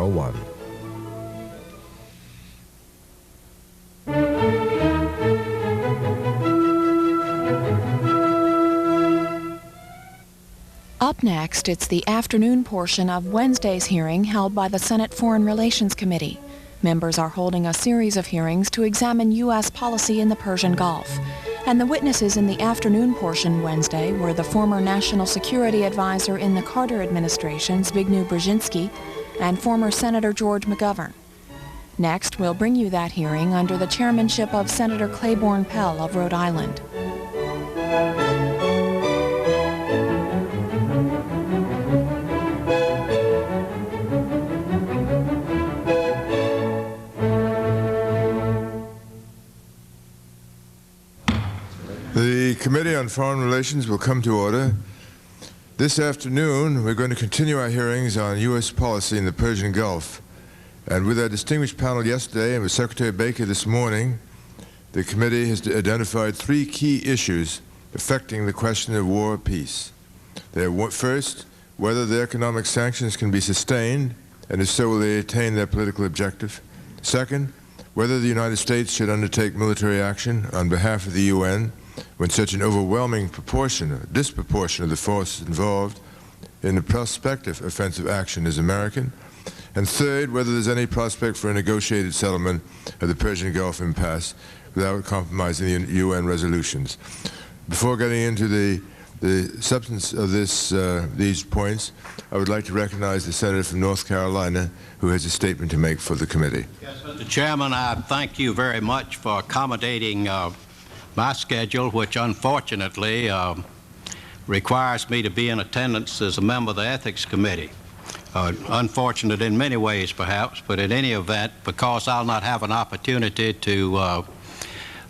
601. Up next, it's the afternoon portion of Wednesday's hearing held by the Senate Foreign Relations Committee. Members are holding a series of hearings to examine U.S. policy in the Persian Gulf. And the witnesses in the afternoon portion Wednesday were the former National Security Advisor in the Carter administration, Zbigniew Brzezinski, and former Senator George McGovern. Next, we'll bring you that hearing under the chairmanship of Senator Claiborne Pell of Rhode Island. The Committee on Foreign Relations will come to order. This afternoon, we're going to continue our hearings on U.S. policy in the Persian Gulf. And with our distinguished panel yesterday and with Secretary Baker this morning, the committee has identified three key issues affecting the question of war or peace. They are, first, whether the economic sanctions can be sustained, and if so, will they attain their political objective. Second, whether the United States should undertake military action on behalf of the UN when such an overwhelming disproportion of the forces involved in the prospective offensive action is American. And third, whether there's any prospect for a negotiated settlement of the Persian Gulf impasse without compromising the UN resolutions. Before getting into the substance of these points, I would like to recognize the Senator from North Carolina who has a statement to make for the committee. Yes, Mr. Chairman, I thank you very much for accommodating my schedule, which unfortunately requires me to be in attendance as a member of the Ethics Committee. Unfortunate in many ways, perhaps, but in any event, because I'll not have an opportunity to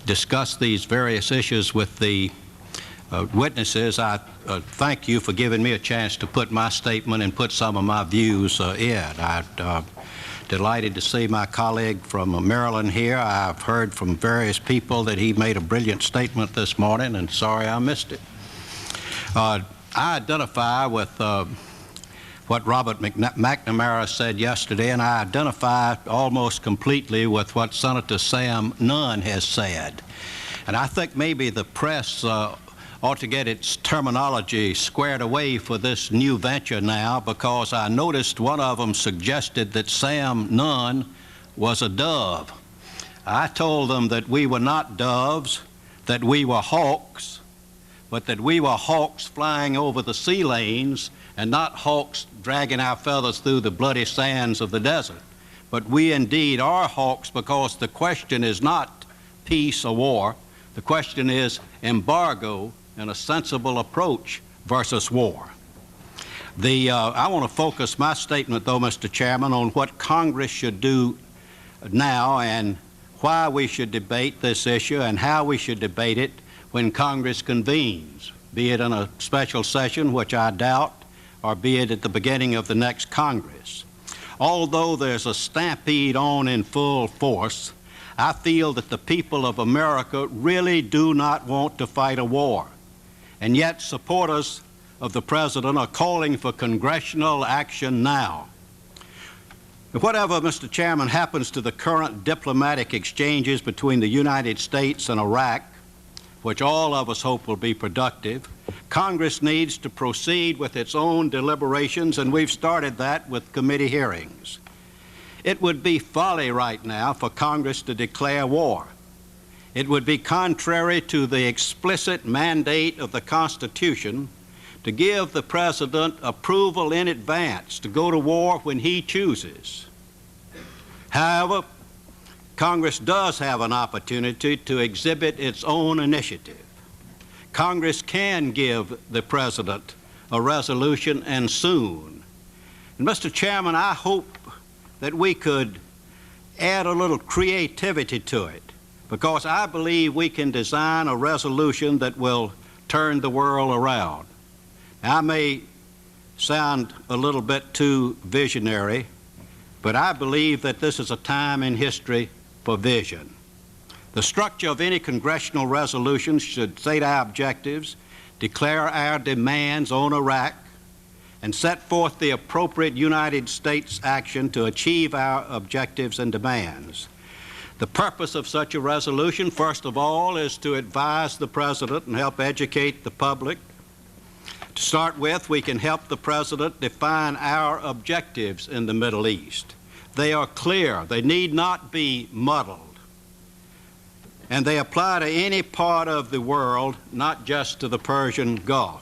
discuss these various issues with the witnesses, I thank you for giving me a chance to put my statement and put some of my views in. I'm delighted to see my colleague from Maryland here. I've heard from various people that he made a brilliant statement this morning, and sorry I missed it. I identify with what Robert McNamara said yesterday, and I identify almost completely with what Senator Sam Nunn has said. And I think maybe the press ought to get its terminology squared away for this new venture now, because I noticed one of them suggested that Sam Nunn was a dove. I told them that we were not doves, that we were hawks, but that we were hawks flying over the sea lanes and not hawks dragging our feathers through the bloody sands of the desert. But we indeed are hawks, because the question is not peace or war. The question is embargo and a sensible approach versus war. I want to focus my statement, though, Mr. Chairman, on what Congress should do now and why we should debate this issue and how we should debate it when Congress convenes, be it in a special session, which I doubt, or be it at the beginning of the next Congress. Although there's a stampede on in full force, I feel that the people of America really do not want to fight a war. And yet supporters of the President are calling for congressional action now. Whatever, Mr. Chairman, happens to the current diplomatic exchanges between the United States and Iraq, which all of us hope will be productive, Congress needs to proceed with its own deliberations, and we've started that with committee hearings. It would be folly right now for Congress to declare war. It would be contrary to the explicit mandate of the Constitution to give the President approval in advance to go to war when he chooses. However, Congress does have an opportunity to exhibit its own initiative. Congress can give the President a resolution, and soon. And Mr. Chairman, I hope that we could add a little creativity to it, because I believe we can design a resolution that will turn the world around. Now, I may sound a little bit too visionary, but I believe that this is a time in history for vision. The structure of any congressional resolution should state our objectives, declare our demands on Iraq, and set forth the appropriate United States action to achieve our objectives and demands. The purpose of such a resolution, first of all, is to advise the President and help educate the public. To start with, we can help the President define our objectives in the Middle East. They are clear. They need not be muddled. And they apply to any part of the world, not just to the Persian Gulf.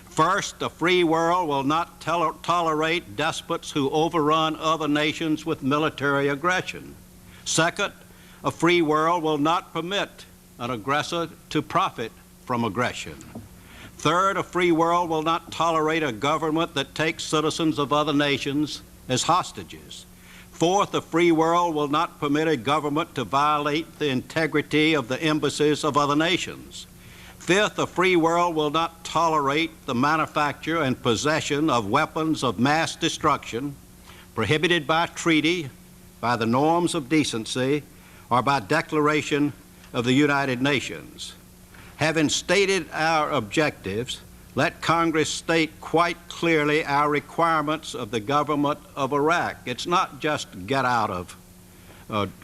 First, a free world will not tolerate despots who overrun other nations with military aggression. Second, a free world will not permit an aggressor to profit from aggression. Third, a free world will not tolerate a government that takes citizens of other nations as hostages. Fourth, a free world will not permit a government to violate the integrity of the embassies of other nations. Fifth, a free world will not tolerate the manufacture and possession of weapons of mass destruction prohibited by treaty, by the norms of decency, or by declaration of the United Nations. Having stated our objectives, let Congress state quite clearly our requirements of the government of Iraq. It's not just get out of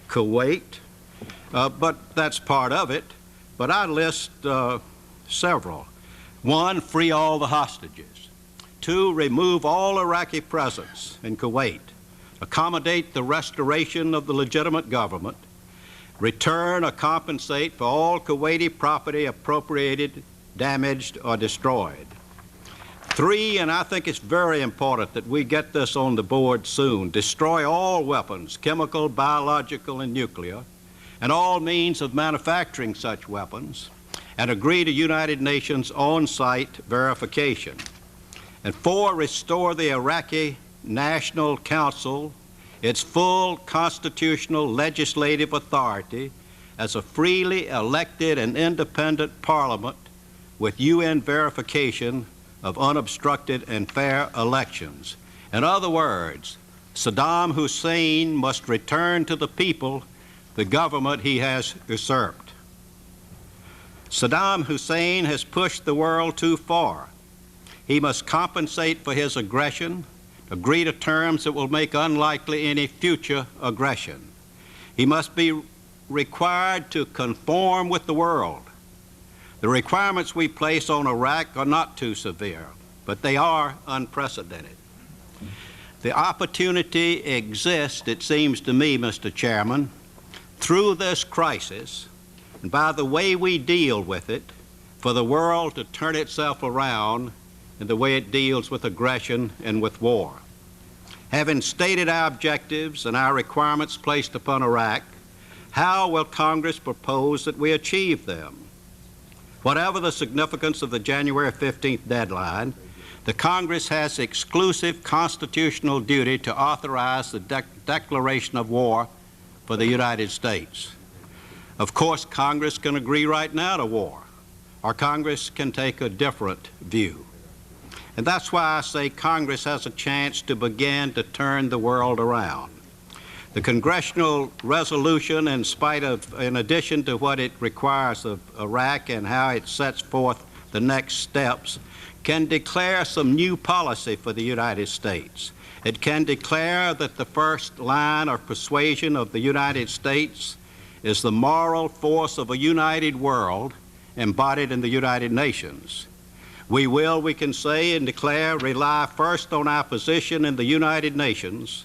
Kuwait, but that's part of it. But I list several. One, free all the hostages. Two, remove all Iraqi presence in Kuwait. Accommodate the restoration of the legitimate government. Return or compensate for all Kuwaiti property appropriated, damaged, or destroyed. Three, and I think it's very important that we get this on the board soon, destroy all weapons, chemical, biological, and nuclear, and all means of manufacturing such weapons, and agree to United Nations on-site verification. And four, restore the Iraqi National Council its full constitutional legislative authority as a freely elected and independent parliament with UN verification of unobstructed and fair elections. In other words, Saddam Hussein must return to the people the government he has usurped. Saddam Hussein has pushed the world too far. He must compensate for his aggression, agree to terms that will make unlikely any future aggression. He must be required to conform with the world. The requirements we place on Iraq are not too severe, but they are unprecedented. The opportunity exists, it seems to me, Mr. Chairman, through this crisis, and by the way we deal with it, for the world to turn itself around in the way it deals with aggression and with war. Having stated our objectives and our requirements placed upon Iraq, how will Congress propose that we achieve them? Whatever the significance of the January 15th deadline, the Congress has exclusive constitutional duty to authorize the declaration of war for the United States. Of course, Congress can agree right now to war, or Congress can take a different view. And that's why I say Congress has a chance to begin to turn the world around. The congressional resolution, in addition to what it requires of Iraq and how it sets forth the next steps, can declare some new policy for the United States. It can declare that the first line of persuasion of the United States is the moral force of a united world embodied in the United Nations. We will, we can say and declare, rely first on our position in the United Nations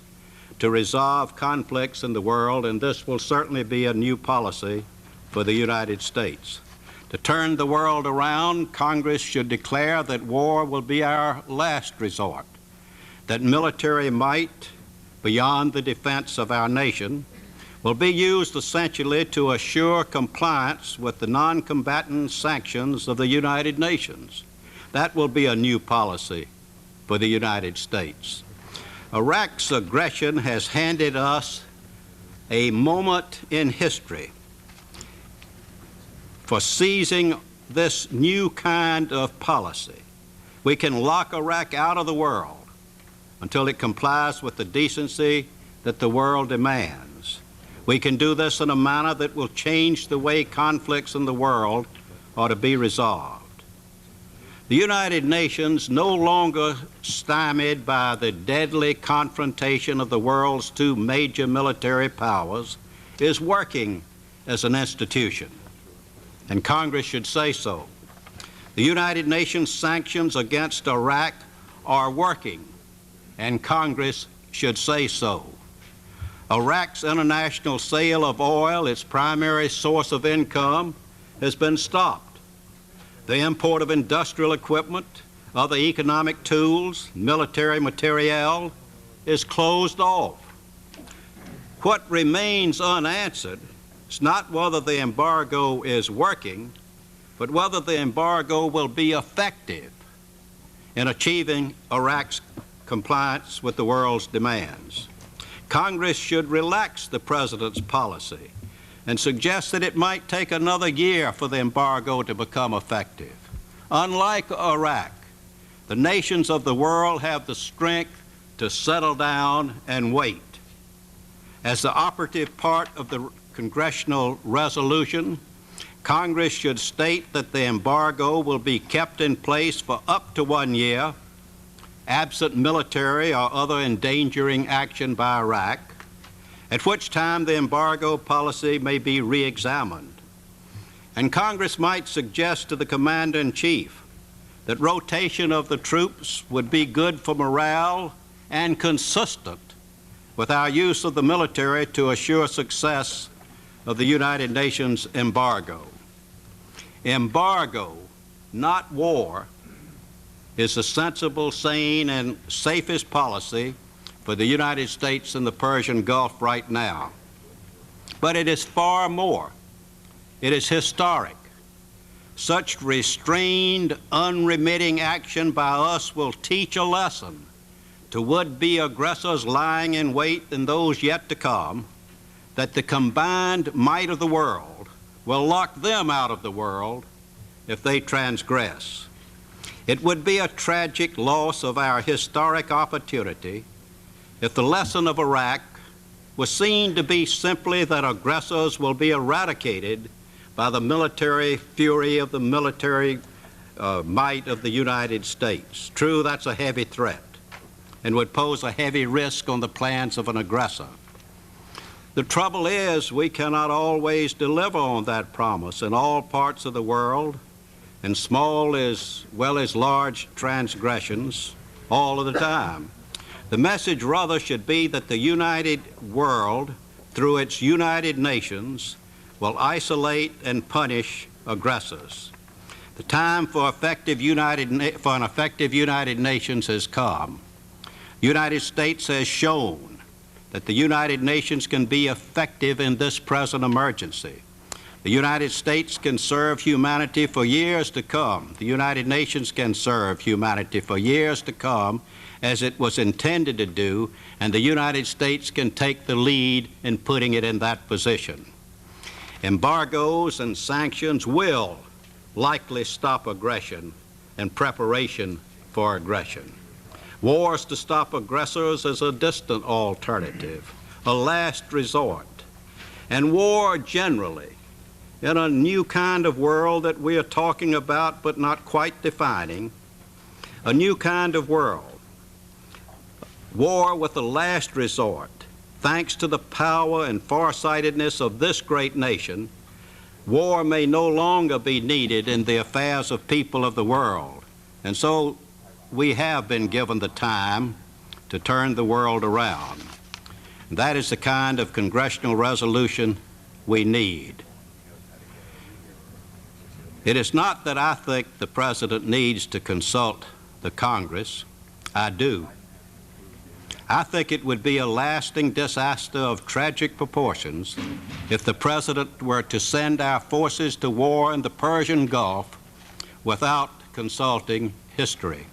to resolve conflicts in the world, and this will certainly be a new policy for the United States. To turn the world around, Congress should declare that war will be our last resort, that military might, beyond the defense of our nation, will be used essentially to assure compliance with the non-combatant sanctions of the United Nations. That will be a new policy for the United States. Iraq's aggression has handed us a moment in history for seizing this new kind of policy. We can lock Iraq out of the world until it complies with the decency that the world demands. We can do this in a manner that will change the way conflicts in the world are to be resolved. The United Nations, no longer stymied by the deadly confrontation of the world's two major military powers, is working as an institution, and Congress should say so. The United Nations sanctions against Iraq are working, and Congress should say so. Iraq's international sale of oil, its primary source of income, has been stopped. The import of industrial equipment, other economic tools, military materiel is closed off. What remains unanswered is not whether the embargo is working, but whether the embargo will be effective in achieving Iraq's compliance with the world's demands. Congress should relax the President's policy and suggest that it might take another year for the embargo to become effective. Unlike Iraq, the nations of the world have the strength to settle down and wait. As the operative part of the congressional resolution, Congress should state that the embargo will be kept in place for up to 1 year, absent military or other endangering action by Iraq, at which time the embargo policy may be re-examined. And Congress might suggest to the Commander-in-Chief that rotation of the troops would be good for morale and consistent with our use of the military to assure success of the United Nations embargo. Embargo, not war, is the sensible, sane, and safest policy for the United States and the Persian Gulf right now. But it is far more. It is historic. Such restrained, unremitting action by us will teach a lesson to would-be aggressors lying in wait and those yet to come, that the combined might of the world will lock them out of the world if they transgress. It would be a tragic loss of our historic opportunity if the lesson of Iraq was seen to be simply that aggressors will be eradicated by the military fury of the military might of the United States. True, that's a heavy threat and would pose a heavy risk on the plans of an aggressor. The trouble is, we cannot always deliver on that promise in all parts of the world, and small as well as large transgressions all of the time. The message rather should be that the united world, through its United Nations, will isolate and punish aggressors. The time for an effective United Nations has come. The United States has shown that the United Nations can be effective in this present emergency. The United States can serve humanity for years to come. The United Nations can serve humanity for years to come, as it was intended to do, and the United States can take the lead in putting it in that position. Embargoes and sanctions will likely stop aggression and preparation for aggression. Wars to stop aggressors is a distant alternative, a last resort. And war generally, in a new kind of world that we are talking about but not quite defining, a new kind of world. War with the last resort, thanks to the power and farsightedness of this great nation, war may no longer be needed in the affairs of people of the world. And so we have been given the time to turn the world around. And that is the kind of congressional resolution we need. It is not that I think the President needs to consult the Congress. I do. I think it would be a lasting disaster of tragic proportions if the President were to send our forces to war in the Persian Gulf without consulting history.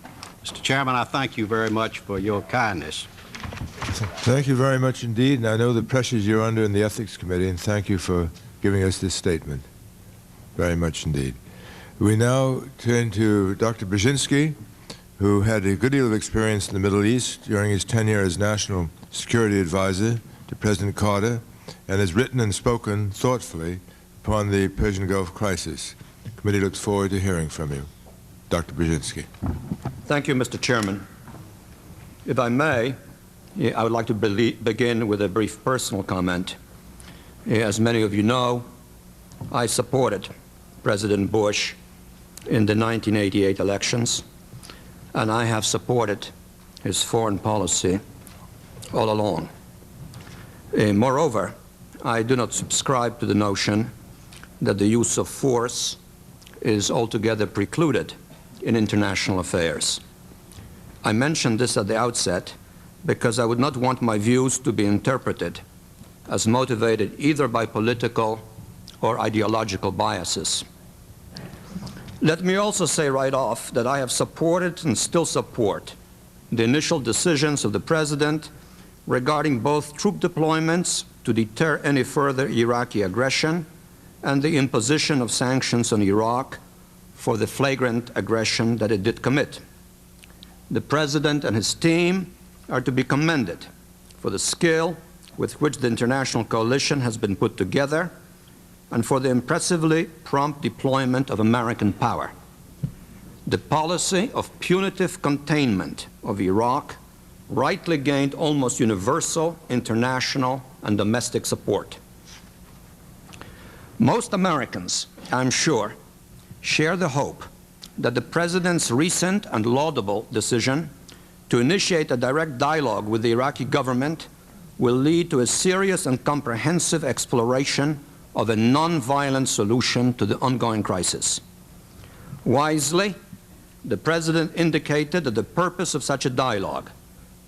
Mr. Chairman, I thank you very much for your kindness. Thank you very much indeed, and I know the pressures you're under in the Ethics Committee, and thank you for giving us this statement. Very much indeed. We now turn to Dr. Brzezinski, who had a good deal of experience in the Middle East during his tenure as National Security Advisor to President Carter, and has written and spoken thoughtfully upon the Persian Gulf crisis. The committee looks forward to hearing from you. Dr. Brzezinski. Thank you, Mr. Chairman. If I may, I would like to begin with a brief personal comment. As many of you know, I supported President Bush in the 1988 elections, and I have supported his foreign policy all along. Moreover, I do not subscribe to the notion that the use of force is altogether precluded in international affairs. I mention this at the outset because I would not want my views to be interpreted as motivated either by political or ideological biases. Let me also say right off that I have supported and still support the initial decisions of the President regarding both troop deployments to deter any further Iraqi aggression and the imposition of sanctions on Iraq for the flagrant aggression that it did commit. The President and his team are to be commended for the skill with which the international coalition has been put together and for the impressively prompt deployment of American power. The policy of punitive containment of Iraq rightly gained almost universal international and domestic support. Most Americans, I'm sure, share the hope that the President's recent and laudable decision to initiate a direct dialogue with the Iraqi government will lead to a serious and comprehensive exploration of a non-violent solution to the ongoing crisis. Wisely, the President indicated that the purpose of such a dialogue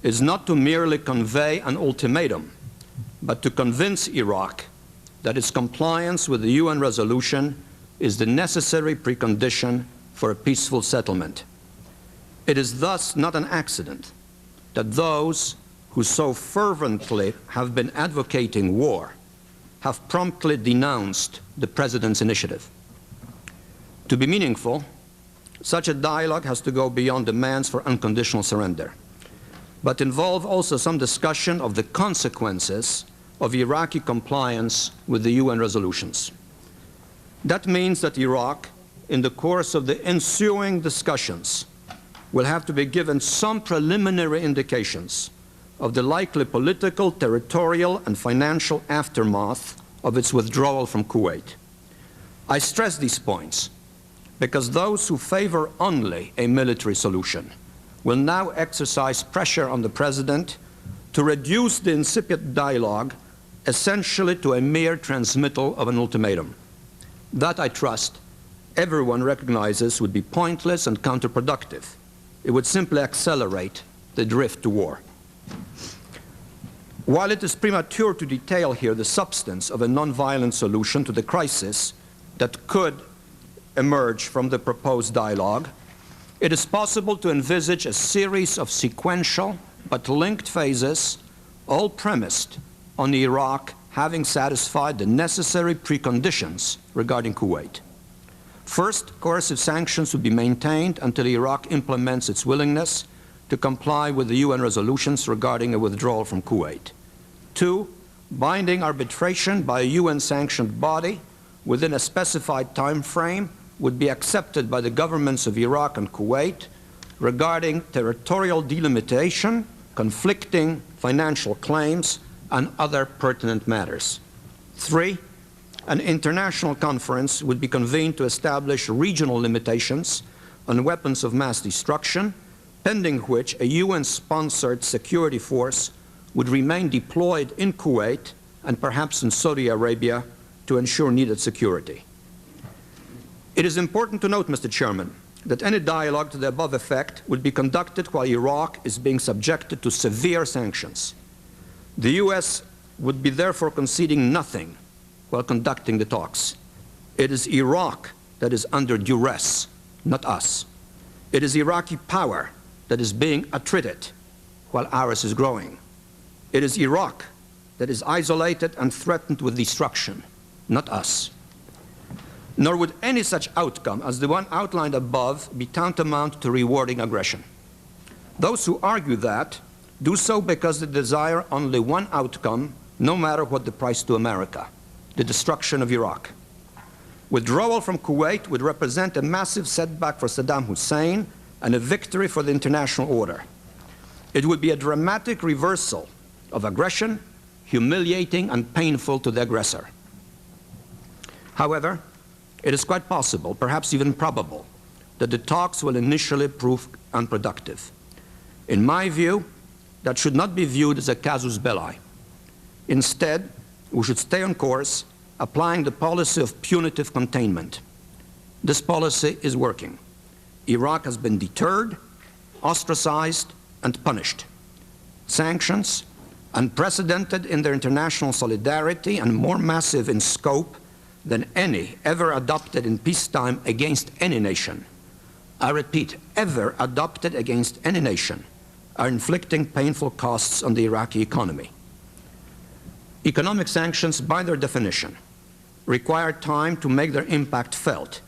is not to merely convey an ultimatum, but to convince Iraq that its compliance with the UN resolution is the necessary precondition for a peaceful settlement. It is thus not an accident that those who so fervently have been advocating war have promptly denounced the President's initiative. To be meaningful, such a dialogue has to go beyond demands for unconditional surrender, but involve also some discussion of the consequences of Iraqi compliance with the UN resolutions. That means that Iraq, in the course of the ensuing discussions, will have to be given some preliminary indications of the likely political, territorial, and financial aftermath of its withdrawal from Kuwait. I stress these points because those who favor only a military solution will now exercise pressure on the President to reduce the incipient dialogue essentially to a mere transmittal of an ultimatum. That, I trust, everyone recognizes would be pointless and counterproductive. It would simply accelerate the drift to war. While it is premature to detail here the substance of a nonviolent solution to the crisis that could emerge from the proposed dialogue, it is possible to envisage a series of sequential but linked phases, all premised on Iraq having satisfied the necessary preconditions regarding Kuwait. First, coercive sanctions would be maintained until Iraq implements its willingness to comply with the UN resolutions regarding a withdrawal from Kuwait. Two, binding arbitration by a UN-sanctioned body within a specified time frame would be accepted by the governments of Iraq and Kuwait regarding territorial delimitation, conflicting financial claims, and other pertinent matters. Three, an international conference would be convened to establish regional limitations on weapons of mass destruction, pending which a UN-sponsored security force would remain deployed in Kuwait and perhaps in Saudi Arabia to ensure needed security. It is important to note, Mr. Chairman, that any dialogue to the above effect would be conducted while Iraq is being subjected to severe sanctions. The U.S. would be therefore conceding nothing while conducting the talks. It is Iraq that is under duress, not us. It is Iraqi power that is being attrited while ours is growing. It is Iraq that is isolated and threatened with destruction, not us. Nor would any such outcome as the one outlined above be tantamount to rewarding aggression. Those who argue that do so because they desire only one outcome, no matter what the price to America: the destruction of Iraq. Withdrawal from Kuwait would represent a massive setback for Saddam Hussein and a victory for the international order. It would be a dramatic reversal of aggression, humiliating and painful to the aggressor. However, it is quite possible, perhaps even probable, that the talks will initially prove unproductive. In my view, that should not be viewed as a casus belli. Instead, we should stay on course, applying the policy of punitive containment. This policy is working. Iraq has been deterred, ostracized, and punished. Sanctions, unprecedented in their international solidarity and more massive in scope than any ever adopted in peacetime against any nation, I repeat, ever adopted against any nation, are inflicting painful costs on the Iraqi economy. Economic sanctions, by their definition, require time to make their impact felt,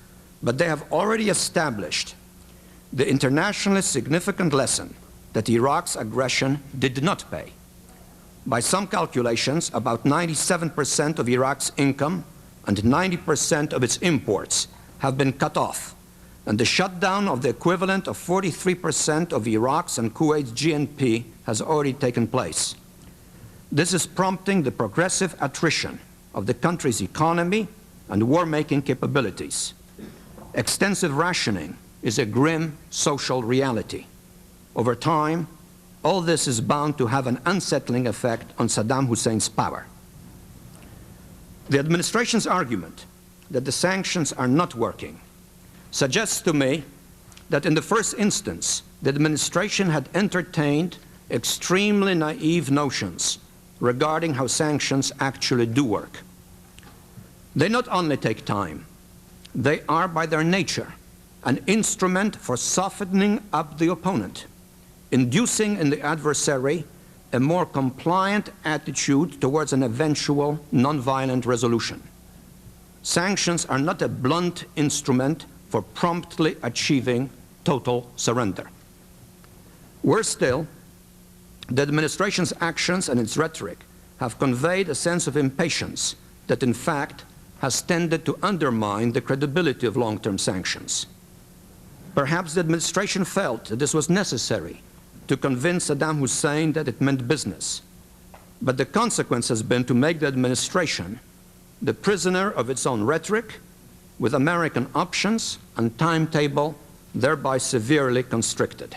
but they have already established the internationally significant lesson that Iraq's aggression did not pay. By some calculations, about 97% of Iraq's income and 90% of its imports have been cut off, and the shutdown of the equivalent of 43% of Iraq's and Kuwait's GNP has already taken place. This is prompting the progressive attrition of the country's economy and war-making capabilities. Extensive rationing is a grim social reality. Over time, all this is bound to have an unsettling effect on Saddam Hussein's power. The administration's argument that the sanctions are not working suggests to me that in the first instance, the administration had entertained extremely naive notions regarding how sanctions actually do work. They not only take time, they are by their nature an instrument for softening up the opponent, inducing in the adversary a more compliant attitude towards an eventual nonviolent resolution. Sanctions are not a blunt instrument for promptly achieving total surrender. Worse still, the administration's actions and its rhetoric have conveyed a sense of impatience that, in fact, has tended to undermine the credibility of long-term sanctions. Perhaps the administration felt that this was necessary to convince Saddam Hussein that it meant business, but the consequence has been to make the administration the prisoner of its own rhetoric, with American options and timetable thereby severely constricted.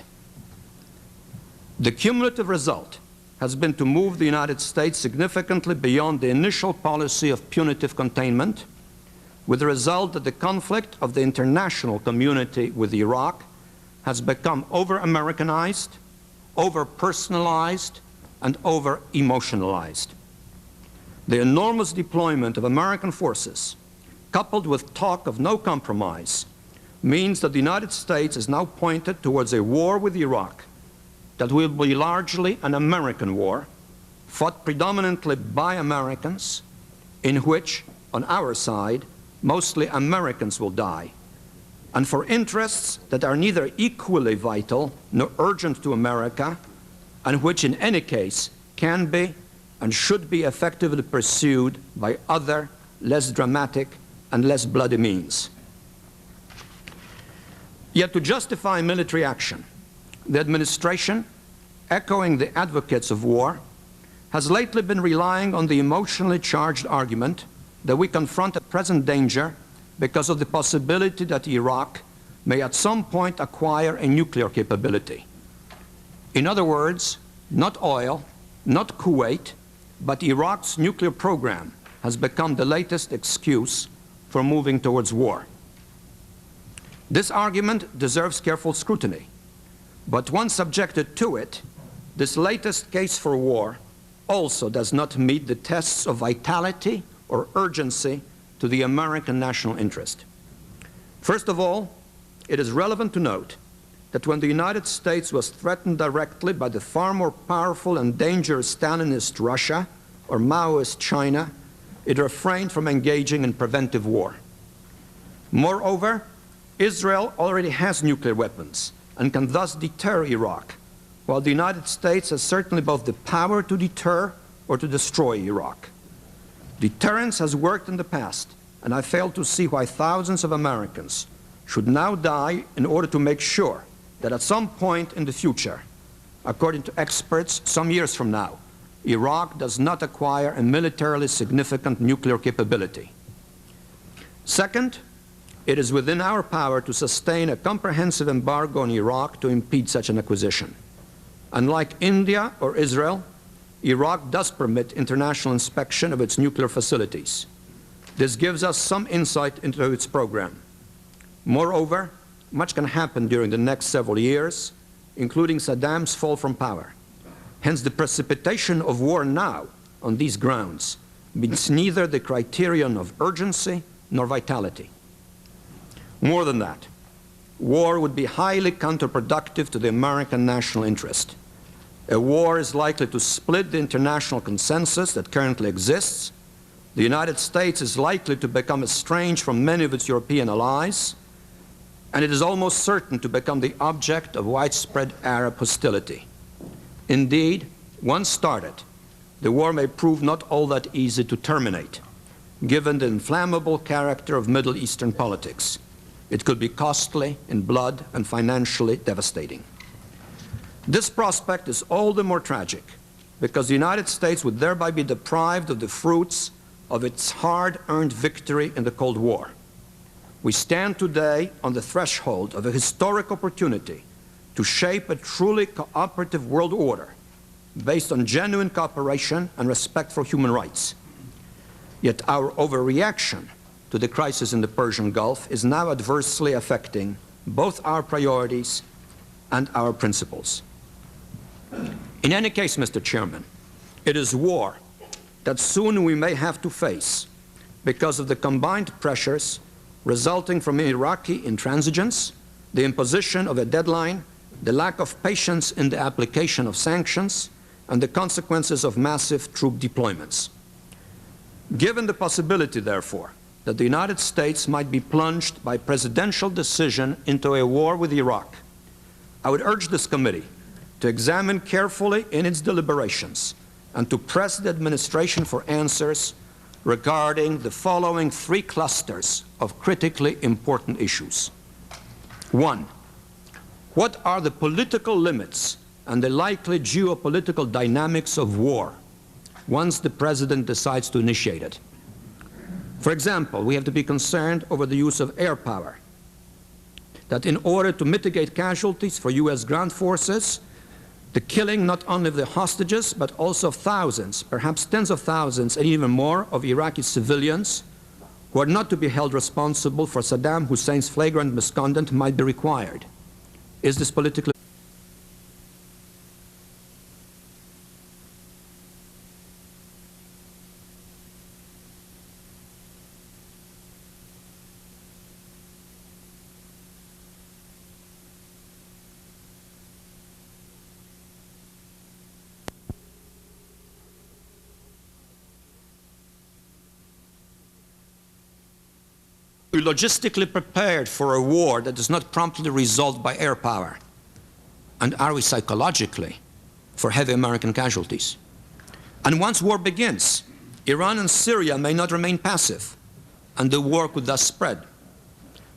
The cumulative result has been to move the United States significantly beyond the initial policy of punitive containment, with the result that the conflict of the international community with Iraq has become over-Americanized, over-personalized, and over-emotionalized. The enormous deployment of American forces, coupled with talk of no compromise, means that the United States is now pointed towards a war with Iraq that will be largely an American war, fought predominantly by Americans, in which, on our side, mostly Americans will die, and for interests that are neither equally vital nor urgent to America, and which in any case can be and should be effectively pursued by other, less dramatic and less bloody means. Yet to justify military action, the administration, echoing the advocates of war, has lately been relying on the emotionally charged argument that we confront a present danger because of the possibility that Iraq may at some point acquire a nuclear capability. In other words, not oil, not Kuwait, but Iraq's nuclear program has become the latest excuse for moving towards war. This argument deserves careful scrutiny, but once subjected to it, this latest case for war also does not meet the tests of vitality or urgency to the American national interest. First of all, it is relevant to note that when the United States was threatened directly by the far more powerful and dangerous Stalinist Russia or Maoist China, it refrained from engaging in preventive war. Moreover, Israel already has nuclear weapons and can thus deter Iraq, while the United States has certainly both the power to deter or to destroy Iraq. Deterrence has worked in the past, and I fail to see why thousands of Americans should now die in order to make sure that at some point in the future, according to experts, some years from now, Iraq does not acquire a militarily significant nuclear capability. Second, it is within our power to sustain a comprehensive embargo on Iraq to impede such an acquisition. Unlike India or Israel, Iraq does permit international inspection of its nuclear facilities. This gives us some insight into its program. Moreover, much can happen during the next several years, including Saddam's fall from power. Hence, the precipitation of war now on these grounds meets neither the criterion of urgency nor vitality. More than that, war would be highly counterproductive to the American national interest. A war is likely to split the international consensus that currently exists. The United States is likely to become estranged from many of its European allies, and it is almost certain to become the object of widespread Arab hostility. Indeed, once started, the war may prove not all that easy to terminate, given the inflammable character of Middle Eastern politics. It could be costly in blood and financially devastating. This prospect is all the more tragic because the United States would thereby be deprived of the fruits of its hard-earned victory in the Cold War. We stand today on the threshold of a historic opportunity to shape a truly cooperative world order based on genuine cooperation and respect for human rights. Yet our overreaction to the crisis in the Persian Gulf is now adversely affecting both our priorities and our principles. In any case, Mr. Chairman, it is war that soon we may have to face because of the combined pressures resulting from Iraqi intransigence, the imposition of a deadline, the lack of patience in the application of sanctions, and the consequences of massive troop deployments. Given the possibility, therefore, that the United States might be plunged by presidential decision into a war with Iraq, I would urge this committee to examine carefully in its deliberations and to press the administration for answers regarding the following three clusters of critically important issues. One, what are the political limits and the likely geopolitical dynamics of war once the president decides to initiate it? For example, we have to be concerned over the use of air power, that in order to mitigate casualties for U.S. ground forces, the killing not only of the hostages, but also of thousands, perhaps tens of thousands, and even more of Iraqi civilians who are not to be held responsible for Saddam Hussein's flagrant misconduct might be required. Is this politically? Logistically prepared for a war that is not promptly resolved by air power? And are we psychologically for heavy American casualties? And once war begins, Iran and Syria may not remain passive, and the war could thus spread.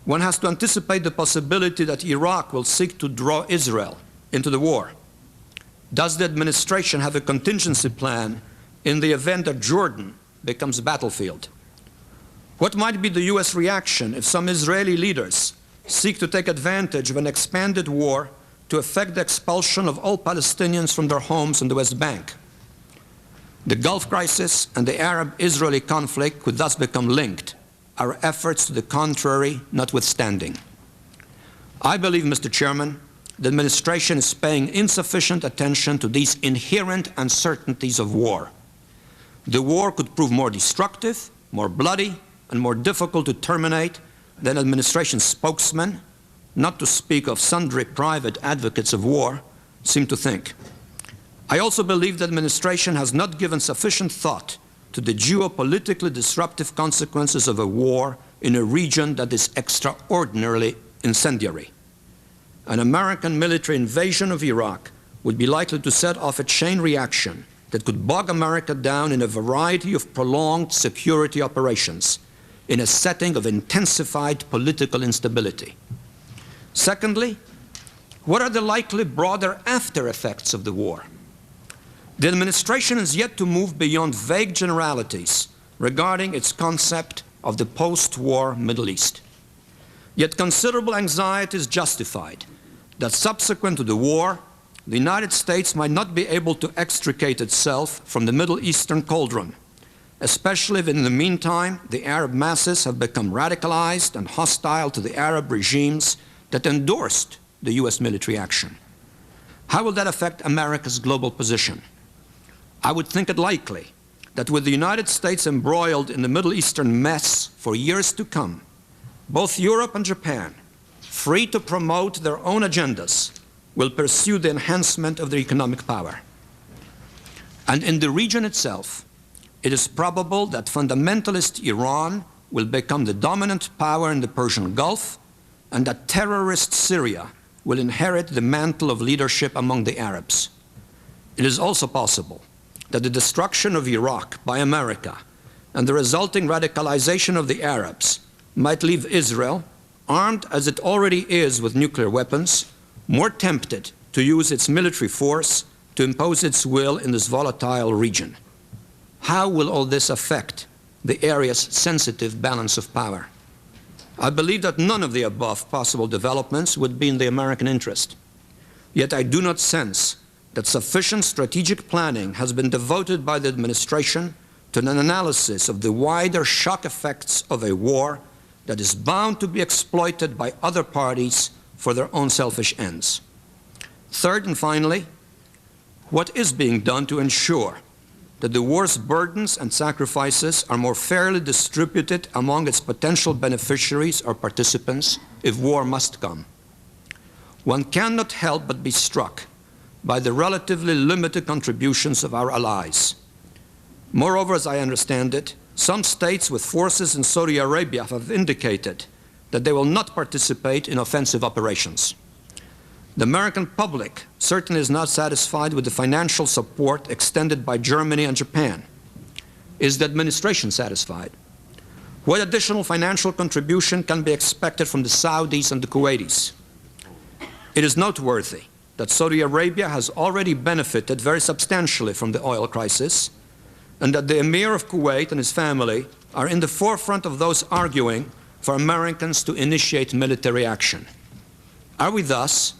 One has to anticipate the possibility that Iraq will seek to draw Israel into the war. Does the administration have a contingency plan in the event that Jordan becomes a battlefield? What might be the U.S. reaction if some Israeli leaders seek to take advantage of an expanded war to effect the expulsion of all Palestinians from their homes in the West Bank? The Gulf crisis and the Arab-Israeli conflict could thus become linked, our efforts to the contrary notwithstanding. I believe, Mr. Chairman, the administration is paying insufficient attention to these inherent uncertainties of war. The war could prove more destructive, more bloody, and more difficult to terminate than administration spokesmen, not to speak of sundry private advocates of war, seem to think. I also believe the administration has not given sufficient thought to the geopolitically disruptive consequences of a war in a region that is extraordinarily incendiary. An American military invasion of Iraq would be likely to set off a chain reaction that could bog America down in a variety of prolonged security operations, in a setting of intensified political instability? Secondly, what are the likely broader after effects of the war? The administration is yet to move beyond vague generalities regarding its concept of the post-war Middle East. Yet considerable anxiety is justified that subsequent to the war, the United States might not be able to extricate itself from the Middle Eastern cauldron, especially if in the meantime the Arab masses have become radicalized and hostile to the Arab regimes that endorsed the U.S. military action. How will that affect America's global position? I would think it likely that with the United States embroiled in the Middle Eastern mess for years to come, both Europe and Japan, free to promote their own agendas, will pursue the enhancement of their economic power. And in the region itself, it is probable that fundamentalist Iran will become the dominant power in the Persian Gulf, and that terrorist Syria will inherit the mantle of leadership among the Arabs. It is also possible that the destruction of Iraq by America and the resulting radicalization of the Arabs might leave Israel, armed as it already is with nuclear weapons, more tempted to use its military force to impose its will in this volatile region. How will all this affect the area's sensitive balance of power? I believe that none of the above possible developments would be in the American interest. Yet I do not sense that sufficient strategic planning has been devoted by the administration to an analysis of the wider shock effects of a war that is bound to be exploited by other parties for their own selfish ends. Third and finally, what is being done to ensure that the war's burdens and sacrifices are more fairly distributed among its potential beneficiaries or participants if war must come? One cannot help but be struck by the relatively limited contributions of our allies. Moreover, as I understand it, some states with forces in Saudi Arabia have indicated that they will not participate in offensive operations. The American public certainly is not satisfied with the financial support extended by Germany and Japan. Is the administration satisfied? What additional financial contribution can be expected from the Saudis and the Kuwaitis? It is noteworthy that Saudi Arabia has already benefited very substantially from the oil crisis, and that the Emir of Kuwait and his family are in the forefront of those arguing for Americans to initiate military action. Are we thus,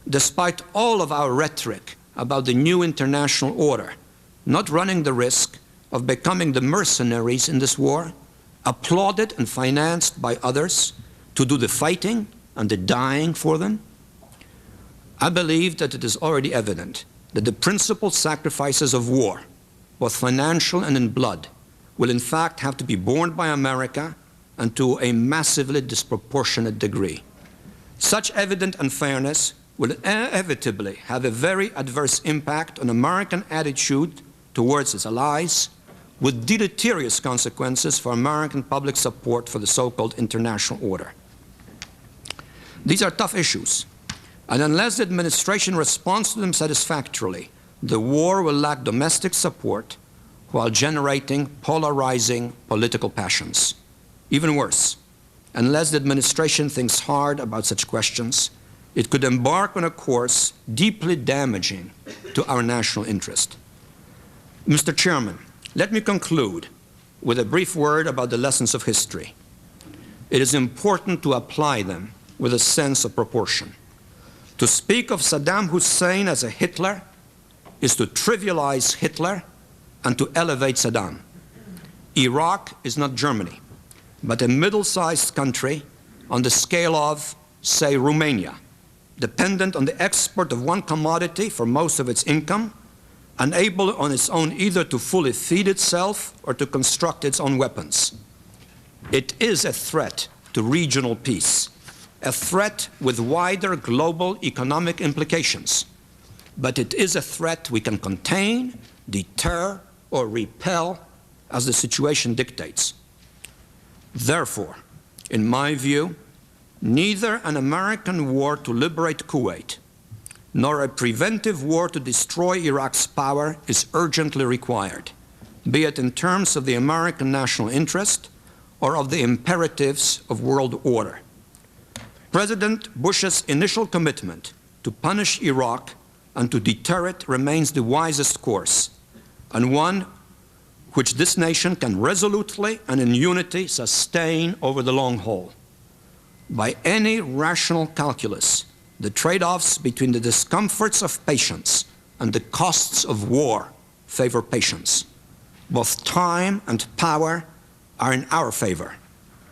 despite all of our rhetoric about the new international order, not running the risk of becoming the mercenaries in this war, applauded and financed by others to do the fighting and the dying for them? I believe that it is already evident that the principal sacrifices of war, both financial and in blood, will in fact have to be borne by America, and to a massively disproportionate degree. Such evident unfairness will inevitably have a very adverse impact on American attitude towards its allies, with deleterious consequences for American public support for the so-called international order. These are tough issues, and unless the administration responds to them satisfactorily, the war will lack domestic support while generating polarizing political passions. Even worse, unless the administration thinks hard about such questions, it could embark on a course deeply damaging to our national interest. Mr. Chairman, let me conclude with a brief word about the lessons of history. It is important to apply them with a sense of proportion. To speak of Saddam Hussein as a Hitler is to trivialize Hitler and to elevate Saddam. Iraq is not Germany, but a middle-sized country on the scale of, say, Romania, dependent on the export of one commodity for most of its income, unable on its own either to fully feed itself or to construct its own weapons. It is a threat to regional peace, a threat with wider global economic implications. But it is a threat we can contain, deter, or repel as the situation dictates. Therefore, in my view, neither an American war to liberate Kuwait nor a preventive war to destroy Iraq's power is urgently required, be it in terms of the American national interest or of the imperatives of world order. President Bush's initial commitment to punish Iraq and to deter it remains the wisest course, and one which this nation can resolutely and in unity sustain over the long haul. By any rational calculus, the trade-offs between the discomforts of patience and the costs of war favor patience. Both time and power are in our favor,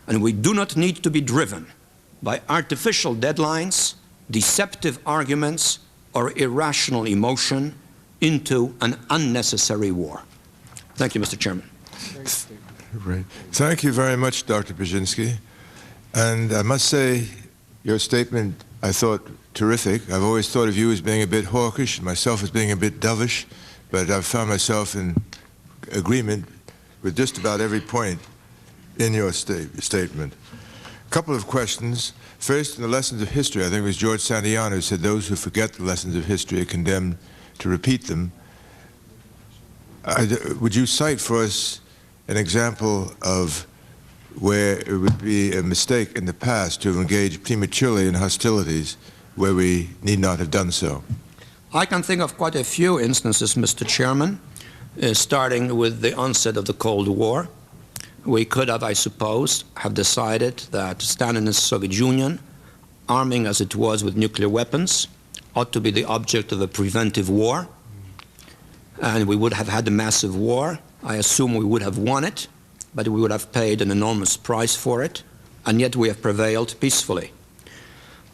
and we do not need to be driven by artificial deadlines, deceptive arguments, or irrational emotion into an unnecessary war. Thank you, Mr. Chairman. Right. Thank you very much, Dr. Brzezinski. And I must say, your statement I thought terrific. I've always thought of you as being a bit hawkish, and myself as being a bit dovish, but I've found myself in agreement with just about every point in your statement. A couple of questions. First, in the lessons of history, I think it was George Santayana who said those who forget the lessons of history are condemned to repeat them. Would you cite for us an example of where it would be a mistake in the past to have engaged prematurely in hostilities where we need not have done so? I can think of quite a few instances, Mr. Chairman, starting with the onset of the Cold War. We could have, I suppose, have decided that Stalinist Soviet Union, arming as it was with nuclear weapons, ought to be the object of a preventive war, and we would have had a massive war. I assume we would have won it, but we would have paid an enormous price for it, and yet we have prevailed peacefully.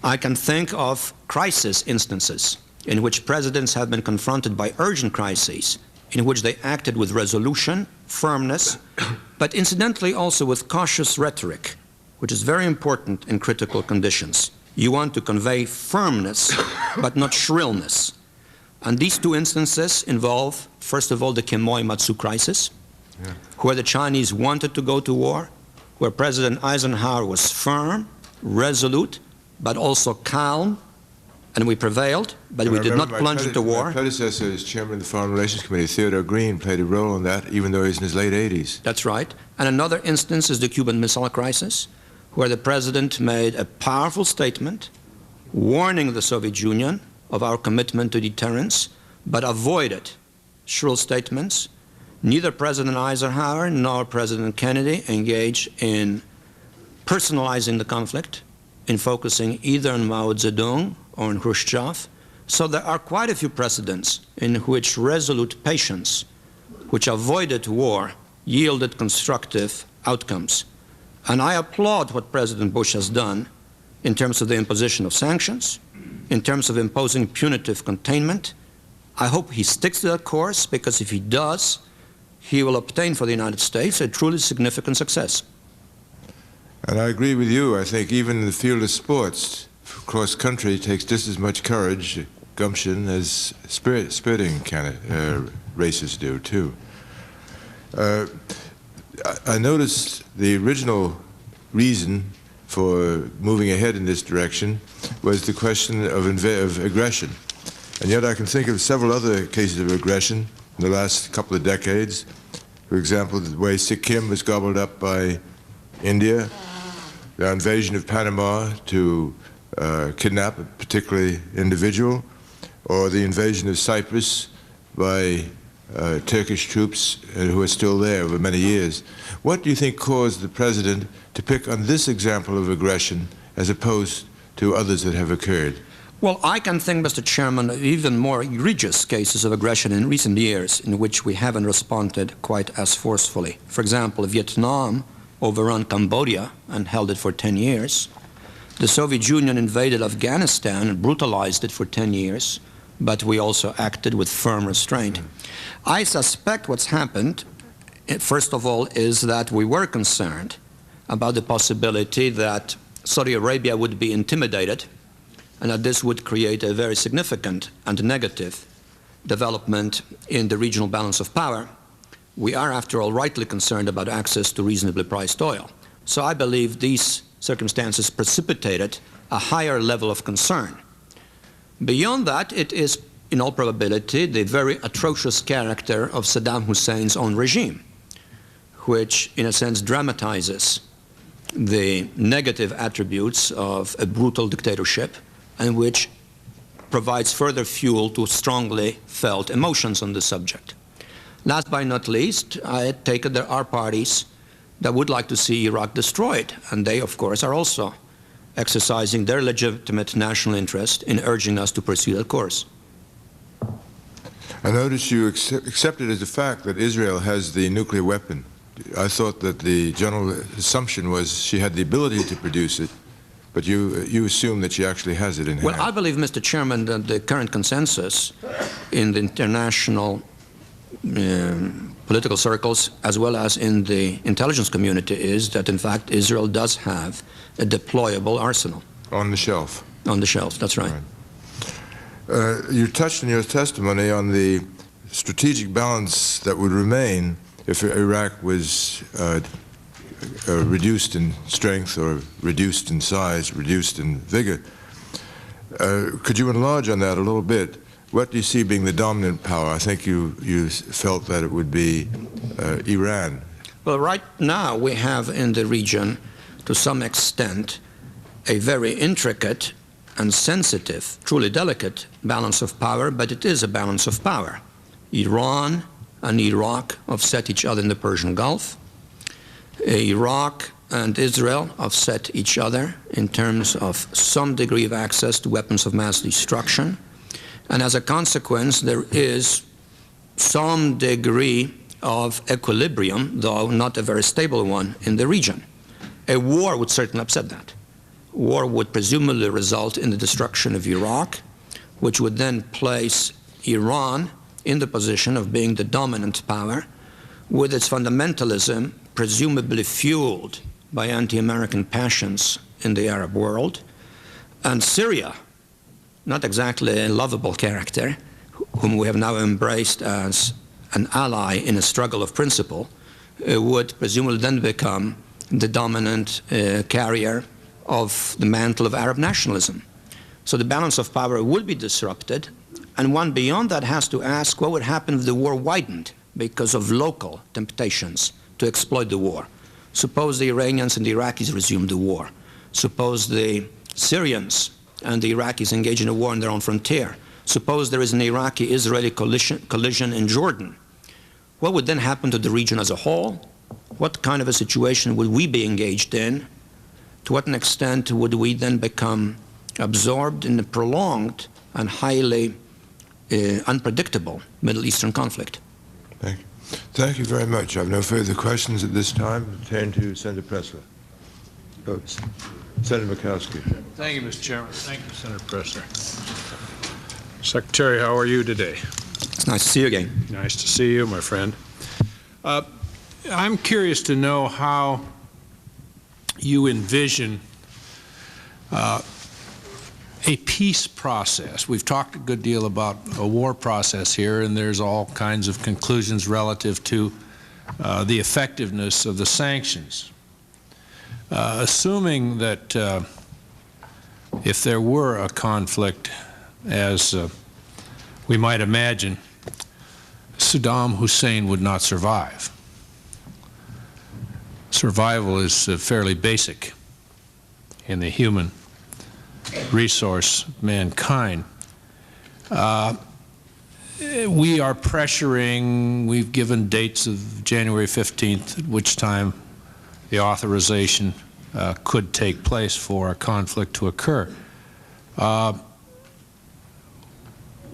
I can think of crisis instances in which presidents have been confronted by urgent crises, in which they acted with resolution, firmness, but incidentally also with cautious rhetoric, which is very important in critical conditions. You want to convey firmness, but not shrillness. And these two instances involve, first of all, the Quemoy-Matsu crisis, where the Chinese wanted to go to war, where President Eisenhower was firm, resolute, but also calm, and we prevailed, but we did not plunge into war. My predecessor as chairman of the Foreign Relations Committee, Theodore Green, played a role in that, even though he's in his late 80s. That's right. And another instance is the Cuban Missile Crisis, where the president made a powerful statement warning the Soviet Union of our commitment to deterrence, but avoided shrill statements. Neither President Eisenhower nor President Kennedy engaged in personalizing the conflict, in focusing either on Mao Zedong or on Khrushchev. So there are quite a few precedents in which resolute patience, which avoided war, yielded constructive outcomes. And I applaud what President Bush has done in terms of the imposition of sanctions, in terms of imposing punitive containment. I hope he sticks to that course, because if he does, he will obtain for the United States a truly significant success. And I agree with you. I think even in the field of sports, cross-country takes just as much courage, gumption, as spiriting races do, too. I noticed the original reason for moving ahead in this direction was the question of aggression. And yet I can think of several other cases of aggression in the last couple of decades. For example, the way Sikkim was gobbled up by India, the invasion of Panama to kidnap a particular individual, or the invasion of Cyprus by Turkish troops who are still there over many years. What do you think caused the president to pick on this example of aggression as opposed to others that have occurred? Well, I can think, Mr. Chairman, of even more egregious cases of aggression in recent years in which we haven't responded quite as forcefully. For example, Vietnam overran Cambodia and held it for 10 years. The Soviet Union invaded Afghanistan and brutalized it for 10 years, but we also acted with firm restraint. I suspect what's happened, first of all, is that we were concerned about the possibility that Saudi Arabia would be intimidated and that this would create a very significant and negative development in the regional balance of power. We are, after all, rightly concerned about access to reasonably priced oil. So I believe these circumstances precipitated a higher level of concern. Beyond that, it is, in all probability, the very atrocious character of Saddam Hussein's own regime, which, in a sense, dramatizes the negative attributes of a brutal dictatorship and which provides further fuel to strongly felt emotions on the subject. Last but not least, I take it there are parties that would like to see Iraq destroyed, and they, of course, are also exercising their legitimate national interest in urging us to pursue that course. I notice you accepted as a fact that Israel has the nuclear weapon. I thought that the general assumption was she had the ability to produce it, but you assume that she actually has it in hand. Well, I believe, Mr. Chairman, that the current consensus in the international political circles, as well as in the intelligence community, is that, in fact, Israel does have a deployable arsenal. On the shelf. On the shelf, that's right. You touched in your testimony on the strategic balance that would remain if Iraq was reduced in strength or reduced in size, reduced in vigor. Could you enlarge on that a little bit? What do you see being the dominant power? I think you felt that it would be Iran. Well, right now we have in the region, to some extent, a very intricate and sensitive, truly delicate balance of power, but it is a balance of power. Iran and Iraq offset each other in the Persian Gulf. Iraq and Israel offset each other in terms of some degree of access to weapons of mass destruction. And as a consequence, there is some degree of equilibrium, though not a very stable one, in the region. A war would certainly upset that. War would presumably result in the destruction of Iraq, which would then place Iran in the position of being the dominant power, with its fundamentalism presumably fueled by anti-American passions in the Arab world, and Syria, not exactly a lovable character, whom we have now embraced as an ally in a struggle of principle, would presumably then become the dominant carrier of the mantle of Arab nationalism. So the balance of power will be disrupted, and one beyond that has to ask what would happen if the war widened because of local temptations to exploit the war. Suppose the Iranians and the Iraqis resume the war. Suppose the Syrians and the Iraqis engage in a war on their own frontier. Suppose there is an Iraqi-Israeli collision in Jordan. What would then happen to the region as a whole? What kind of a situation would we be engaged in? To what an extent would we then become absorbed in a prolonged and highly unpredictable Middle Eastern conflict? Thank you. Thank you very much. I have no further questions at this time. Turn to Senator Pressler. Oh, Senator Mikowski. Thank you, Mr. Chairman. Thank you, Senator Pressler. Secretary, how are you today? It's nice to see you again. Nice to see you, my friend. I'm curious to know how you envision a peace process. We've talked a good deal about a war process here, and there's all kinds of conclusions relative to the effectiveness of the sanctions. Assuming that if there were a conflict, as we might imagine, Saddam Hussein would not survive. Survival is fairly basic in the human resource of mankind. We are pressuring, we've given dates of January 15th, at which time the authorization could take place for a conflict to occur.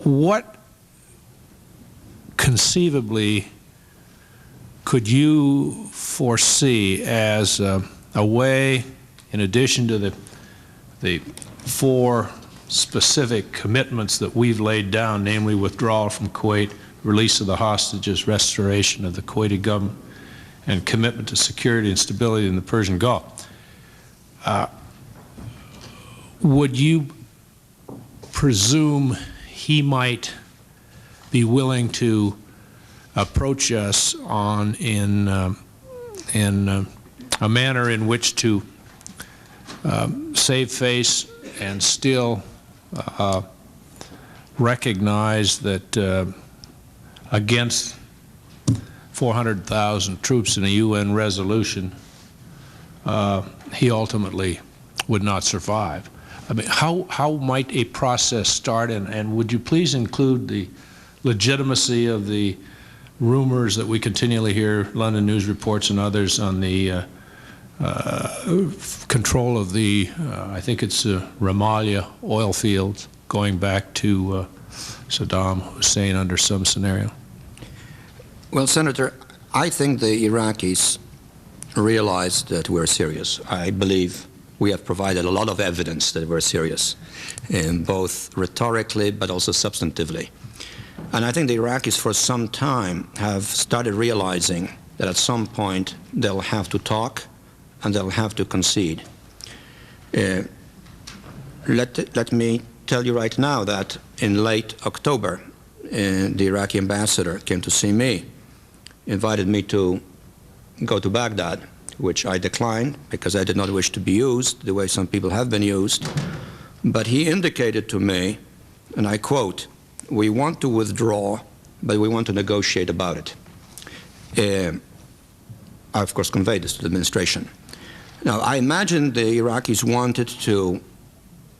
What conceivably could you foresee as a way, in addition to the 4 specific commitments that we've laid down, namely withdrawal from Kuwait, release of the hostages, restoration of the Kuwaiti government, and commitment to security and stability in the Persian Gulf, would you presume he might be willing to approach us in a manner in which to save face and still recognize that against 400,000 troops in a UN resolution, he ultimately would not survive. I mean, how might a process start, and would you please include the legitimacy of the rumors that we continually hear, London News reports and others, on the control of the, I think it's Ramallah oil fields, going back to Saddam Hussein under some scenario? Well, Senator, I think the Iraqis realized that we're serious. I believe we have provided a lot of evidence that we're serious, both rhetorically but also substantively. And I think the Iraqis for some time have started realizing that at some point they'll have to talk and they'll have to concede. Let me tell you right now that in late October, the Iraqi ambassador came to see me, invited me to go to Baghdad, which I declined because I did not wish to be used the way some people have been used. But he indicated to me, and I quote, "We want to withdraw, but we want to negotiate about it." I, of course, conveyed this to the administration. Now, I imagine the Iraqis wanted to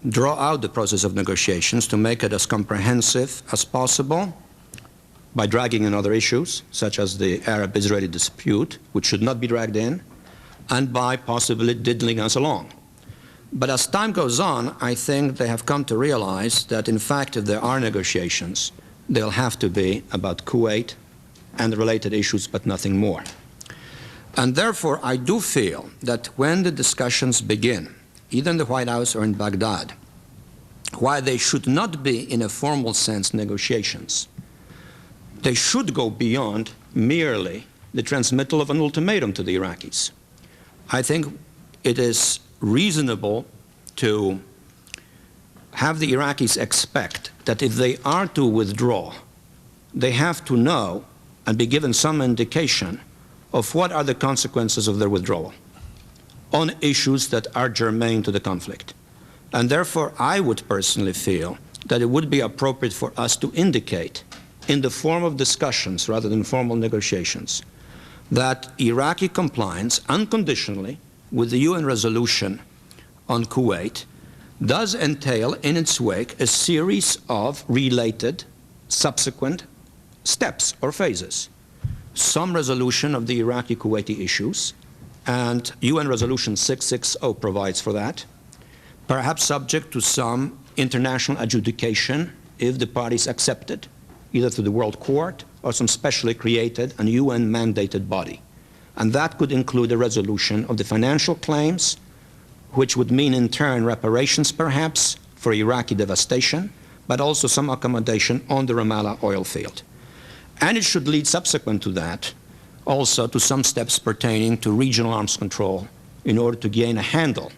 draw out the process of negotiations to make it as comprehensive as possible by dragging in other issues, such as the Arab-Israeli dispute, which should not be dragged in, and by possibly diddling us along. But as time goes on, I think they have come to realize that, in fact, if there are negotiations, they'll have to be about Kuwait and related issues, but nothing more. And therefore, I do feel that when the discussions begin, either in the White House or in Baghdad, while they should not be, in a formal sense, negotiations, they should go beyond merely the transmittal of an ultimatum to the Iraqis. I think it is reasonable to have the Iraqis expect that if they are to withdraw, they have to know and be given some indication of what are the consequences of their withdrawal on issues that are germane to the conflict. And therefore, I would personally feel that it would be appropriate for us to indicate, in the form of discussions rather than formal negotiations, that Iraqi compliance unconditionally with the UN resolution on Kuwait does entail in its wake a series of related subsequent steps or phases. Some resolution of the Iraqi-Kuwaiti issues, and UN Resolution 660 provides for that, perhaps subject to some international adjudication if the parties accept it, either through the World Court or some specially created and UN-mandated body. And that could include a resolution of the financial claims, which would mean in turn reparations perhaps for Iraqi devastation, but also some accommodation on the Ramallah oil field. And it should lead subsequent to that also to some steps pertaining to regional arms control in order to gain a handle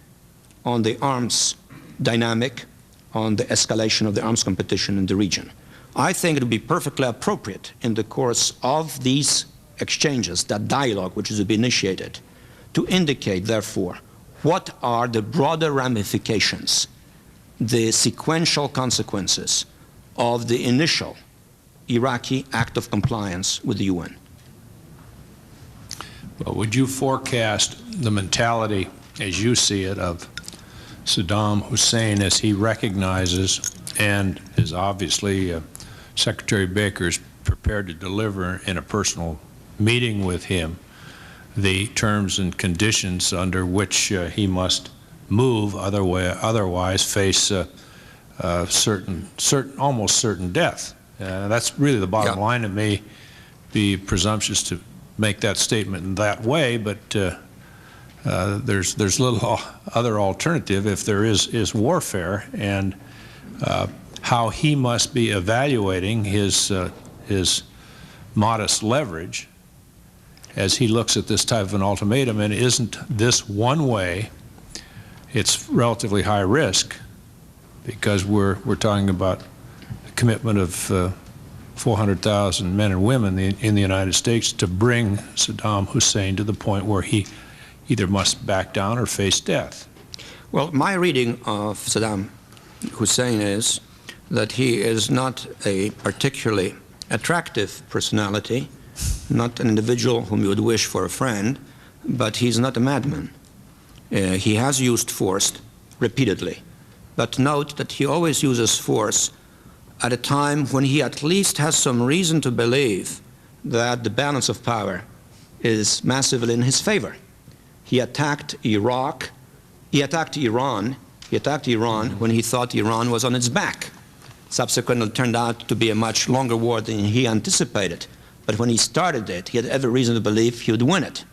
on the arms dynamic, on the escalation of the arms competition in the region. I think it would be perfectly appropriate in the course of these exchanges, that dialogue which is to be initiated, to indicate, therefore, what are the broader ramifications, the sequential consequences of the initial Iraqi act of compliance with the UN. Well, would you forecast the mentality, as you see it, of Saddam Hussein as he recognizes and is obviously Secretary Baker is prepared to deliver in a personal meeting with him the terms and conditions under which he must move, otherwise face almost certain death? That's really the bottom line. It may be presumptuous to make that statement in that way, but there's little other alternative if there is warfare, and how he must be evaluating his modest leverage as he looks at this type of an ultimatum. And isn't this one way? It's relatively high risk because we're talking about the commitment of 400,000 men and women in the United States to bring Saddam Hussein to the point where he either must back down or face death. Well, my reading of Saddam Hussein is that he is not a particularly attractive personality, not an individual whom you would wish for a friend, but he's not a madman. He has used force repeatedly. But note that he always uses force at a time when he at least has some reason to believe that the balance of power is massively in his favor. He attacked Iraq. He attacked Iran. He attacked Iran when he thought Iran was on its back. Subsequently, it turned out to be a much longer war than he anticipated. But when he started it, he had every reason to believe he would win it.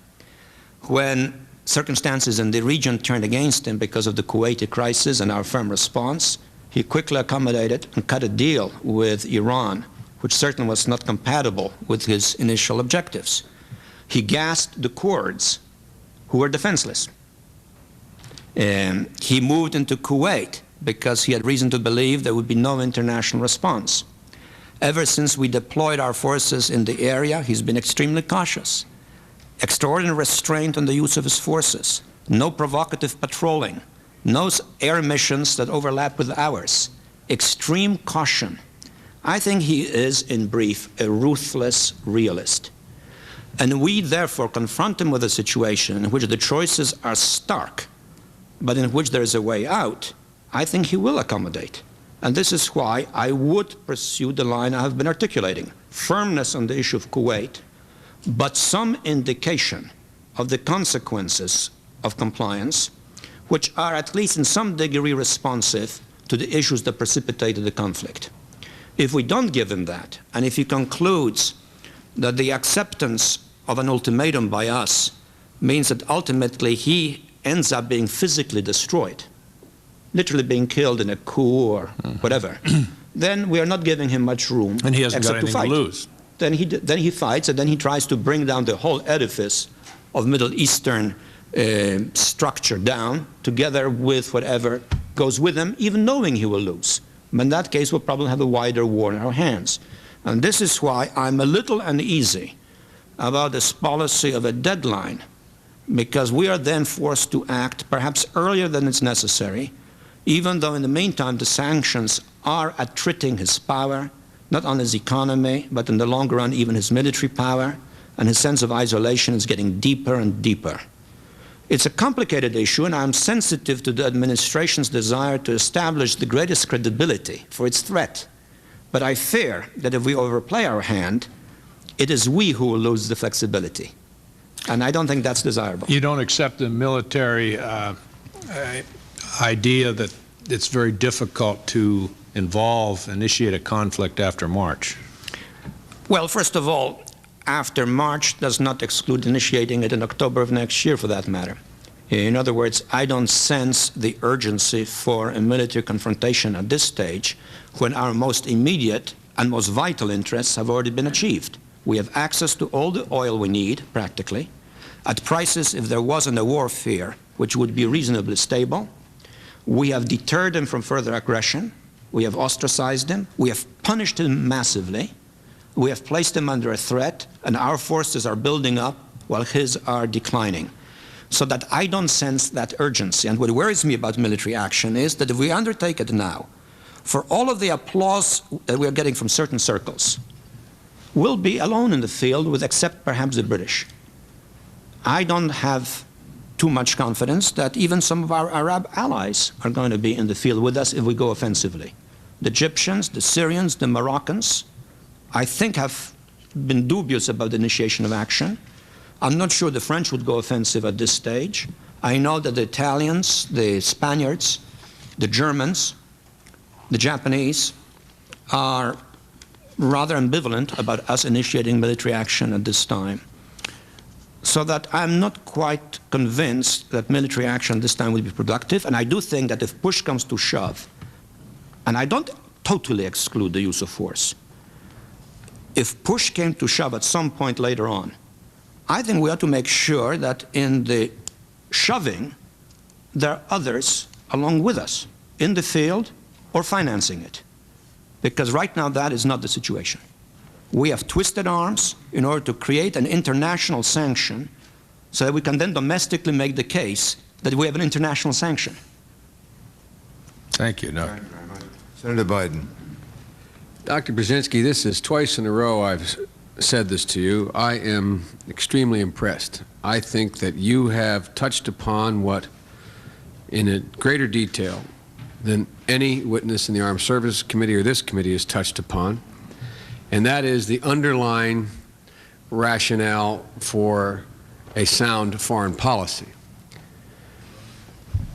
When circumstances in the region turned against him because of the Kuwaiti crisis and our firm response, he quickly accommodated and cut a deal with Iran, which certainly was not compatible with his initial objectives. He gassed the Kurds, who were defenseless. He moved into Kuwait because he had reason to believe there would be no international response. Ever since we deployed our forces in the area, he's been extremely cautious. Extraordinary restraint on the use of his forces, no provocative patrolling, no air missions that overlap with ours, extreme caution. I think he is, in brief, a ruthless realist. And we therefore confront him with a situation in which the choices are stark, but in which there is a way out. I think he will accommodate. And this is why I would pursue the line I have been articulating. Firmness on the issue of Kuwait, but some indication of the consequences of compliance, which are at least in some degree responsive to the issues that precipitated the conflict. If we don't give him that, and if he concludes that the acceptance of an ultimatum by us means that ultimately he ends up being physically destroyed, literally being killed in a coup or whatever, then we are not giving him much room. And he hasn't got anything to lose. Then he fights, and then he tries to bring down the whole edifice of Middle Eastern structure down, together with whatever goes with him, even knowing he will lose. In that case, we'll probably have a wider war in our hands. And this is why I'm a little uneasy about this policy of a deadline, because we are then forced to act perhaps earlier than it's necessary, even though in the meantime the sanctions are attriting his power, not on his economy, but in the long run even his military power, and his sense of isolation is getting deeper and deeper. It's a complicated issue, and I'm sensitive to the administration's desire to establish the greatest credibility for its threat. But I fear that if we overplay our hand, it is we who will lose the flexibility. And I don't think that's desirable. You don't accept the military idea that it's very difficult to initiate a conflict after March? Well, first of all, after March does not exclude initiating it in October of next year, for that matter. In other words, I don't sense the urgency for a military confrontation at this stage when our most immediate and most vital interests have already been achieved. We have access to all the oil we need, practically, at prices, if there wasn't a warfare, which would be reasonably stable. We have deterred him from further aggression. We have ostracized him. We have punished him massively. We have placed him under a threat, and our forces are building up while his are declining. So that I don't sense that urgency. And what worries me about military action is that if we undertake it now, for all of the applause that we are getting from certain circles, we'll be alone in the field, with except perhaps the British. I don't have too much confidence that even some of our Arab allies are going to be in the field with us if we go offensively. The Egyptians, the Syrians, the Moroccans, I think have been dubious about the initiation of action. I'm not sure the French would go offensive at this stage. I know that the Italians, the Spaniards, the Germans, the Japanese are rather ambivalent about us initiating military action at this time. So that I'm not quite convinced that military action this time will be productive, and I do think that if push comes to shove, and I don't totally exclude the use of force, if push came to shove at some point later on, I think we ought to make sure that in the shoving, there are others along with us, in the field or financing it. Because right now that is not the situation. We have twisted arms in order to create an international sanction so that we can then domestically make the case that we have an international sanction. Thank you. No. Thank you very much. Senator Biden. Dr. Brzezinski, this is twice in a row I've said this to you, I am extremely impressed. I think that you have touched upon what, in a greater detail than any witness in the Armed Services Committee or this committee has touched upon, and that is the underlying rationale for a sound foreign policy.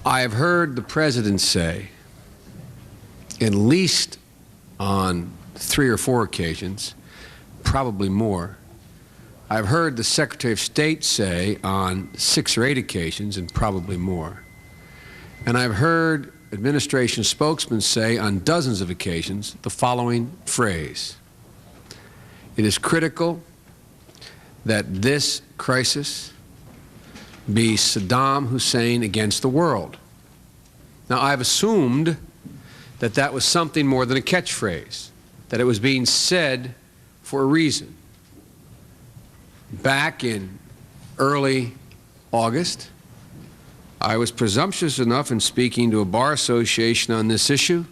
I have heard the President say, at least on 3 or 4 occasions, probably more, I've heard the Secretary of State say on 6 or 8 occasions, and probably more, and I've heard administration spokesmen say on dozens of occasions the following phrase: it is critical that this crisis be Saddam Hussein against the world. Now, I've assumed that that was something more than a catchphrase, that it was being said for a reason. Back in early August, I was presumptuous enough in speaking to a bar association on this issue,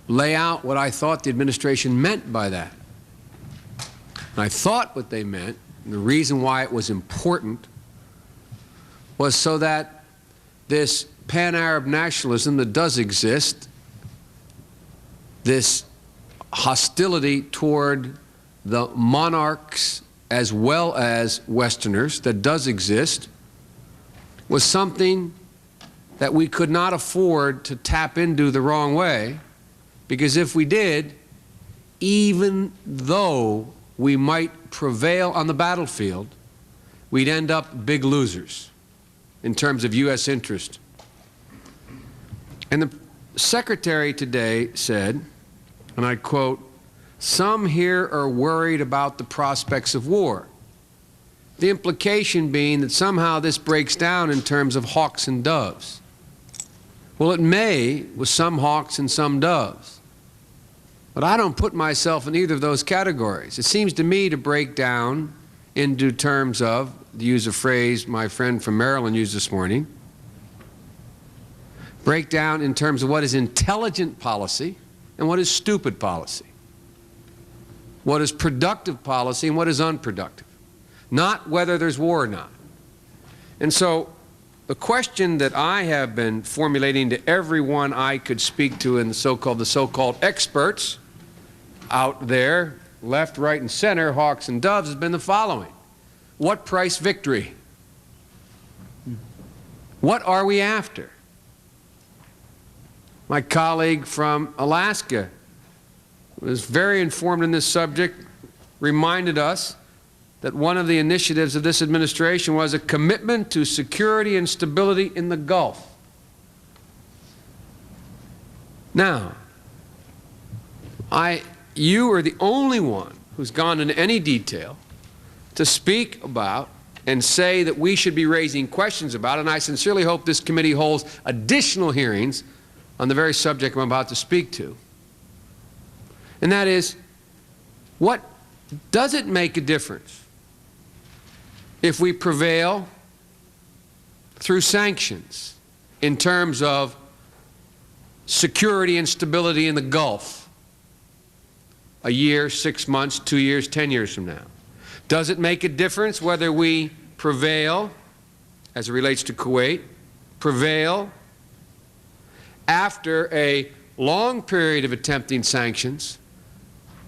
lay out what I thought the administration meant by that. And I thought what they meant, and the reason why it was important, was so that this pan-Arab nationalism that does exist, this hostility toward the monarchs as well as Westerners that does exist, was something that we could not afford to tap into the wrong way, because if we did, even though we might prevail on the battlefield, we'd end up big losers in terms of U.S. interest. And the Secretary today said, and I quote, "Some here are worried about the prospects of war." The implication being that somehow this breaks down in terms of hawks and doves. Well, it may, with some hawks and some doves. But I don't put myself in either of those categories. It seems to me to break down into terms of, to use a phrase my friend from Maryland used this morning, break down in terms of what is intelligent policy and what is stupid policy. What is productive policy and what is unproductive. Not whether there's war or not. And so the question that I have been formulating to everyone I could speak to in the so-called experts out there, left, right, and center, hawks and doves, has been the following. What price victory? What are we after? My colleague from Alaska was very informed in this subject, reminded us that one of the initiatives of this administration was a commitment to security and stability in the Gulf. Now, you are the only one who's gone into any detail to speak about and say that we should be raising questions about, and I sincerely hope this committee holds additional hearings on the very subject I'm about to speak to. And that is, what does it make a difference if we prevail through sanctions in terms of security and stability in the Gulf a year, 6 months, 2 years, 10 years from now? Does it make a difference whether we prevail, as it relates to Kuwait, prevail after a long period of attempting sanctions,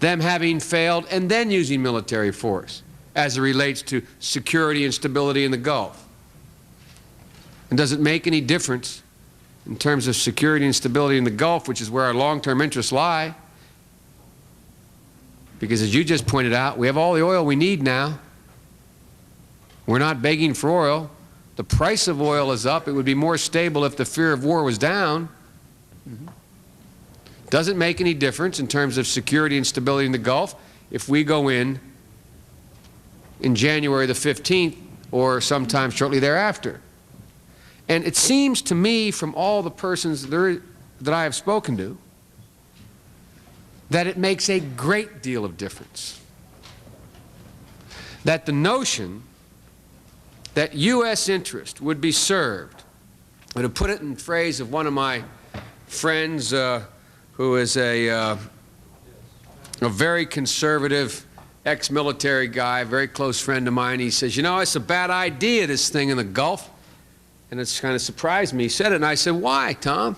them having failed, and then using military force as it relates to security and stability in the Gulf? And does it make any difference in terms of security and stability in the Gulf, which is where our long-term interests lie? Because as you just pointed out, we have all the oil we need now. We're not begging for oil. The price of oil is up. It would be more stable if the fear of war was down. Does it make any difference in terms of security and stability in the Gulf if we go in January the 15th or sometime shortly thereafter? And it seems to me from all the persons that I have spoken to that it makes a great deal of difference. That the notion that U.S. interest would be served, and to put it in phrase of one of my friends who is a a very conservative ex-military guy, a very close friend of mine. He says, you know, it's a bad idea, this thing in the Gulf. And it's kind of surprised me. He said it, and I said, why, Tom?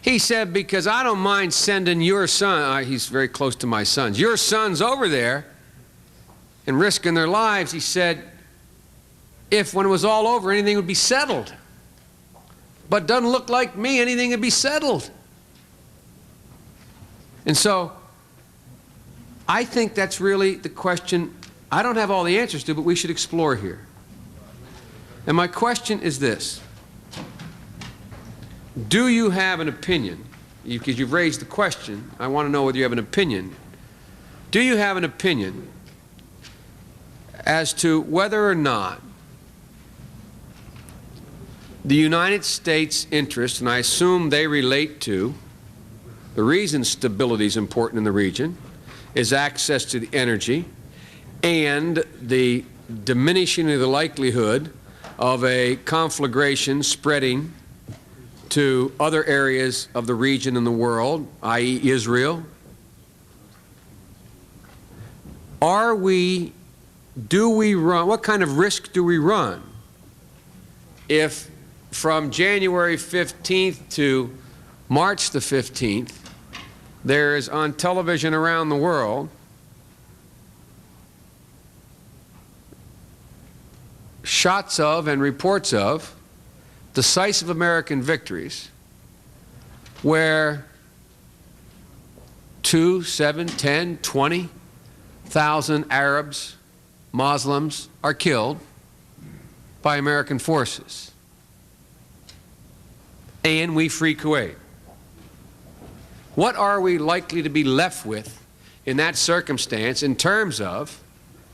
He said, because I don't mind sending your son, he's very close to my sons, your sons over there and risking their lives. He said, if when it was all over, anything would be settled. But doesn't look like me, anything would be settled. And so, I think that's really the question I don't have all the answers to, but we should explore here. And my question is this. Do you have an opinion? Because you've raised the question, I want to know whether you have an opinion. Do you have an opinion as to whether or not the United States interests, and I assume they relate to the reason stability is important in the region, is access to the energy and the diminishing of the likelihood of a conflagration spreading to other areas of the region and the world, i.e. Israel? Do we run, what kind of risk do we run if from January 15th to March the 15th, there is on television around the world shots of and reports of decisive American victories where 2, 7, 10, 20,000 Arabs, Muslims are killed by American forces, and we free Kuwait? What are we likely to be left with in that circumstance in terms of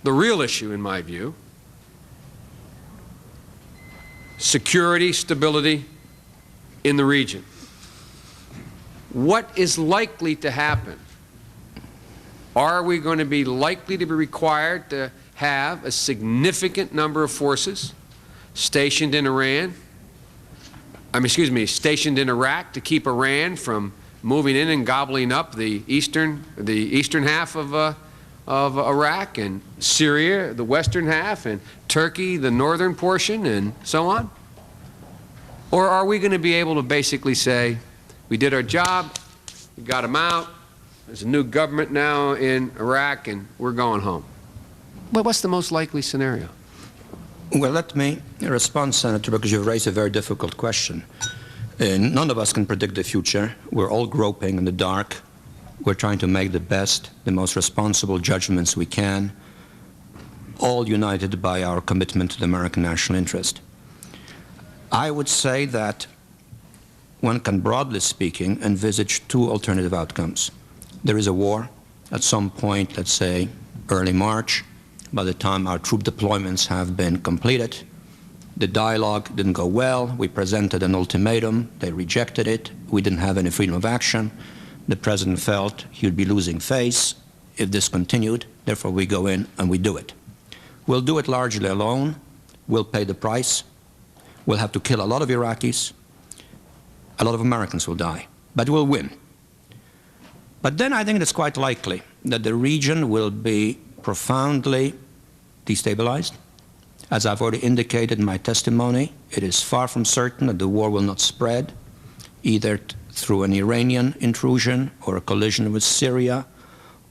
the real issue, in my view, security, stability in the region? What is likely to happen? Are we going to be likely to be required to have a significant number of forces stationed in stationed in Iraq to keep Iran from moving in and gobbling up the eastern half of Iraq, and Syria, the western half, and Turkey, the northern portion, and so on? Or are we going to be able to basically say, we did our job, we got them out, there's a new government now in Iraq, and we're going home? But what's the most likely scenario? Well, let me respond, Senator, because you've raised a very difficult question. None of us can predict the future. We're all groping in the dark. We're trying to make the best, the most responsible judgments we can, all united by our commitment to the American national interest. I would say that one can, broadly speaking, envisage two alternative outcomes. There is a war at some point, let's say early March. By the time our troop deployments have been completed, the dialogue didn't go well. We presented an ultimatum. They rejected it. We didn't have any freedom of action. The president felt he would be losing face if this continued. Therefore, we go in and we do it. We'll do it largely alone. We'll pay the price. We'll have to kill a lot of Iraqis. A lot of Americans will die. But we'll win. But then I think it's quite likely that the region will be profoundly destabilized. As I've already indicated in my testimony, it is far from certain that the war will not spread, either through an Iranian intrusion or a collision with Syria,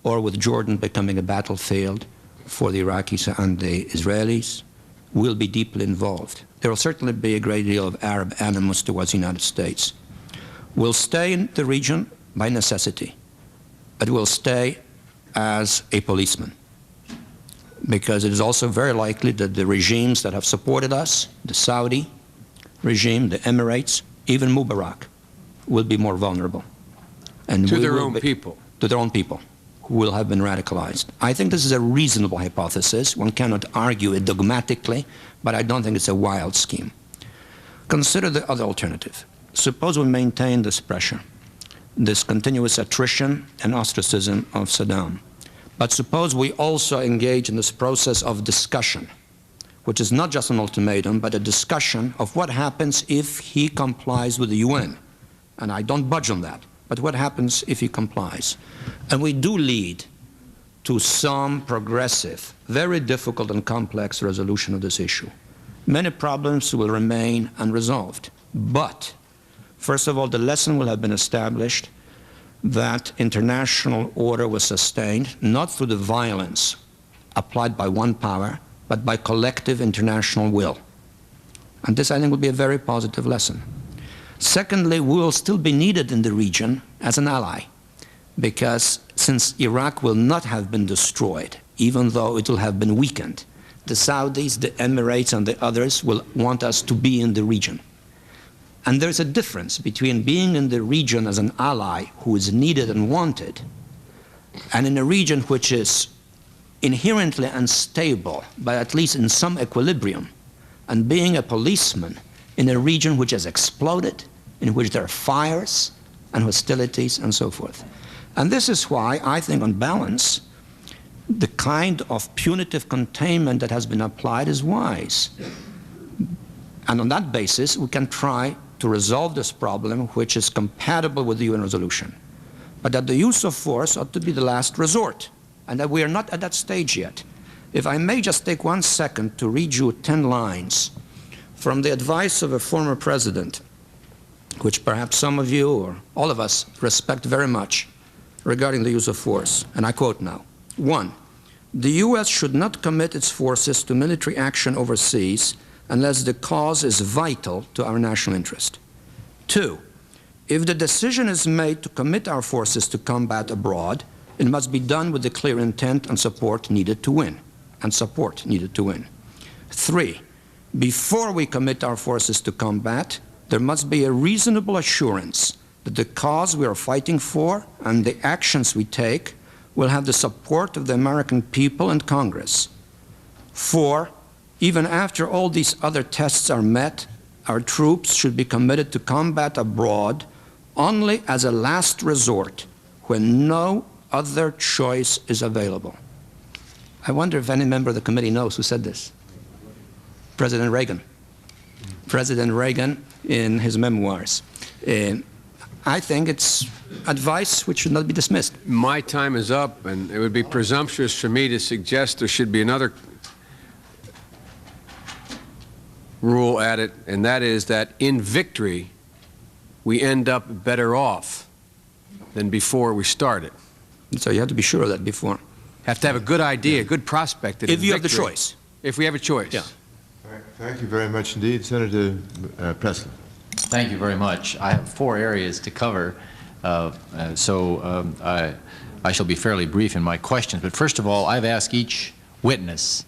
or with Jordan becoming a battlefield for the Iraqis and the Israelis. We'll be deeply involved. There will certainly be a great deal of Arab animus towards the United States. We'll stay in the region by necessity, but we'll stay as a policeman, because it is also very likely that the regimes that have supported us, the Saudi regime, the Emirates, even Mubarak, will be more vulnerable. And to their own people. To their own people, who will have been radicalized. I think this is a reasonable hypothesis. One cannot argue it dogmatically, but I don't think it's a wild scheme. Consider the other alternative. Suppose we maintain this pressure, this continuous attrition and ostracism of Saddam. But suppose we also engage in this process of discussion, which is not just an ultimatum, but a discussion of what happens if he complies with the UN. And I don't budge on that. but what happens if he complies? And we do lead to some progressive, very difficult and complex resolution of this issue. Many problems will remain unresolved, but first of all, the lesson will have been established that international order was sustained not through the violence applied by one power, but by collective international will. And this, I think, will be a very positive lesson. Secondly, we will still be needed in the region as an ally, because since Iraq will not have been destroyed, even though it will have been weakened, the Saudis, the Emirates, and the others will want us to be in the region. And there's a difference between being in the region as an ally who is needed and wanted, and in a region which is inherently unstable, but at least in some equilibrium, and being a policeman in a region which has exploded, in which there are fires and hostilities and so forth. And this is why I think, on balance, the kind of punitive containment that has been applied is wise. And on that basis, we can try to resolve this problem, which is compatible with the UN resolution. But that the use of force ought to be the last resort, and that we are not at that stage yet. If I may just take 1 second to read you 10 lines from the advice of a former president, which perhaps some of you or all of us respect very much, regarding the use of force. And I quote now. 1, the U.S. should not commit its forces to military action overseas unless the cause is vital to our national interest. 2, if the decision is made to commit our forces to combat abroad, it must be done with the clear intent and support needed to win. 3, before we commit our forces to combat, there must be a reasonable assurance that the cause we are fighting for and the actions we take will have the support of the American people and Congress. 4, even after all these other tests are met, our troops should be committed to combat abroad only as a last resort when no other choice is available. I wonder if any member of the committee knows who said this. President Reagan. President Reagan in his memoirs. I think it's advice which should not be dismissed. My time is up, and it would be presumptuous for me to suggest there should be another rule at it, and that is that in victory, we end up better off than before we started. So you have to be sure of that before. Have to have a good idea, a good prospect. That If you have the choice. If we have a choice. Yeah. Thank you very much indeed. Senator Presley. Thank you very much. I have 4 areas to cover, I shall be fairly brief in my questions. But first of all, I've asked each witness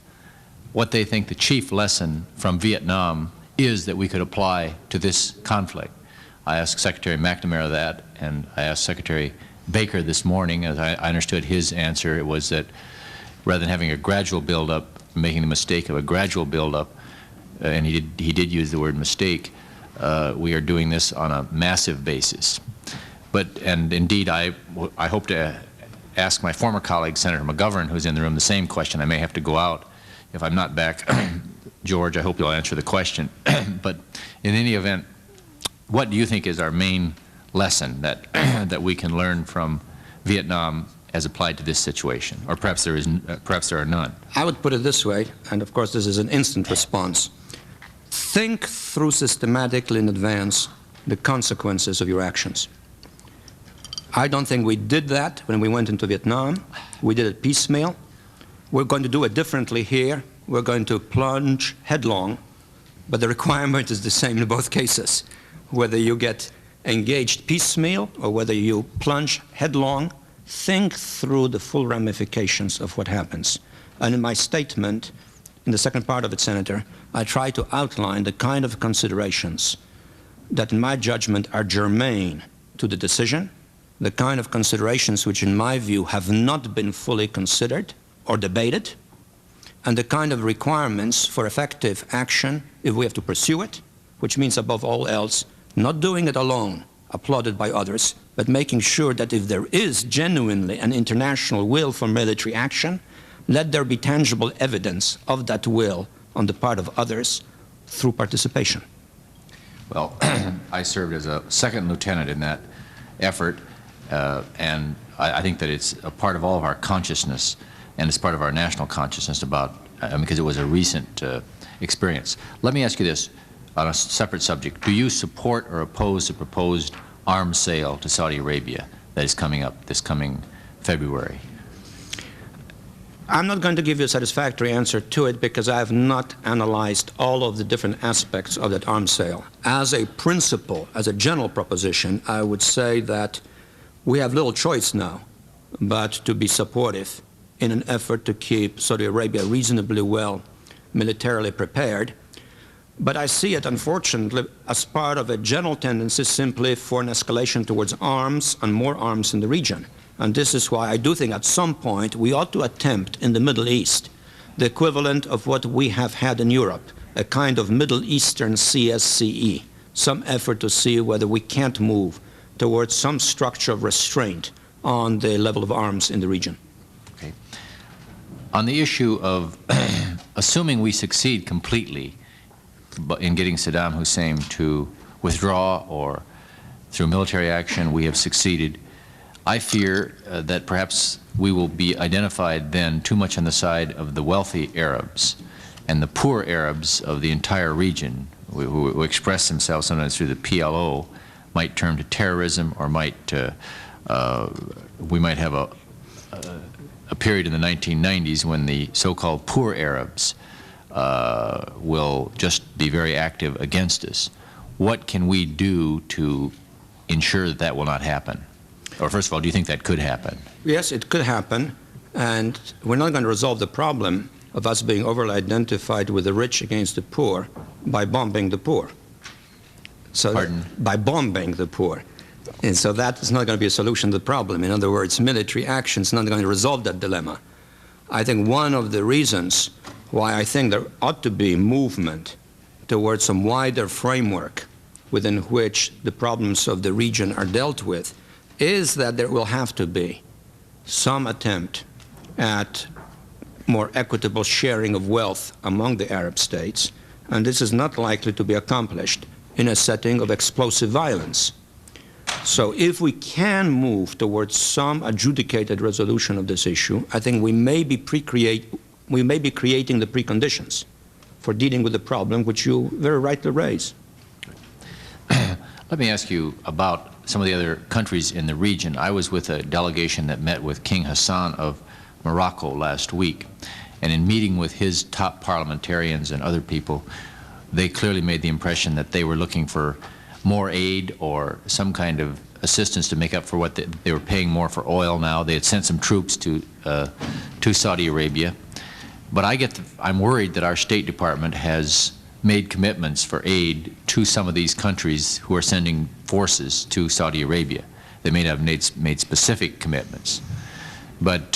what they think the chief lesson from Vietnam is that we could apply to this conflict. I asked Secretary McNamara that, and I asked Secretary Baker this morning. As I understood his answer, it was that rather than having a gradual buildup, making the mistake of a gradual buildup, and he did use the word mistake, we are doing this on a massive basis. And indeed, I hope to ask my former colleague, Senator McGovern, who's in the room, the same question. I may have to go out if I'm not back. George, I hope you'll answer the question. But in any event, what do you think is our main lesson that, that we can learn from Vietnam as applied to this situation? Or perhaps there are none. I would put it this way, and of course this is an instant response. Think through systematically in advance the consequences of your actions. I don't think we did that when we went into Vietnam. We did it piecemeal. We're going to do it differently here. We're going to plunge headlong, but the requirement is the same in both cases. Whether you get engaged piecemeal or whether you plunge headlong, think through the full ramifications of what happens. And in my statement, in the second part of it, Senator, I try to outline the kind of considerations that, in my judgment, are germane to the decision, the kind of considerations which, in my view, have not been fully considered or debated, and the kind of requirements for effective action if we have to pursue it, which means, above all else, not doing it alone, applauded by others, but making sure that if there is genuinely an international will for military action, let there be tangible evidence of that will on the part of others through participation. Well, I served as a second lieutenant in that effort, and I think that it's a part of all of our consciousness, and it's part of our national consciousness about, because it was a recent experience. Let me ask you this on a separate subject. Do you support or oppose the proposed arms sale to Saudi Arabia that is coming up this coming February? I'm not going to give you a satisfactory answer to it because I have not analyzed all of the different aspects of that arms sale. As a principle, as a general proposition, I would say that we have little choice now but to be supportive in an effort to keep Saudi Arabia reasonably well militarily prepared. But I see it, unfortunately, as part of a general tendency simply for an escalation towards arms and more arms in the region. And this is why I do think at some point we ought to attempt in the Middle East the equivalent of what we have had in Europe, a kind of Middle Eastern CSCE, some effort to see whether we can't move towards some structure of restraint on the level of arms in the region. Okay. On the issue of assuming we succeed completely in getting Saddam Hussein to withdraw, or through military action we have succeeded, I fear that perhaps we will be identified then too much on the side of the wealthy Arabs, and the poor Arabs of the entire region who express themselves sometimes through the PLO might turn to terrorism, or might we might have a period in the 1990s when the so-called poor Arabs will just be very active against us. What can we do to ensure that that will not happen? Or first of all, do you think that could happen? Yes, it could happen, and we're not going to resolve the problem of us being overly identified with the rich against the poor by bombing the poor. So Pardon? By bombing the poor. And so that is not going to be a solution to the problem. In other words, military action is not going to resolve that dilemma. I think one of the reasons why I think there ought to be movement towards some wider framework within which the problems of the region are dealt with is that there will have to be some attempt at more equitable sharing of wealth among the Arab states, and this is not likely to be accomplished in a setting of explosive violence. So if we can move towards some adjudicated resolution of this issue, I think we may be creating the preconditions for dealing with the problem which you very rightly raise. Let me ask you about some of the other countries in the region. I was with a delegation that met with King Hassan of Morocco last week, and in meeting with his top parliamentarians and other people, they clearly made the impression that they were looking for more aid or some kind of assistance to make up for what they were paying more for oil now. They had sent some troops to Saudi Arabia. But I'm worried that our State Department has made commitments for aid to some of these countries who are sending forces to Saudi Arabia. They may have made specific commitments, but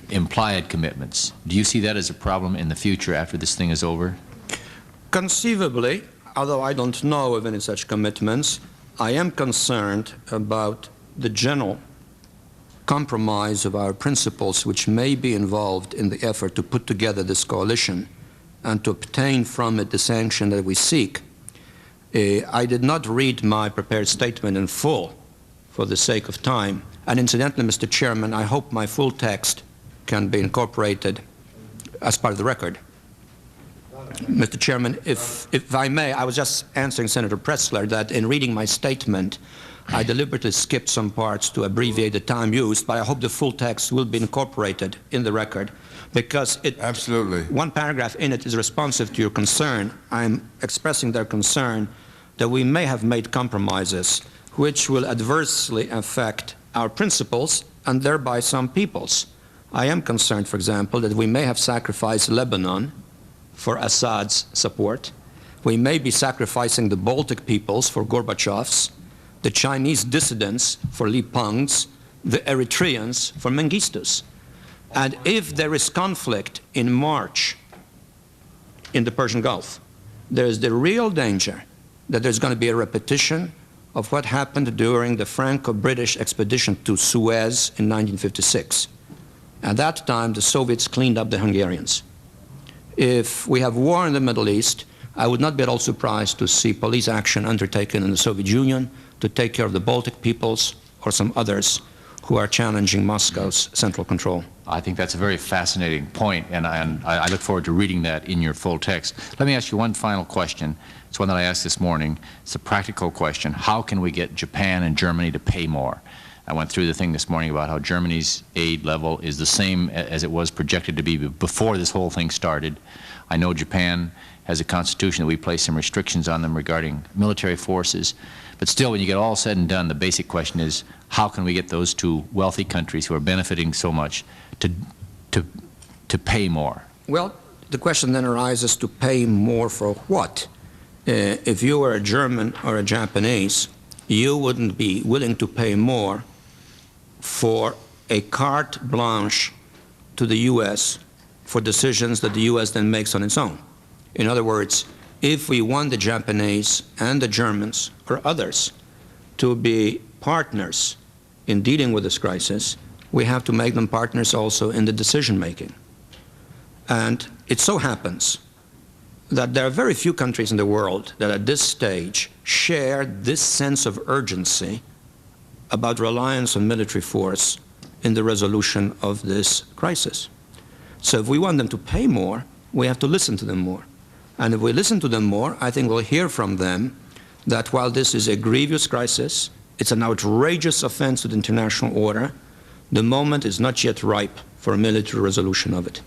implied commitments. Do you see that as a problem in the future after this thing is over? Conceivably, although I don't know of any such commitments, I am concerned about the general compromise of our principles which may be involved in the effort to put together this coalition and to obtain from it the sanction that we seek. I did not read my prepared statement in full for the sake of time, and incidentally, Mr. Chairman, I hope my full text can be incorporated as part of the record. Mr. Chairman, if I may, I was just answering Senator Pressler that in reading my statement, I deliberately skipped some parts to abbreviate the time used, but I hope the full text will be incorporated in the record, because Absolutely. One paragraph in it is responsive to your concern. I'm expressing their concern that we may have made compromises which will adversely affect our principles and thereby some peoples. I am concerned, for example, that we may have sacrificed Lebanon for Assad's support. We may be sacrificing the Baltic peoples for Gorbachev's, the Chinese dissidents for Li Peng's, the Eritreans for Mengistu's. And if there is conflict in March in the Persian Gulf, there is the real danger that there's going to be a repetition of what happened during the Franco-British expedition to Suez in 1956. At that time, the Soviets cleaned up the Hungarians. If we have war in the Middle East, I would not be at all surprised to see police action undertaken in the Soviet Union to take care of the Baltic peoples or some others who are challenging Moscow's central control. I think that's a very fascinating point, and I look forward to reading that in your full text. Let me ask you one final question. It's one that I asked this morning. It's a practical question. How can we get Japan and Germany to pay more? I went through the thing this morning about how Germany's aid level is the same as it was projected to be before this whole thing started. I know Japan has a constitution that we place some restrictions on them regarding military forces. But still, when you get all said and done, the basic question is, how can we get those two wealthy countries who are benefiting so much to pay more? Well, the question then arises, to pay more for what? If you were a German or a Japanese, you wouldn't be willing to pay more for a carte blanche to the U.S. for decisions that the U.S. then makes on its own. In other words, if we want the Japanese and the Germans or others to be partners in dealing with this crisis, we have to make them partners also in the decision-making. And it so happens that there are very few countries in the world that at this stage share this sense of urgency about reliance on military force in the resolution of this crisis. So if we want them to pay more, we have to listen to them more. And if we listen to them more, I think we'll hear from them that while this is a grievous crisis, it's an outrageous offense to the international order, the moment is not yet ripe for a military resolution of it.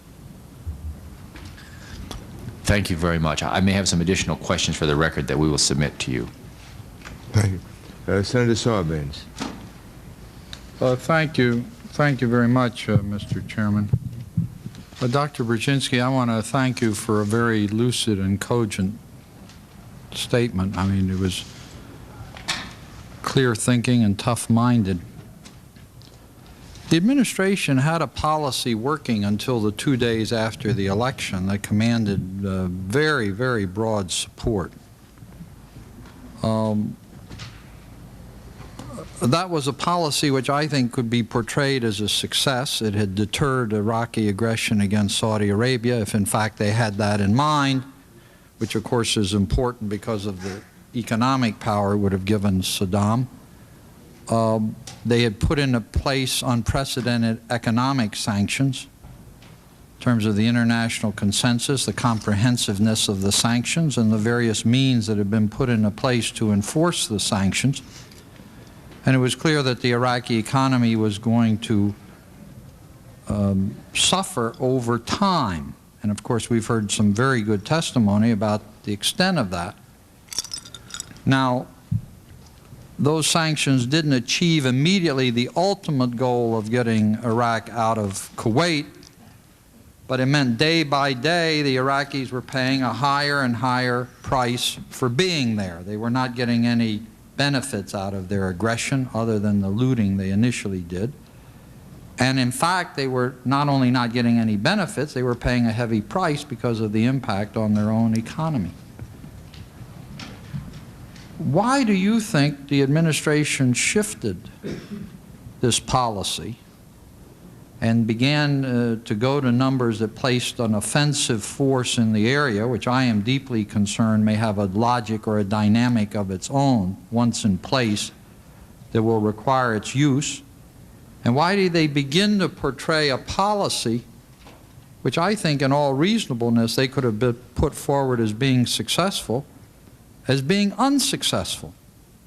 Thank you very much. I may have some additional questions for the record that we will submit to you. Thank you. Senator Sarbanes. Thank you. Thank you very much, Mr. Chairman. Dr. Brzezinski, I want to thank you for a very lucid and cogent statement. I mean, it was clear thinking and tough-minded. The administration had a policy working until the 2 days after the election that commanded very, very broad support. That was a policy which I think could be portrayed as a success. It had deterred Iraqi aggression against Saudi Arabia, if in fact they had that in mind, which of course is important because of the economic power it would have given Saddam. They had put into place unprecedented economic sanctions in terms of the international consensus, the comprehensiveness of the sanctions, and the various means that had been put into place to enforce the sanctions. And it was clear that the Iraqi economy was going to suffer over time. And of course, we've heard some very good testimony about the extent of that. Now, those sanctions didn't achieve immediately the ultimate goal of getting Iraq out of Kuwait, but it meant day by day the Iraqis were paying a higher and higher price for being there. They were not getting any benefits out of their aggression other than the looting they initially did. And in fact, they were not only not getting any benefits, they were paying a heavy price because of the impact on their own economy. Why do you think the administration shifted this policy and began to go to numbers that placed an offensive force in the area, which I am deeply concerned may have a logic or a dynamic of its own once in place that will require its use? And why did they begin to portray a policy which I think in all reasonableness they could have been put forward as being successful, as being unsuccessful?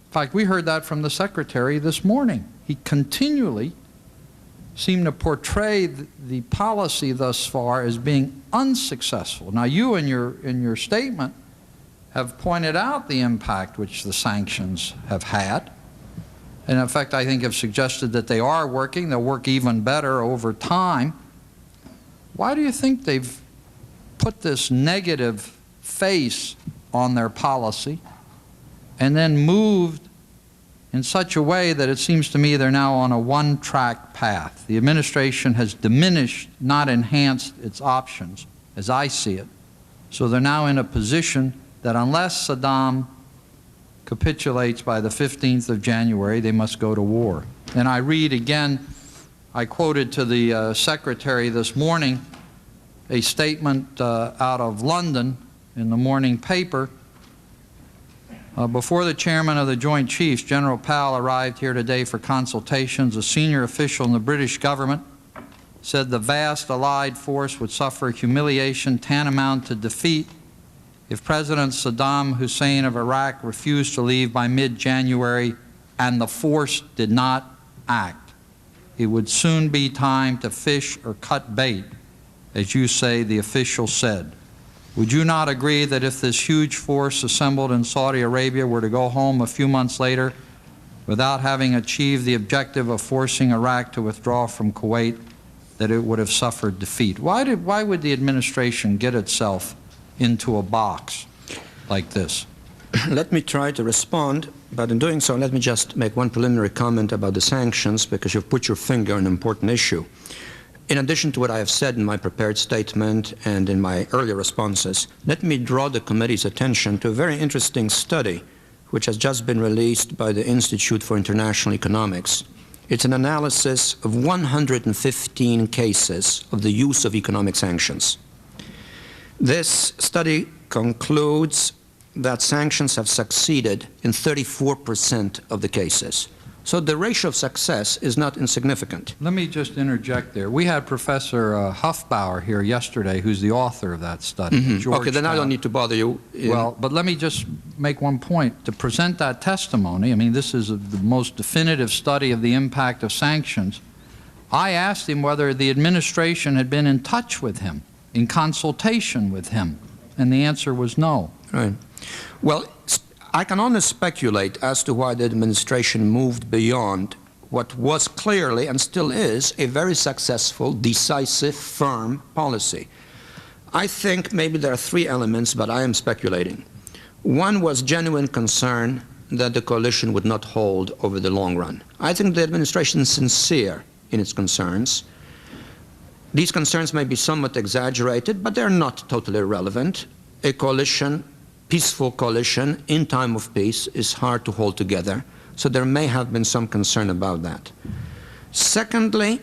In fact, we heard that from the Secretary this morning. He continually seemed to portray the policy thus far as being unsuccessful. Now, you in your statement have pointed out the impact which the sanctions have had. And in fact, I think have suggested that they are working. They'll work even better over time. Why do you think they've put this negative face on their policy and then moved in such a way that it seems to me they're now on a one-track path? The administration has diminished, not enhanced, its options, as I see it. So they're now in a position that unless Saddam capitulates by the 15th of January, they must go to war. And I read again, I quoted to the Secretary this morning a statement out of London in the morning paper Before the chairman of the Joint Chiefs, General Powell, arrived here today for consultations, a senior official in the British government said the vast Allied force would suffer humiliation tantamount to defeat if President Saddam Hussein of Iraq refused to leave by mid-January and the force did not act. It would soon be time to fish or cut bait, as you say, the official said. Would you not agree that if this huge force assembled in Saudi Arabia were to go home a few months later without having achieved the objective of forcing Iraq to withdraw from Kuwait, that it would have suffered defeat? Why would the administration get itself into a box like this? Let me try to respond, but in doing so, let me just make one preliminary comment about the sanctions, because you've put your finger on an important issue. In addition to what I have said in my prepared statement and in my earlier responses, let me draw the committee's attention to a very interesting study which has just been released by the Institute for International Economics. It's an analysis of 115 cases of the use of economic sanctions. This study concludes that sanctions have succeeded in 34% of the cases. So the ratio of success is not insignificant. Let me just interject there. We had Professor Huffbauer here yesterday, who's the author of that study. Okay, then I don't need to bother you. Well, but let me just make one point. To present that testimony, I mean, this is the most definitive study of the impact of sanctions. I asked him whether the administration had been in touch with him, in consultation with him, and the answer was no. Right. Well, I can only speculate as to why the administration moved beyond what was clearly and still is a very successful, decisive, firm policy. I think maybe there are three elements, but I am speculating. One was genuine concern that the coalition would not hold over the long run. I think the administration is sincere in its concerns. These concerns may be somewhat exaggerated, but they're not totally irrelevant. A coalition, peaceful coalition in time of peace, is hard to hold together, so there may have been some concern about that. Secondly,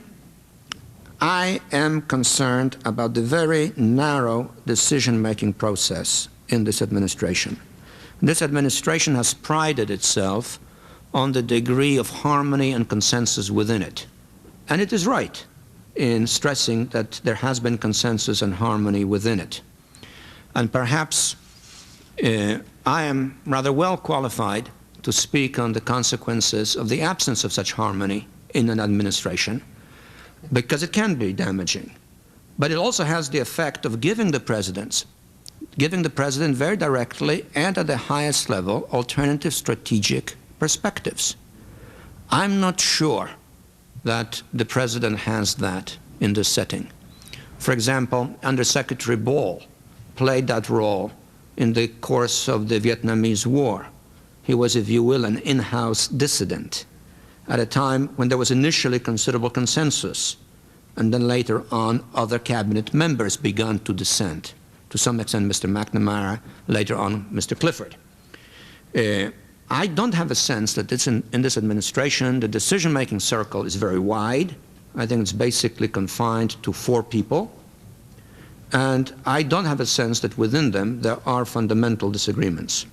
I am concerned about the very narrow decision-making process in this administration. This administration has prided itself on the degree of harmony and consensus within it. And it is right in stressing that there has been consensus and harmony within it. And perhaps I am rather well qualified to speak on the consequences of the absence of such harmony in an administration, because it can be damaging. But it also has the effect of giving the president very directly and at the highest level alternative strategic perspectives. I'm not sure that the president has that in this setting. For example, Undersecretary Ball played that role in the course of the Vietnamese War. He was, if you will, an in-house dissident at a time when there was initially considerable consensus, and then later on other cabinet members began to dissent. To some extent, Mr. McNamara, later on, Mr. Clifford. I don't have a sense that in this administration, the decision-making circle is very wide. I think it's basically confined to 4 people. And I don't have a sense that within them there are fundamental disagreements.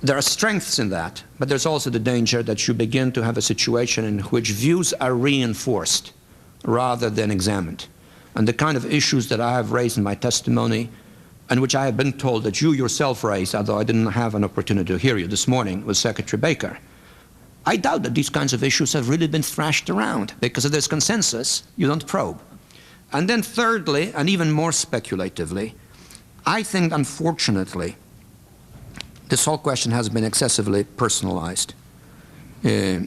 There are strengths in that, but there's also the danger that you begin to have a situation in which views are reinforced rather than examined. And the kind of issues that I have raised in my testimony, and which I have been told that you yourself raised, although I didn't have an opportunity to hear you this morning, with Secretary Baker. I doubt that these kinds of issues have really been thrashed around, because if there's consensus, you don't probe. And then thirdly, and even more speculatively, I think, unfortunately, this whole question has been excessively personalized. I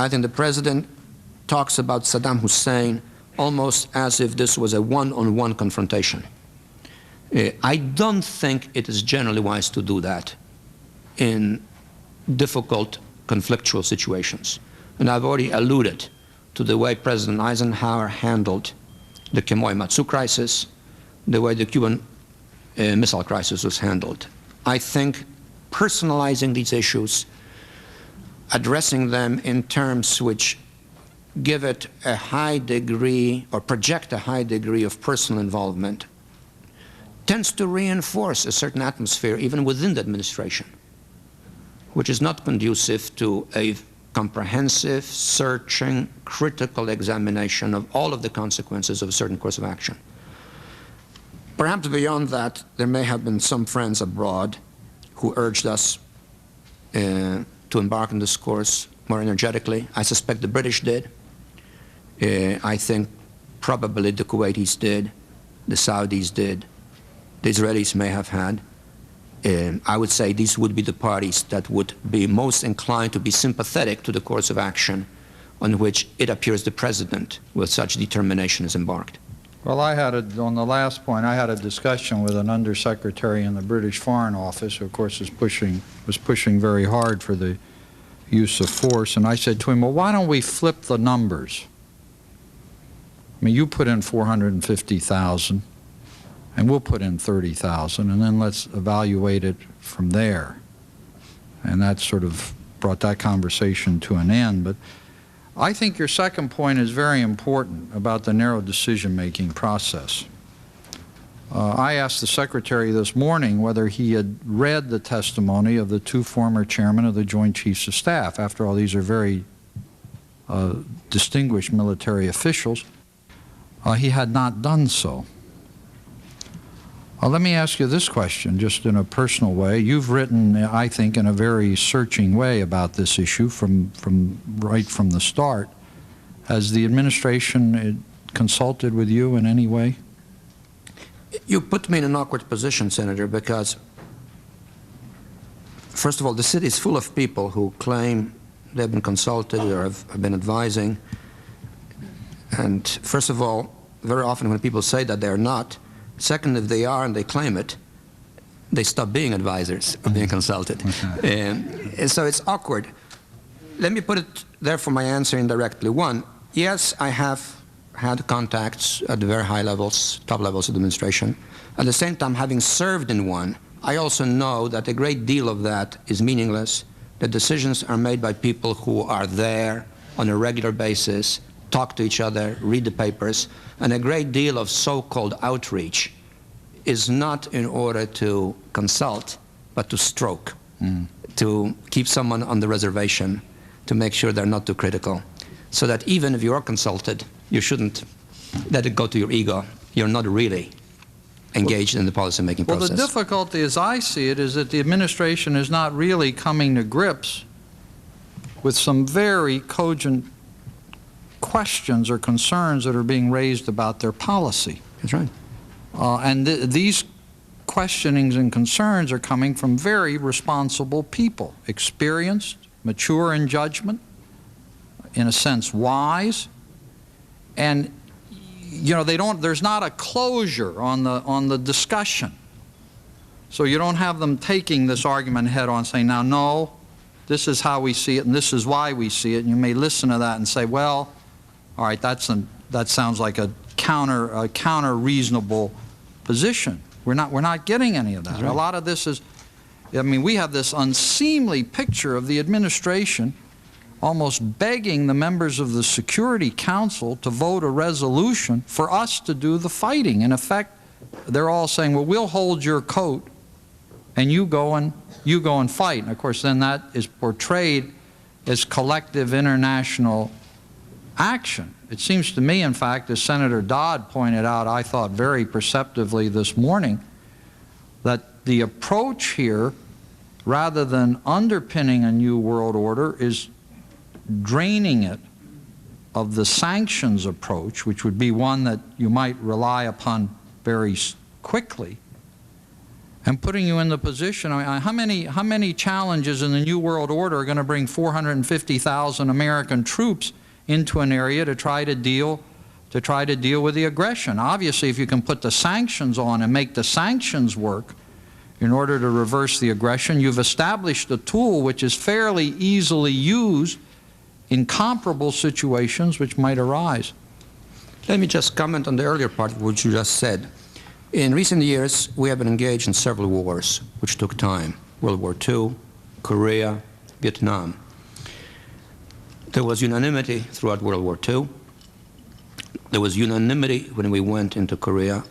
think the president talks about Saddam Hussein almost as if this was a one-on-one confrontation. I don't think it is generally wise to do that in difficult, conflictual situations. And I've already alluded to the way President Eisenhower handled the Quemoy-Matsu crisis, the way the Cuban Missile Crisis was handled. I think personalizing these issues, addressing them in terms which give it a high degree or project a high degree of personal involvement tends to reinforce a certain atmosphere even within the administration. which is not conducive to a comprehensive, searching, critical examination of all of the consequences of a certain course of action. Perhaps beyond that, there may have been some friends abroad who urged us to embark on this course more energetically. I suspect the British did. I think probably the Kuwaitis did, the Saudis did, the Israelis may have had. I would say these would be the parties that would be most inclined to be sympathetic to the course of action on which it appears the President with such determination is embarked. Well, on the last point, I had a discussion with an undersecretary in the British Foreign Office, who of course was pushing very hard for the use of force, and I said to him, well, why don't we flip the numbers? I mean, you put in 450,000, and we'll put in 30,000, and then let's evaluate it from there. And that sort of brought that conversation to an end. But I think your second point is very important about the narrow decision-making process. I asked the Secretary this morning whether he had read the testimony of the two former chairmen of the Joint Chiefs of Staff. After all, these are very distinguished military officials. He had not done so. Let me ask you this question, just in a personal way. You've written, I think, in a very searching way about this issue right from the start. Has the administration consulted with you in any way? You put me in an awkward position, Senator, because, first of all, the city is full of people who claim they've been consulted or have been advising. And first of all, very often when people say that they're not, second, if they are and they claim it, they stop being advisors or being consulted. And so it's awkward. Let me put it, therefore, my answer indirectly. One, yes, I have had contacts at the very high levels, top levels of the administration. At the same time, having served in one, I also know that a great deal of that is meaningless. The decisions are made by people who are there on a regular basis, talk to each other, read the papers, and a great deal of so-called outreach is not in order to consult, but to stroke, to keep someone on the reservation, to make sure they're not too critical, so that even if you are consulted, you shouldn't let it go to your ego. You're not really engaged in the policy-making process. Well, the difficulty, as I see it, is that the administration is not really coming to grips with some very cogent questions or concerns that are being raised about their policy. That's right. And these questionings and concerns are coming from very responsible people, experienced, mature in judgment, in a sense wise, and you know, there's not a closure on the discussion. So you don't have them taking this argument head on, saying, now no, this is how we see it and this is why we see it, and you may listen to that and say, well, all right, that sounds like a counter reasonable position. We're not getting any of that. Right. A lot of this is, I mean, we have this unseemly picture of the administration almost begging the members of the Security Council to vote a resolution for us to do the fighting. In effect, they're all saying, well, we'll hold your coat and you go and fight. And of course, then that is portrayed as collective international action. It seems to me, in fact, as Senator Dodd pointed out, I thought very perceptively this morning, that the approach here, rather than underpinning a new world order, is draining it of the sanctions approach, which would be one that you might rely upon very quickly, and putting you in the position, I mean, how many challenges in the new world order are going to bring 450,000 American troops into an area to try to deal with the aggression? Obviously, if you can put the sanctions on and make the sanctions work in order to reverse the aggression, you've established a tool which is fairly easily used in comparable situations which might arise. Let me just comment on the earlier part of what you just said. In recent years, we have been engaged in several wars which took time. World War II, Korea, Vietnam. There was unanimity throughout World War II. There was unanimity when we went into Korea.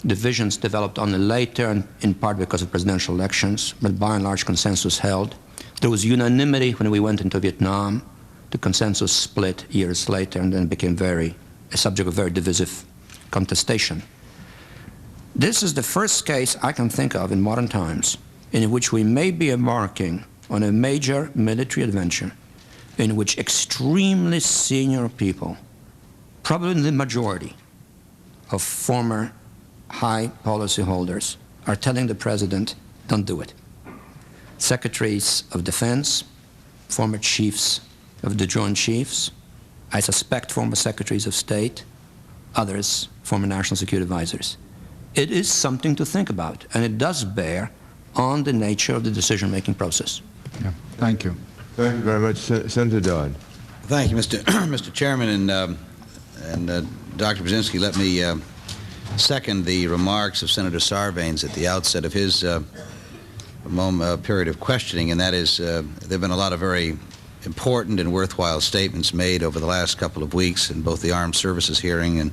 Divisions developed only later, and in part because of presidential elections, but by and large consensus held. There was unanimity when we went into Vietnam. The consensus split years later and then became a subject of very divisive contestation. This is the first case I can think of in modern times in which we may be embarking on a major military adventure in which extremely senior people, probably the majority of former high policy holders, are telling the President, don't do it. Secretaries of Defense, former chiefs of the Joint Chiefs, I suspect former Secretaries of State, others, former National Security Advisors. It is something to think about, and it does bear on the nature of the decision-making process. Yeah. Thank you. Thank you very much, Senator Dodd. Thank you, Mr. Chairman, and Dr. Brzezinski. Let me second the remarks of Senator Sarbanes at the outset of his period of questioning, and that is there have been a lot of very important and worthwhile statements made over the last couple of weeks in both the Armed Services hearing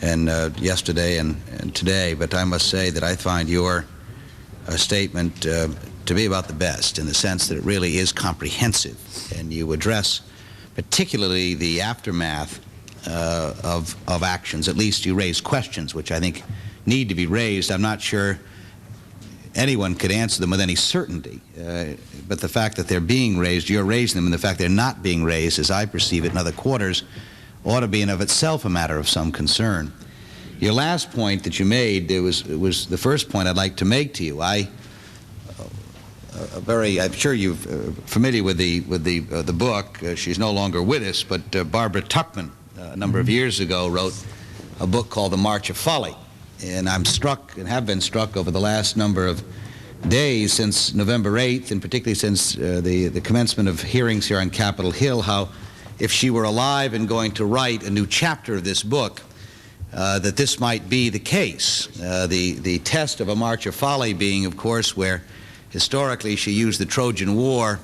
and yesterday and today. But I must say that I find your statement to be about the best, in the sense that it really is comprehensive, and you address particularly the aftermath of actions. At least you raise questions which I think need to be raised. I'm not sure anyone could answer them with any certainty, but the fact that they're being raised, you're raising them, and the fact they're not being raised, as I perceive it in other quarters, ought to be in of itself a matter of some concern. Your last point that you made, it was the first point I'd like to make to you. I'm sure you're familiar with the book. She's no longer with us, but Barbara Tuchman, a number of years ago, wrote a book called The March of Folly. And I'm struck, and have been struck over the last number of days since November 8th, and particularly since the commencement of hearings here on Capitol Hill, how if she were alive and going to write a new chapter of this book, that this might be the case. The test of A March of Folly being, of course, where historically she used the Trojan War,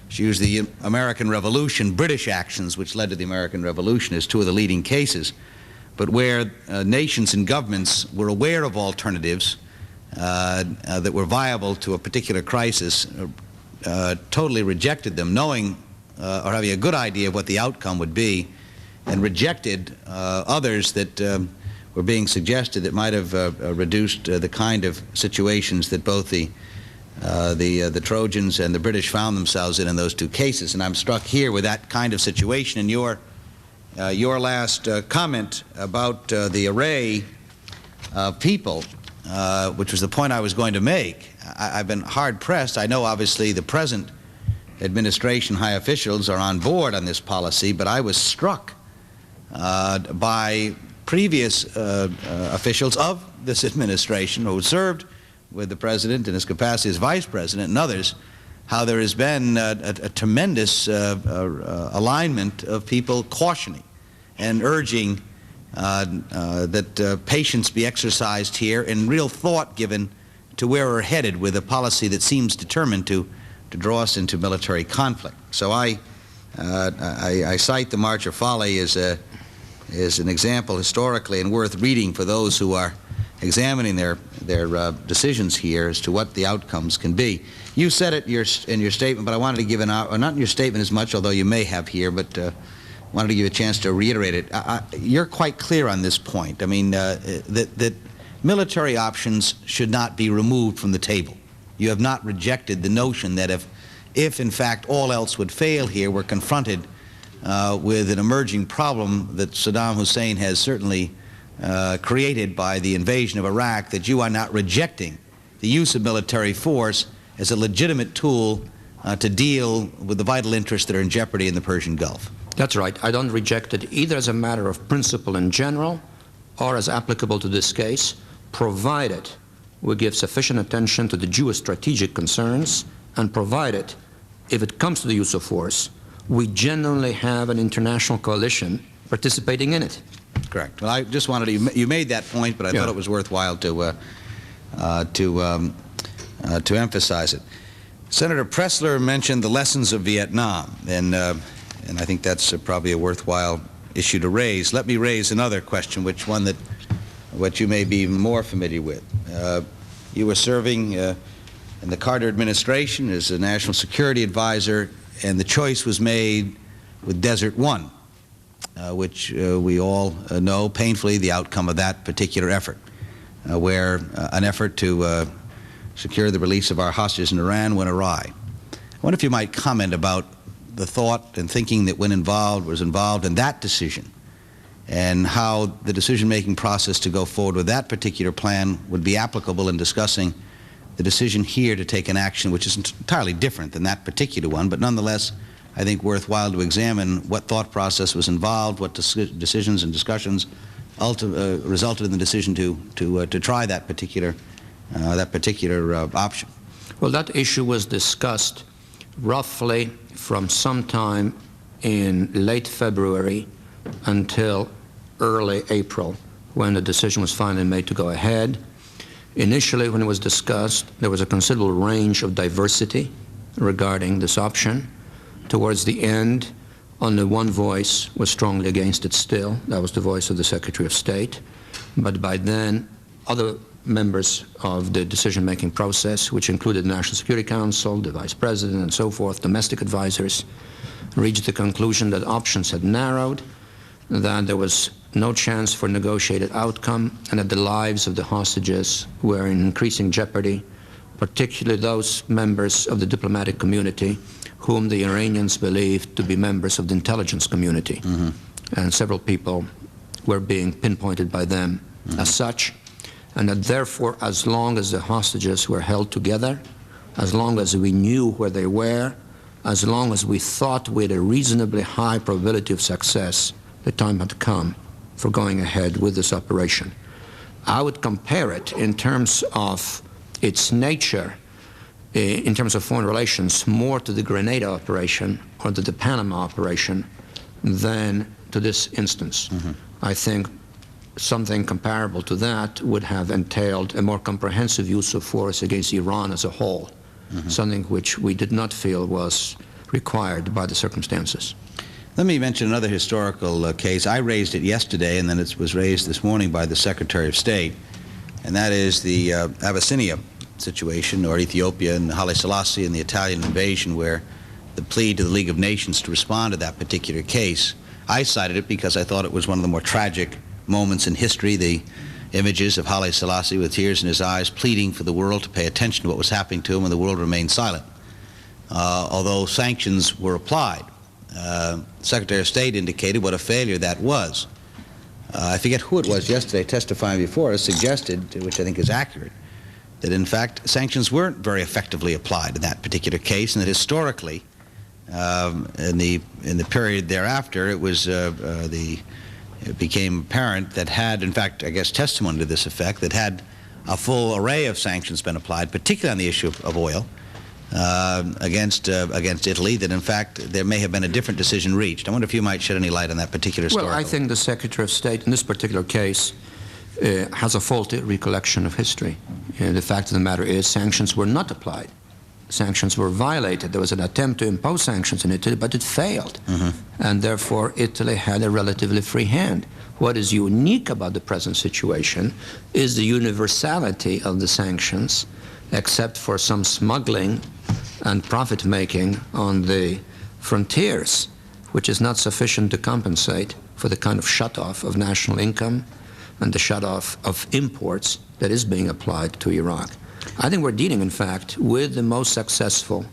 she used the American Revolution, British actions which led to the American Revolution as two of the leading cases, but where nations and governments were aware of alternatives that were viable to a particular crisis, totally rejected them, knowing or having a good idea of what the outcome would be, and rejected others that were being suggested that might have reduced the kind of situations that both the Trojans and the British found themselves in those two cases. And I'm struck here with that kind of situation. And your last comment about the array of people, which was the point I was going to make. I've been hard-pressed. I know, obviously, the present administration high officials are on board on this policy, but I was struck by previous officials of this administration who served with the President in his capacity as Vice President and others, how there has been a tremendous alignment of people cautioning and urging that patience be exercised here and real thought given to where we're headed with a policy that seems determined to draw us into military conflict. So I cite the March of Folly as an example historically and worth reading for those who are examining their decisions here as to what the outcomes can be. You said it in your statement, but I wanted to give not in your statement as much, although you may have here, but wanted to give you a chance to reiterate it. You're quite clear on this point. I mean, that military options should not be removed from the table. You have not rejected the notion that if in fact all else would fail here, we're confronted with an emerging problem that Saddam Hussein has certainly created by the invasion of Iraq, that you are not rejecting the use of military force as a legitimate tool to deal with the vital interests that are in jeopardy in the Persian Gulf. That's right. I don't reject it either as a matter of principle in general or as applicable to this case, provided we give sufficient attention to the geostrategic concerns, and provided, if it comes to the use of force, we genuinely have an international coalition participating in it. Correct. Well, I just wanted to, you made that point, but I thought it was worthwhile to emphasize it. Senator Pressler mentioned the lessons of Vietnam, and I think that's probably a worthwhile issue to raise. Let me raise another question, one that you may be more familiar with. You were serving in the Carter administration as a national security advisor, and the choice was made with Desert One, which we all know painfully the outcome of that particular effort, where an effort to secure the release of our hostages in Iran went awry. I wonder if you might comment about the thought and thinking that was involved in that decision, and how the decision-making process to go forward with that particular plan would be applicable in discussing the decision here to take an action which is entirely different than that particular one, but nonetheless, I think worthwhile to examine what thought process was involved, what decisions and discussions resulted in the decision to try that particular option. Well, that issue was discussed roughly from sometime in late February until early April, when the decision was finally made to go ahead. Initially, when it was discussed, there was a considerable range of diversity regarding this option. Towards the end, only one voice was strongly against it still. That was the voice of the Secretary of State. But by then, other members of the decision-making process, which included the National Security Council, the Vice President, and so forth, domestic advisors, reached the conclusion that options had narrowed, that there was no chance for negotiated outcome, and that the lives of the hostages were in increasing jeopardy, particularly those members of the diplomatic community whom the Iranians believed to be members of the intelligence community. And several people were being pinpointed by them as such, and that therefore, as long as the hostages were held together, as long as we knew where they were, as long as we thought we had a reasonably high probability of success, the time had come for going ahead with this operation. I would compare it in terms of its nature, in terms of foreign relations, more to the Grenada operation or to the Panama operation than to this instance. I think something comparable to that would have entailed a more comprehensive use of force against Iran as a whole, something which we did not feel was required by the circumstances. Let me mention another historical case. I raised it yesterday, and then it was raised this morning by the Secretary of State, and that is the Abyssinia situation, or Ethiopia and Haile Selassie and the Italian invasion, where the plea to the League of Nations to respond to that particular case, I cited it because I thought it was one of the more tragic moments in history, the images of Haile Selassie with tears in his eyes pleading for the world to pay attention to what was happening to him, and the world remained silent. Although sanctions were applied, Secretary of State indicated what a failure that was. I forget who it was yesterday testifying before us, suggested, which I think is accurate, that in fact sanctions weren't very effectively applied in that particular case, and that historically, in the period thereafter, it became apparent that had, in fact, I guess testimony to this effect, that had a full array of sanctions been applied, particularly on the issue of oil, against Italy, that in fact there may have been a different decision reached. I wonder if you might shed any light on that particular story. Well, I think the Secretary of State in this particular case has a faulty recollection of history. The fact of the matter is sanctions were not applied. Sanctions were violated. There was an attempt to impose sanctions in Italy, but it failed. And therefore, Italy had a relatively free hand. What is unique about the present situation is the universality of the sanctions, except for some smuggling and profit-making on the frontiers, which is not sufficient to compensate for the kind of shut-off of national income and the shut-off of imports that is being applied to Iraq. I think we're dealing, in fact, with the most successful,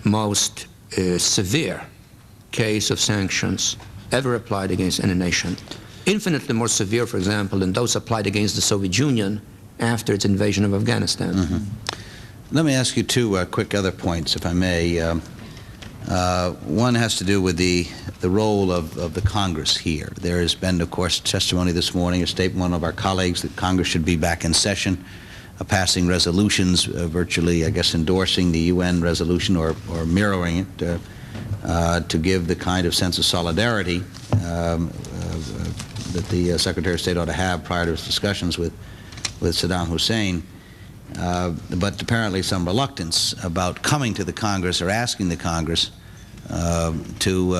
most severe case of sanctions ever applied against any nation. Infinitely more severe, for example, than those applied against the Soviet Union after its invasion of Afghanistan. Let me ask you two quick other points, if I may. One has to do with the role of the Congress here. There has been, of course, testimony this morning, a statement from one of our colleagues that Congress should be back in session, passing resolutions, virtually, I guess, endorsing the UN resolution or mirroring it to give the kind of sense of solidarity that the Secretary of State ought to have prior to his discussions with Saddam Hussein. But apparently some reluctance about coming to the Congress or asking the Congress to,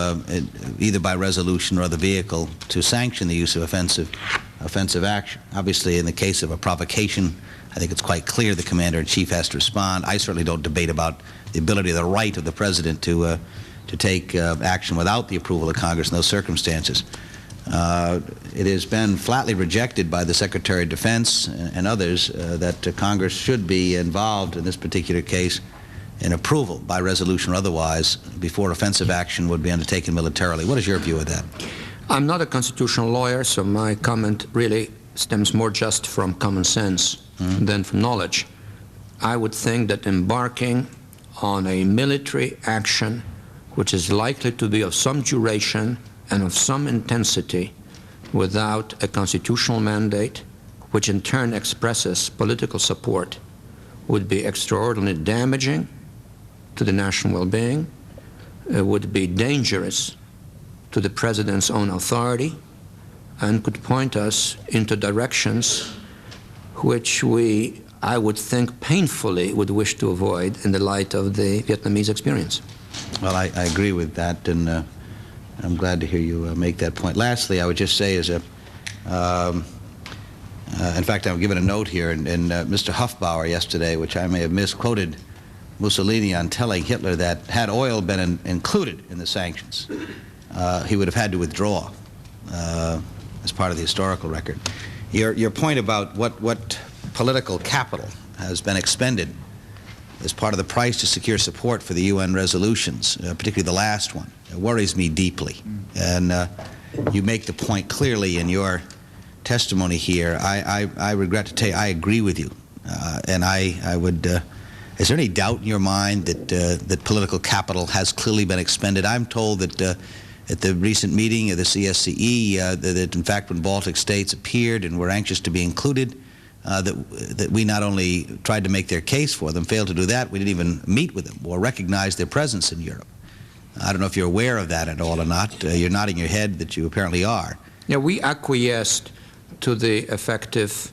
either by resolution or other vehicle, to sanction the use of offensive action. Obviously, in the case of a provocation I think it's quite clear the Commander-in-Chief has to respond. I certainly don't debate about the ability, the right of the President to take action without the approval of Congress in those circumstances. It has been flatly rejected by the Secretary of Defense and others that Congress should be involved in this particular case in approval by resolution or otherwise before offensive action would be undertaken militarily. What is your view of that? I'm not a constitutional lawyer, so my comment really stems more just from common sense than from knowledge. I would think that embarking on a military action which is likely to be of some duration and of some intensity without a constitutional mandate, which in turn expresses political support, would be extraordinarily damaging to the national well-being, would be dangerous to the President's own authority, and could point us into directions which I would think, painfully would wish to avoid in the light of the Vietnamese experience. Well, I agree with that, and I'm glad to hear you make that point. Lastly, I would just say in fact, I've given a note here, and Mr. Hofbauer yesterday, which I may have misquoted Mussolini on telling Hitler that had oil been included in the sanctions, he would have had to withdraw as part of the historical record. Your point about what political capital has been expended as part of the price to secure support for the UN resolutions, particularly the last one, it worries me deeply. And you make the point clearly in your testimony here. I regret to tell you, I agree with you. And I would, is there any doubt in your mind that political capital has clearly been expended? I'm told that at the recent meeting of the CSCE, that in fact when Baltic states appeared and were anxious to be included, that we not only tried to make their case for them, failed to do that, we didn't even meet with them or recognize their presence in Europe. I don't know if you're aware of that at all or not. You're nodding your head that you apparently are. Yeah, we acquiesced to the effective,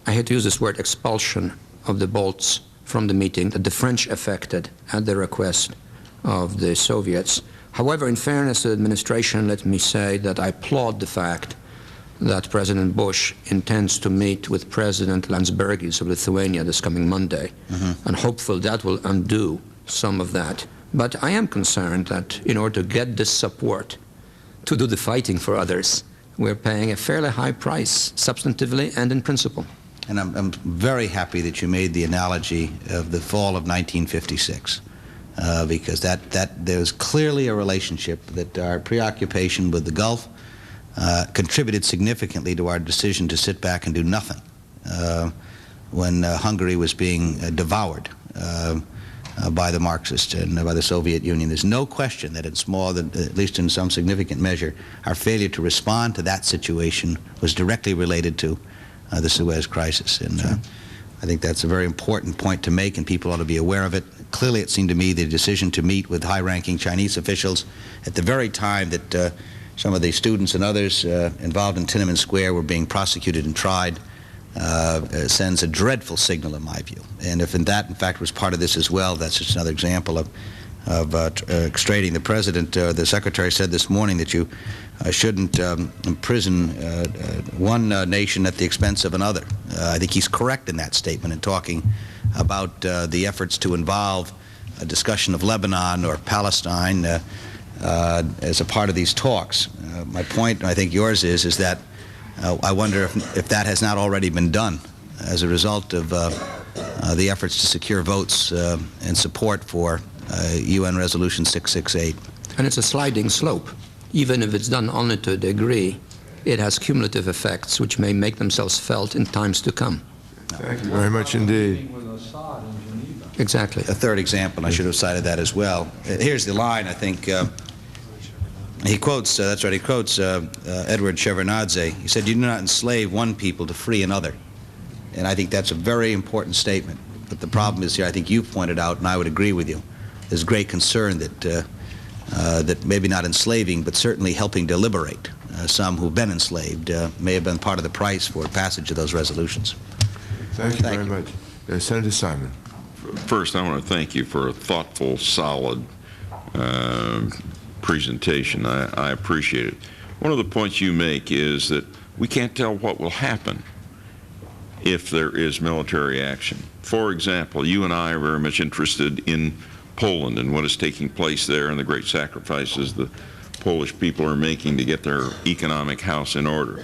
I hate to use this word, expulsion of the Balts from the meeting that the French effected at the request of the Soviets. However, in fairness to the administration, let me say that I applaud the fact that President Bush intends to meet with President Landsbergis of Lithuania this coming Monday, and hopefully that will undo some of that. But I am concerned that in order to get this support to do the fighting for others, we're paying a fairly high price, substantively and in principle. And I'm very happy that you made the analogy of the fall of 1956, because there's clearly a relationship that our preoccupation with the Gulf contributed significantly to our decision to sit back and do nothing when Hungary was being devoured by the Marxists and by the Soviet Union. There's no question that it's more than, at least in some significant measure, our failure to respond to that situation was directly related to the Suez crisis. And I think that's a very important point to make, and people ought to be aware of it. Clearly, it seemed to me the decision to meet with high-ranking Chinese officials at the very time that some of the students and others involved in Tiananmen Square were being prosecuted and tried sends a dreadful signal in my view. And if that, in fact, was part of this as well, that's just another example of extraditing the President. The Secretary said this morning that you shouldn't imprison one nation at the expense of another. I think he's correct in that statement in talking about the efforts to involve a discussion of Lebanon or Palestine as a part of these talks. My point, and I think yours is that I wonder if that has not already been done as a result of the efforts to secure votes and support for UN Resolution 668. And it's a sliding slope. Even if it's done only to a degree, it has cumulative effects which may make themselves felt in times to come. Thank you very much indeed. Exactly. A third example, and I should have cited that as well. Here's the line, I think. He quotes, that's right, he quotes Edward Shevardnadze. He said, "You do not enslave one people to free another." And I think that's a very important statement. But the problem is here, I think you pointed out, and I would agree with you, there's great concern that, that maybe not enslaving, but certainly helping to liberate some who've been enslaved may have been part of the price for passage of those resolutions. Thank you very much. Senator Simon. First, I want to thank you for a thoughtful, solid presentation. I appreciate it. One of the points you make is that we can't tell what will happen. if there is military action. For example, you and I are very much interested in Poland and what is taking place there and the great sacrifices the Polish people are making to get their economic house in order.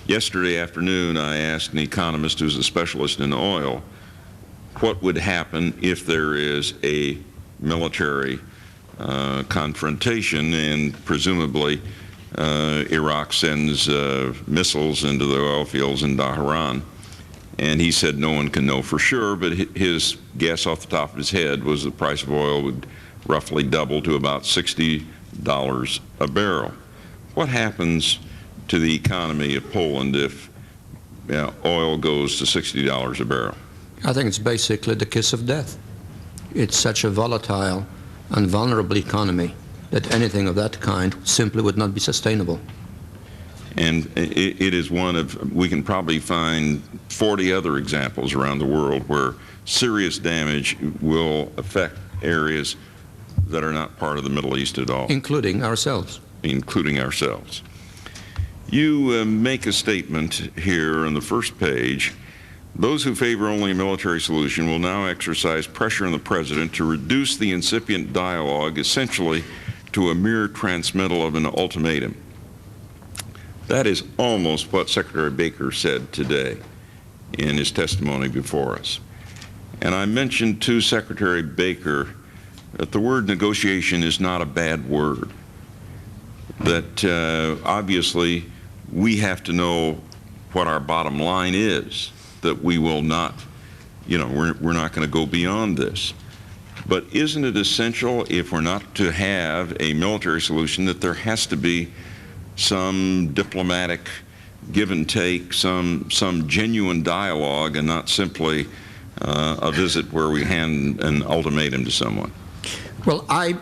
Yesterday afternoon, I asked an economist who's a specialist in oil what would happen if there is a military confrontation and presumably Iraq sends missiles into the oil fields in Dhahran. And he said no one can know for sure, but his guess off the top of his head was the price of oil would roughly double to about $60 a barrel. What happens to the economy of Poland if oil goes to $60 a barrel? I think it's basically the kiss of death. It's such a volatile and vulnerable economy that anything of that kind simply would not be sustainable. And it is one of, we can probably find 40 other examples around the world where serious damage will affect areas that are not part of the Middle East at all. Including ourselves. Including ourselves. You make a statement here on the first page. Those who favor only a military solution will now exercise pressure on the President to reduce the incipient dialogue essentially to a mere transmittal of an ultimatum. That is almost what Secretary Baker said today in his testimony before us. And I mentioned to Secretary Baker that the word negotiation is not a bad word, that obviously we have to know what our bottom line is, that we will not, we're not going to go beyond this. But isn't it essential, if we're not to have a military solution, that there has to be some diplomatic give and take, some genuine dialogue, and not simply a visit where we hand an ultimatum to someone? Well, I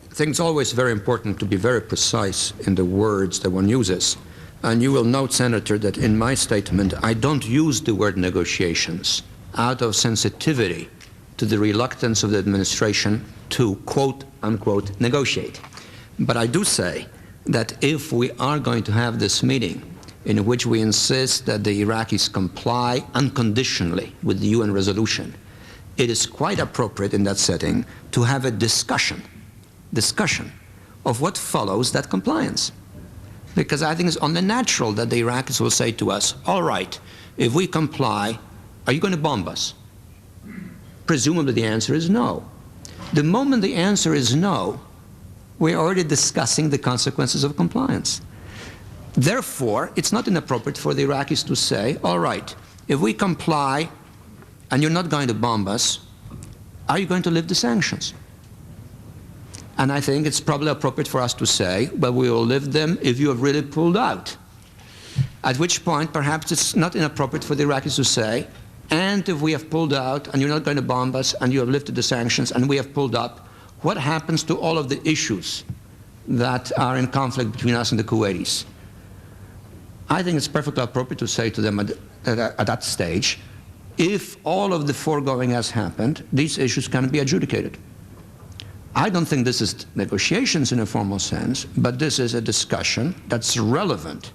think it's always very important to be very precise in the words that one uses. And you will note, Senator, that in my statement, I don't use the word negotiations out of sensitivity to the reluctance of the administration to, quote, unquote, negotiate. But I do say that if we are going to have this meeting in which we insist that the Iraqis comply unconditionally with the UN resolution, it is quite appropriate in that setting to have a discussion of what follows that compliance. Because I think it's only natural that the Iraqis will say to us, all right, if we comply, are you going to bomb us? Presumably the answer is no. The moment the answer is no, we're already discussing the consequences of compliance. Therefore, it's not inappropriate for the Iraqis to say, all right, if we comply and you're not going to bomb us, are you going to lift the sanctions? And I think it's probably appropriate for us to say, well, we will lift them if you have really pulled out. At which point, perhaps it's not inappropriate for the Iraqis to say, and if we have pulled out and you're not going to bomb us and you have lifted the sanctions and we have pulled up, what happens to all of the issues that are in conflict between us and the Kuwaitis? I think it's perfectly appropriate to say to them at that stage, if all of the foregoing has happened, these issues can be adjudicated. I don't think this is negotiations in a formal sense, but this is a discussion that's relevant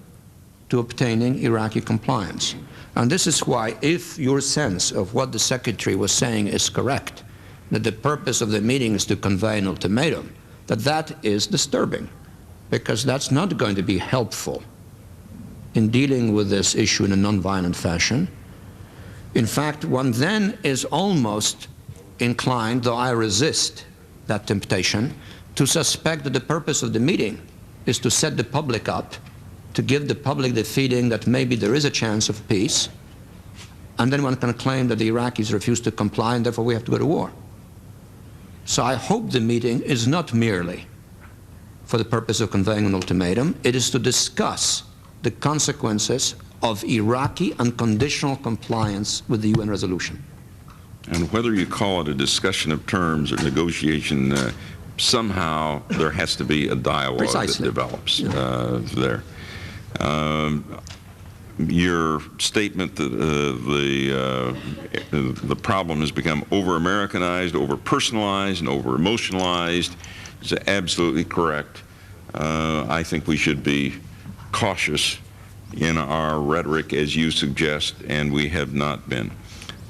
to obtaining Iraqi compliance. And this is why, if your sense of what the Secretary was saying is correct, that the purpose of the meeting is to convey an ultimatum, that is disturbing, because that's not going to be helpful in dealing with this issue in a nonviolent fashion. In fact, one then is almost inclined, though I resist that temptation, to suspect that the purpose of the meeting is to set the public up, to give the public the feeling that maybe there is a chance of peace, and then one can claim that the Iraqis refuse to comply and therefore we have to go to war. So I hope the meeting is not merely for the purpose of conveying an ultimatum, it is to discuss the consequences of Iraqi unconditional compliance with the UN resolution. And whether you call it a discussion of terms or negotiation, somehow there has to be a dialogue Precisely. that develops there. Your statement that the problem has become over-Americanized, over-personalized, and over-emotionalized is absolutely correct. I think we should be cautious in our rhetoric as you suggest, and we have not been.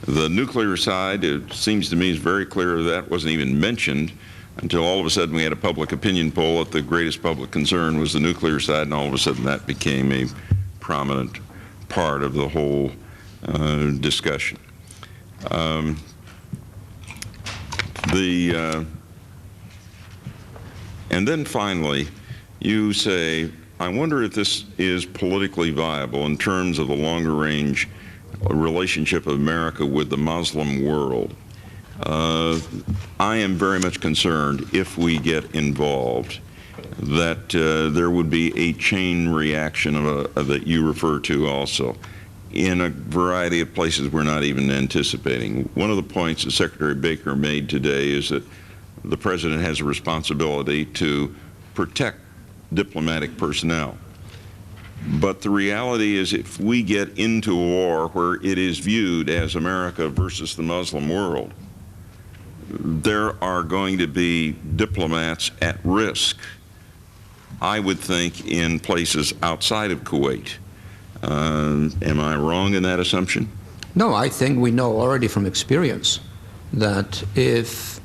The nuclear side, it seems to me, is very clear that wasn't even mentioned until all of a sudden we had a public opinion poll that the greatest public concern was the nuclear side, and all of a sudden that became a prominent part of the whole discussion. And then finally, you say, I wonder if this is politically viable in terms of the longer range relationship of America with the Muslim world. I am very much concerned if we get involved that there would be a chain reaction that you refer to also in a variety of places we're not even anticipating. One of the points that Secretary Baker made today is that the President has a responsibility to protect diplomatic personnel. But the reality is if we get into a war where it is viewed as America versus the Muslim world, there are going to be diplomats at risk, I would think, in places outside of Kuwait. Am I wrong in that assumption? No, I think we know already from experience that if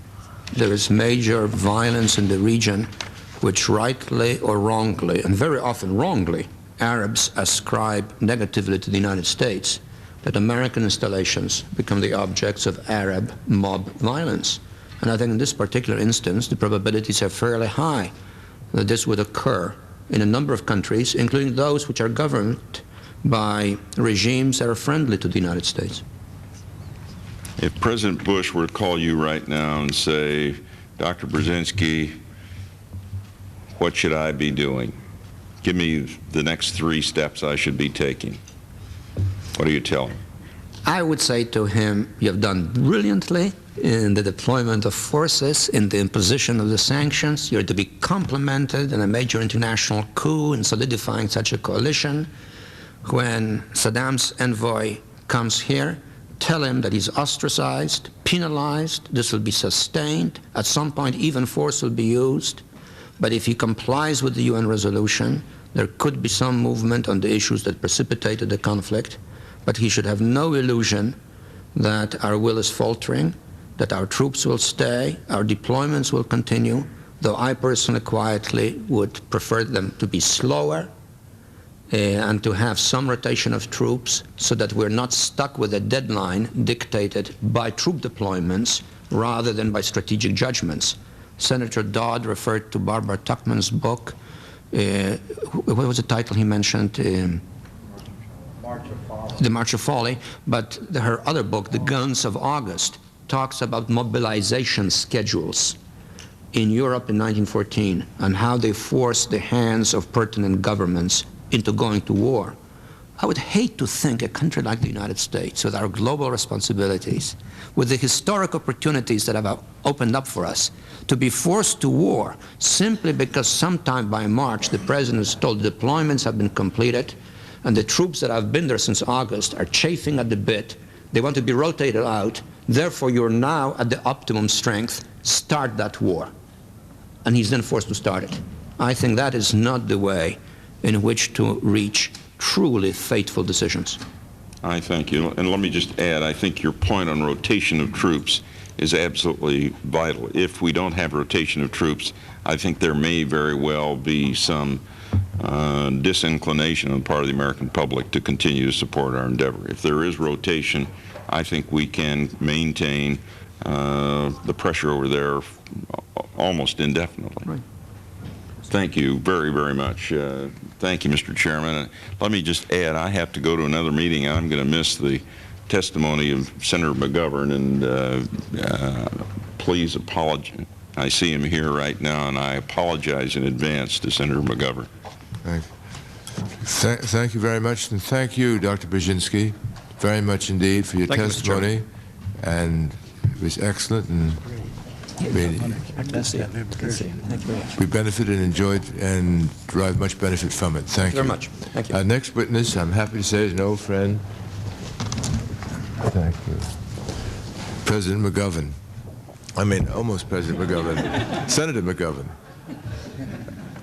there is major violence in the region, which rightly or wrongly, and very often wrongly, Arabs ascribe negatively to the United States, that American installations become the objects of Arab mob violence. And I think in this particular instance, the probabilities are fairly high that this would occur in a number of countries, including those which are governed by regimes that are friendly to the United States. If President Bush were to call you right now and say, Dr. Brzezinski, what should I be doing? Give me the next 3 steps I should be taking. What do you tell him? I would say to him, you have done brilliantly in the deployment of forces, in the imposition of the sanctions. You're to be complimented in a major international coup in solidifying such a coalition. When Saddam's envoy comes here, tell him that he's ostracized, penalized, this will be sustained. At some point, even force will be used. But if he complies with the UN resolution, there could be some movement on the issues that precipitated the conflict. But he should have no illusion that our will is faltering, that our troops will stay, our deployments will continue, though I personally quietly would prefer them to be slower and to have some rotation of troops so that we're not stuck with a deadline dictated by troop deployments rather than by strategic judgments. Senator Dodd referred to Barbara Tuchman's book. What was the title he mentioned? The March of Folly. But her other book, The Guns of August, talks about mobilization schedules in Europe in 1914 and how they forced the hands of pertinent governments into going to war. I would hate to think a country like the United States, with our global responsibilities, with the historic opportunities that have opened up for us, to be forced to war simply because sometime by March the President is told deployments have been completed and the troops that have been there since August are chafing at the bit. They want to be rotated out. Therefore, you're now at the optimum strength. Start that war. And he's then forced to start it. I think that is not the way in which to reach truly fateful decisions. I thank you. And let me just add, I think your point on rotation of troops is absolutely vital. If we don't have rotation of troops, I think there may very well be some disinclination on the part of the American public to continue to support our endeavor. If there is rotation, I think we can maintain the pressure over there almost indefinitely. Right. Thank you very, very much. Thank you, Mr. Chairman. Let me just add, I have to go to another meeting. I'm going to miss the testimony of Senator McGovern, and please apologize. I see him here right now, and I apologize in advance to Senator McGovern. Thank you very much, and thank you, Dr. Brzezinski, very much indeed for your testimony, and it was excellent, and we benefited and enjoyed and derived much benefit from it. Thank you very much. Thank you. Our next witness, I'm happy to say, is an old friend. Thank you. President McGovern. I mean, almost President McGovern. Senator McGovern.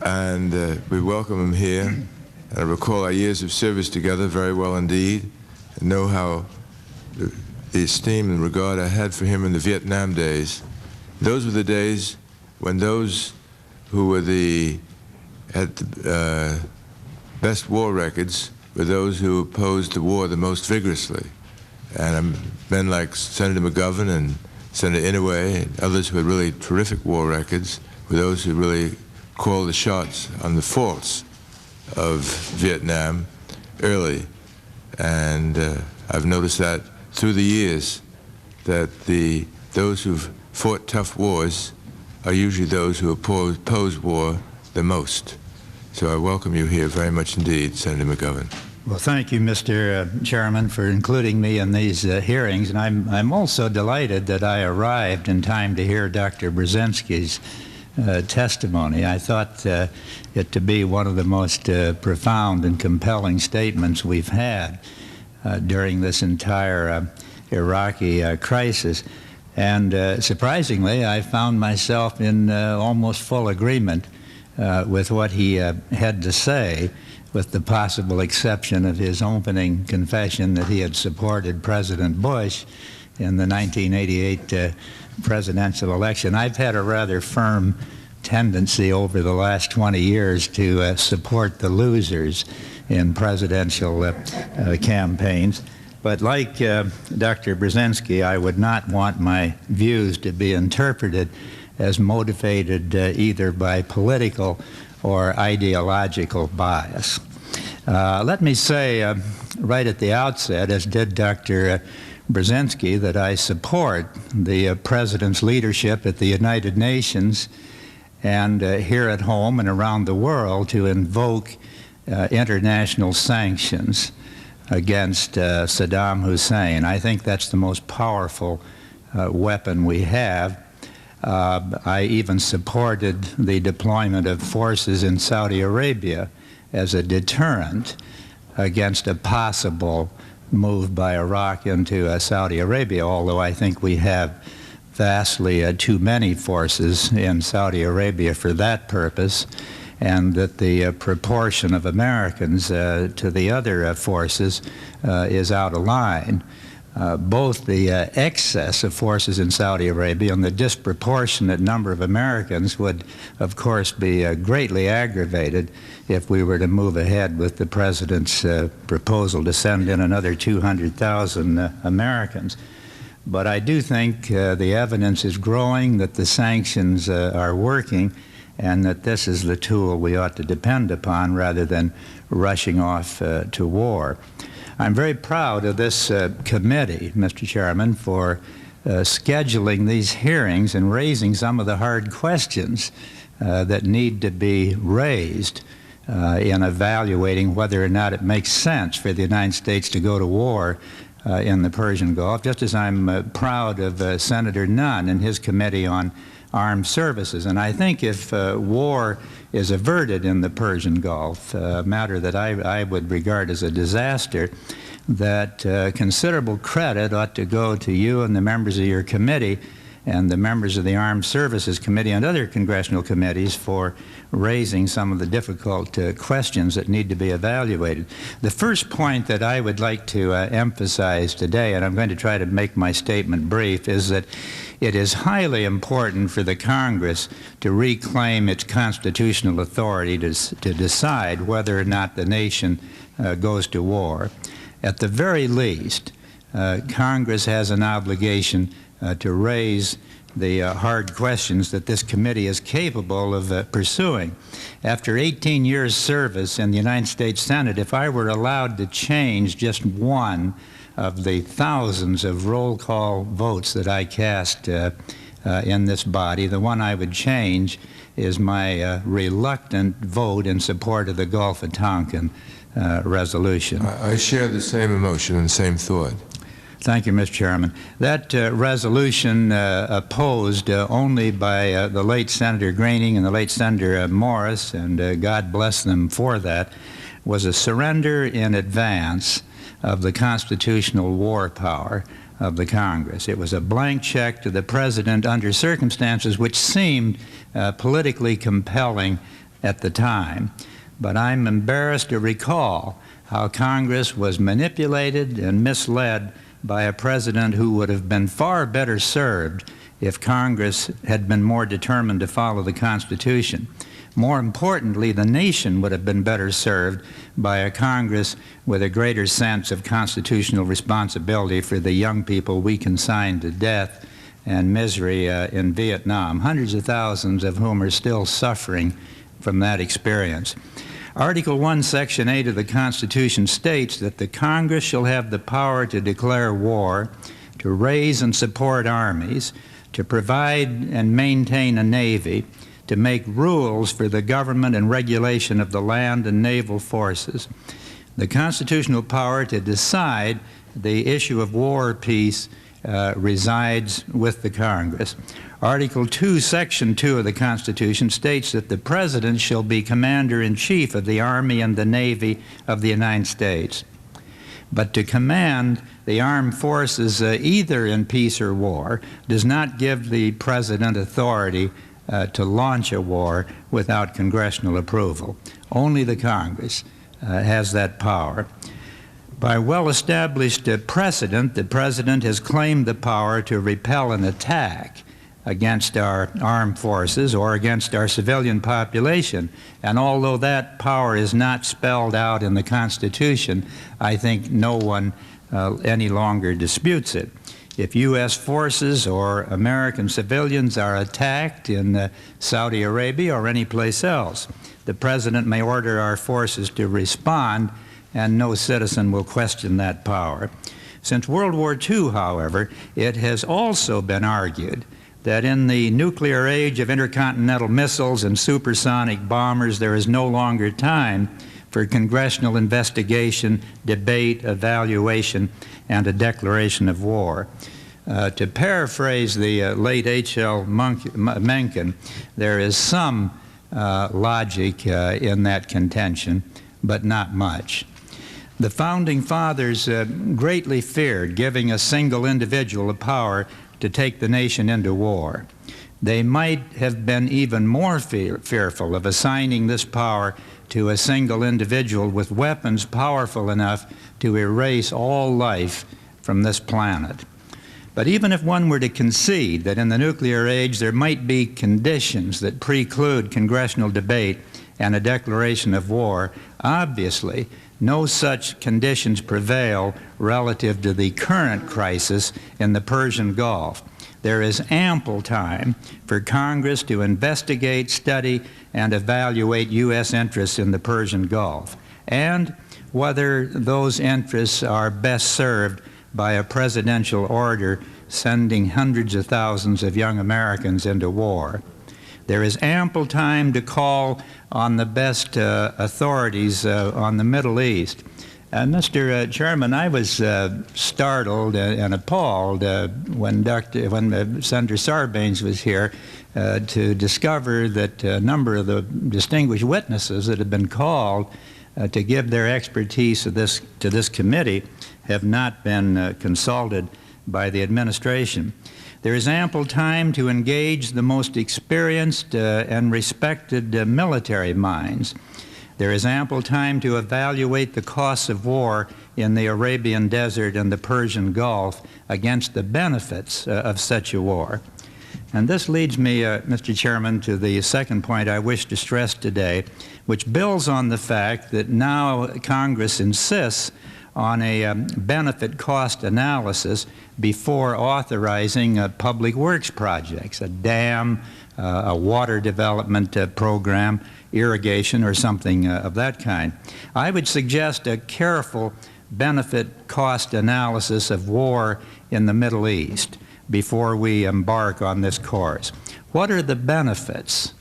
And we welcome him here. And I recall our years of service together very well indeed, and know how the esteem and regard I had for him in the Vietnam days. Those were the days when those who were had the best war records were those who opposed the war the most vigorously. And men like Senator McGovern and Senator Inouye and others who had really terrific war records were those who really called the shots on the faults of Vietnam early. And I've noticed that through the years that those who've fought tough wars are usually those who oppose war the most. So I welcome you here very much indeed, Senator McGovern. Well, thank you, Mr. Chairman, for including me in these hearings. And I'm also delighted that I arrived in time to hear Dr. Brzezinski's testimony. I thought it to be one of the most profound and compelling statements we've had during this entire Iraqi crisis. And surprisingly, I found myself in almost full agreement with what he had to say, with the possible exception of his opening confession that he had supported President Bush in the 1988 presidential election. I've had a rather firm tendency over the last 20 years to support the losers in presidential campaigns. But like Dr. Brzezinski, I would not want my views to be interpreted as motivated either by political or ideological bias. Let me say right at the outset, as did Dr. Brzezinski, that I support the President's leadership at the United Nations and here at home and around the world to invoke international sanctions against Saddam Hussein. I think that's the most powerful weapon we have. I even supported the deployment of forces in Saudi Arabia as a deterrent against a possible move by Iraq into Saudi Arabia, although I think we have vastly too many forces in Saudi Arabia for that purpose, and that the proportion of Americans to the other forces is out of line. Both the excess of forces in Saudi Arabia and the disproportionate number of Americans would, of course, be greatly aggravated if we were to move ahead with the President's proposal to send in another 200,000 Americans. But I do think the evidence is growing that the sanctions are working, and that this is the tool we ought to depend upon rather than rushing off to war. I'm very proud of this committee, Mr. Chairman, for scheduling these hearings and raising some of the hard questions that need to be raised in evaluating whether or not it makes sense for the United States to go to war in the Persian Gulf, just as I'm proud of Senator Nunn and his committee on armed services. And I think if war is averted in the Persian Gulf, a matter that I would regard as a disaster, that considerable credit ought to go to you and the members of your committee and the members of the Armed Services Committee and other congressional committees for raising some of the difficult questions that need to be evaluated. The first point that I would like to emphasize today, and I'm going to try to make my statement brief, is that it is highly important for the Congress to reclaim its constitutional authority to decide whether or not the nation goes to war. At the very least, Congress has an obligation to raise the hard questions that this committee is capable of pursuing. After 18 years' service in the United States Senate, if I were allowed to change just one of the thousands of roll call votes that I cast in this body, the one I would change is my reluctant vote in support of the Gulf of Tonkin resolution. I share the same emotion and same thought. Thank you, Mr. Chairman. That resolution opposed only by the late Senator Graining and the late Senator Morris, and God bless them for that, was a surrender in advance of the constitutional war power of the Congress. It was a blank check to the President under circumstances which seemed politically compelling at the time. but I'm embarrassed to recall how Congress was manipulated and misled by a president who would have been far better served if Congress had been more determined to follow the Constitution. More importantly, the nation would have been better served by a Congress with a greater sense of constitutional responsibility for the young people we consigned to death and misery in Vietnam, hundreds of thousands of whom are still suffering from that experience. Article 1, Section 8 of the Constitution states that the Congress shall have the power to declare war, to raise and support armies, to provide and maintain a navy, to make rules for the government and regulation of the land and naval forces. The constitutional power to decide the issue of war or peace resides with the Congress. Article 2, Section 2 of the Constitution states that the President shall be Commander-in-Chief of the Army and the Navy of the United States. But to command the armed forces either in peace or war does not give the President authority to launch a war without congressional approval. Only the Congress has that power. By well-established precedent, the President has claimed the power to repel an attack against our armed forces or against our civilian population. And although that power is not spelled out in the Constitution, I think no one any longer disputes it. If U.S. forces or American civilians are attacked in Saudi Arabia or any place else, the President may order our forces to respond, and no citizen will question that power. Since World War II, however, it has also been argued that in the nuclear age of intercontinental missiles and supersonic bombers, there is no longer time for congressional investigation, debate, evaluation, and a declaration of war. To paraphrase the late H.L. Mencken, there is some logic in that contention, but not much. The Founding Fathers greatly feared giving a single individual the power to take the nation into war. They might have been even more fearful of assigning this power to a single individual with weapons powerful enough to erase all life from this planet. But even if one were to concede that in the nuclear age there might be conditions that preclude congressional debate and a declaration of war, obviously no such conditions prevail relative to the current crisis in the Persian Gulf. There is ample time for Congress to investigate, study, and evaluate U.S. interests in the Persian Gulf, and whether those interests are best served by a presidential order sending hundreds of thousands of young Americans into war. There is ample time to call on the best authorities on the Middle East. Mr. Chairman, I was startled and appalled when Senator Sarbanes was here to discover that a number of the distinguished witnesses that have been called to give their expertise to this committee have not been consulted by the administration. There is ample time to engage the most experienced and respected military minds. There is ample time to evaluate the costs of war in the Arabian Desert and the Persian Gulf against the benefits of such a war. And this leads me, Mr. Chairman, to the second point I wish to stress today, which builds on the fact that now Congress insists on a benefit cost analysis before authorizing public works projects, a dam, a water development program, irrigation, or something of that kind. I would suggest a careful benefit cost analysis of war in the Middle East before we embark on this course. What are the benefits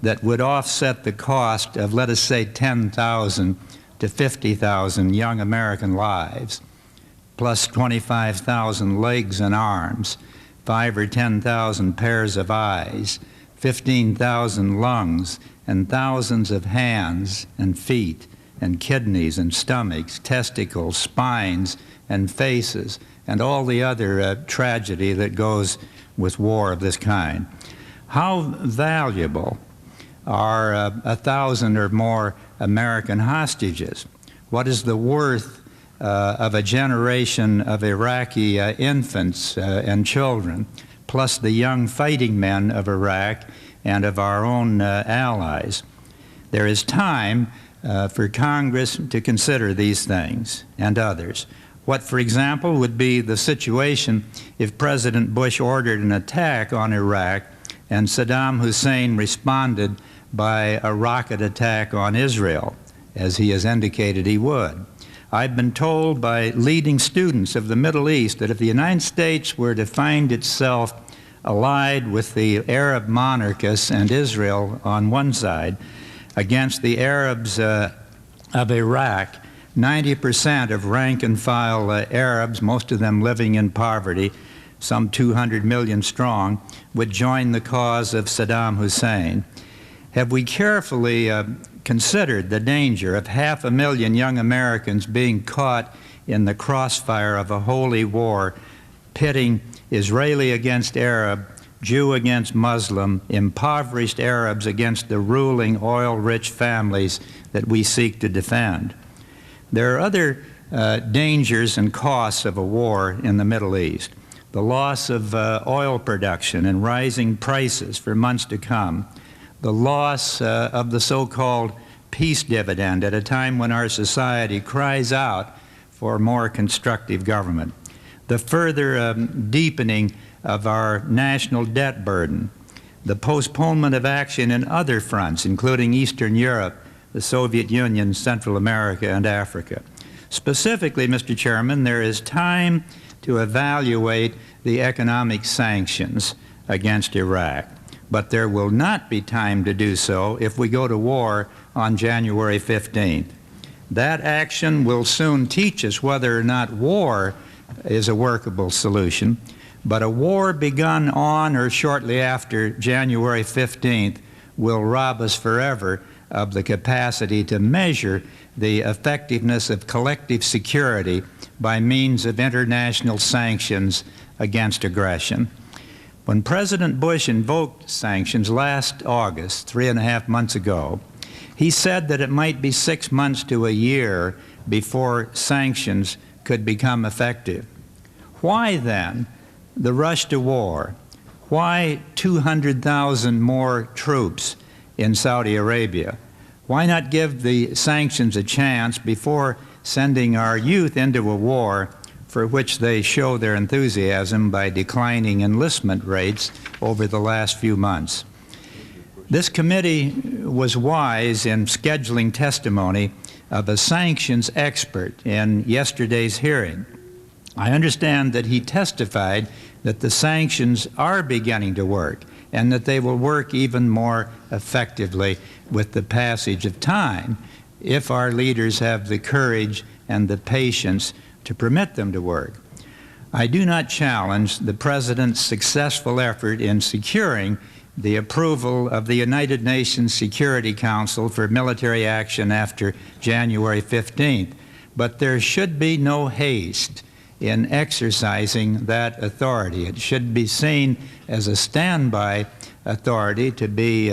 that would offset the cost of, let us say, 10,000 to 50,000 young American lives, plus 25,000 legs and arms, 5,000 or 10,000 pairs of eyes, 15,000 lungs, and thousands of hands and feet and kidneys and stomachs, testicles, spines, and faces, and all the other tragedy that goes with war of this kind? How valuable are 1,000 or more American hostages? What is the worth of a generation of Iraqi infants and children, plus the young fighting men of Iraq and of our own allies? There is time for Congress to consider these things and others. What, for example, would be the situation if President Bush ordered an attack on Iraq and Saddam Hussein responded by a rocket attack on Israel, as he has indicated he would? I've been told by leading students of the Middle East that if the United States were to find itself allied with the Arab monarchists and Israel on one side against the Arabs of Iraq, 90% of rank-and-file Arabs, most of them living in poverty, some 200 million strong, would join the cause of Saddam Hussein. Have we carefully considered the danger of 500,000 young Americans being caught in the crossfire of a holy war, pitting Israeli against Arab, Jew against Muslim, impoverished Arabs against the ruling oil-rich families that we seek to defend? There are other dangers and costs of a war in the Middle East. The loss of oil production and rising prices for months to come. The loss of the so-called peace dividend at a time when our society cries out for more constructive government. The further deepening of our national debt burden. The postponement of action in other fronts, including Eastern Europe, the Soviet Union, Central America, and Africa. Specifically, Mr. Chairman, there is time to evaluate the economic sanctions against Iraq. But there will not be time to do so if we go to war on January 15th. That action will soon teach us whether or not war is a workable solution, but a war begun on or shortly after January 15th will rob us forever of the capacity to measure the effectiveness of collective security by means of international sanctions against aggression. When President Bush invoked sanctions last August, 3.5 months ago, he said that it might be 6 months to a year before sanctions could become effective. Why then the rush to war? Why 200,000 more troops in Saudi Arabia? Why not give the sanctions a chance before sending our youth into a war for which they show their enthusiasm by declining enlistment rates over the last few months? This committee was wise in scheduling testimony of a sanctions expert in yesterday's hearing. I understand that he testified that the sanctions are beginning to work and that they will work even more effectively with the passage of time if our leaders have the courage and the patience to permit them to work. I do not challenge the President's successful effort in securing the approval of the United Nations Security Council for military action after January 15th, but there should be no haste in exercising that authority. It should be seen as a standby authority to be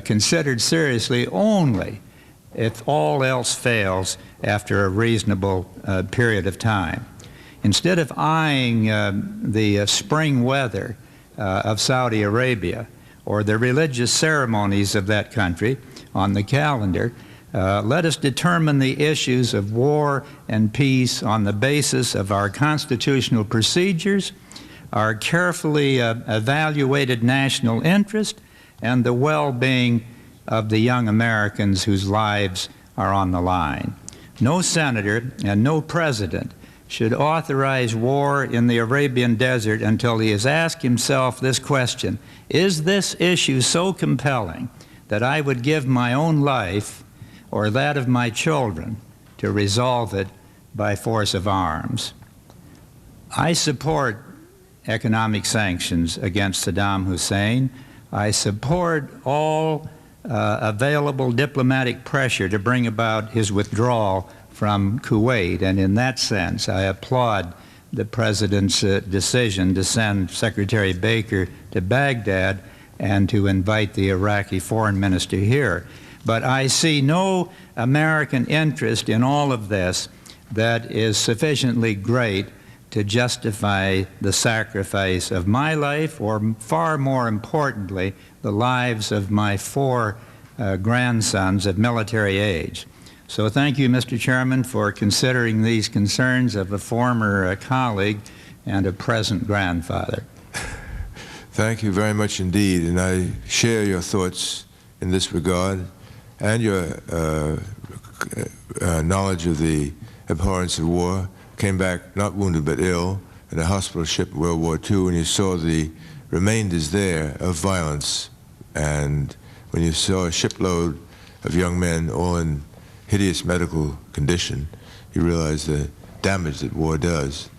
considered seriously only if all else fails after a reasonable period of time. Instead of eyeing the spring weather of Saudi Arabia or the religious ceremonies of that country on the calendar, let us determine the issues of war and peace on the basis of our constitutional procedures, our carefully evaluated national interest, and the well-being of the young Americans whose lives are on the line. No senator and no president should authorize war in the Arabian desert until he has asked himself this question: is this issue so compelling that I would give my own life or that of my children to resolve it by force of arms? I support economic sanctions against Saddam Hussein. I support all available diplomatic pressure to bring about his withdrawal from Kuwait, and in that sense I applaud the President's decision to send Secretary Baker to Baghdad and to invite the Iraqi foreign minister here. But I see no American interest in all of this that is sufficiently great to justify the sacrifice of my life, or far more importantly, the lives of my 4 grandsons of military age. So thank you, Mr. Chairman, for considering these concerns of a former colleague and a present grandfather. Thank you very much indeed, and I share your thoughts in this regard and your knowledge of the abhorrence of war. Came back not wounded but ill in a hospital ship in World War II, and you saw the remainders there of violence. And when you saw a shipload of young men all in hideous medical condition, you realize the damage that war does.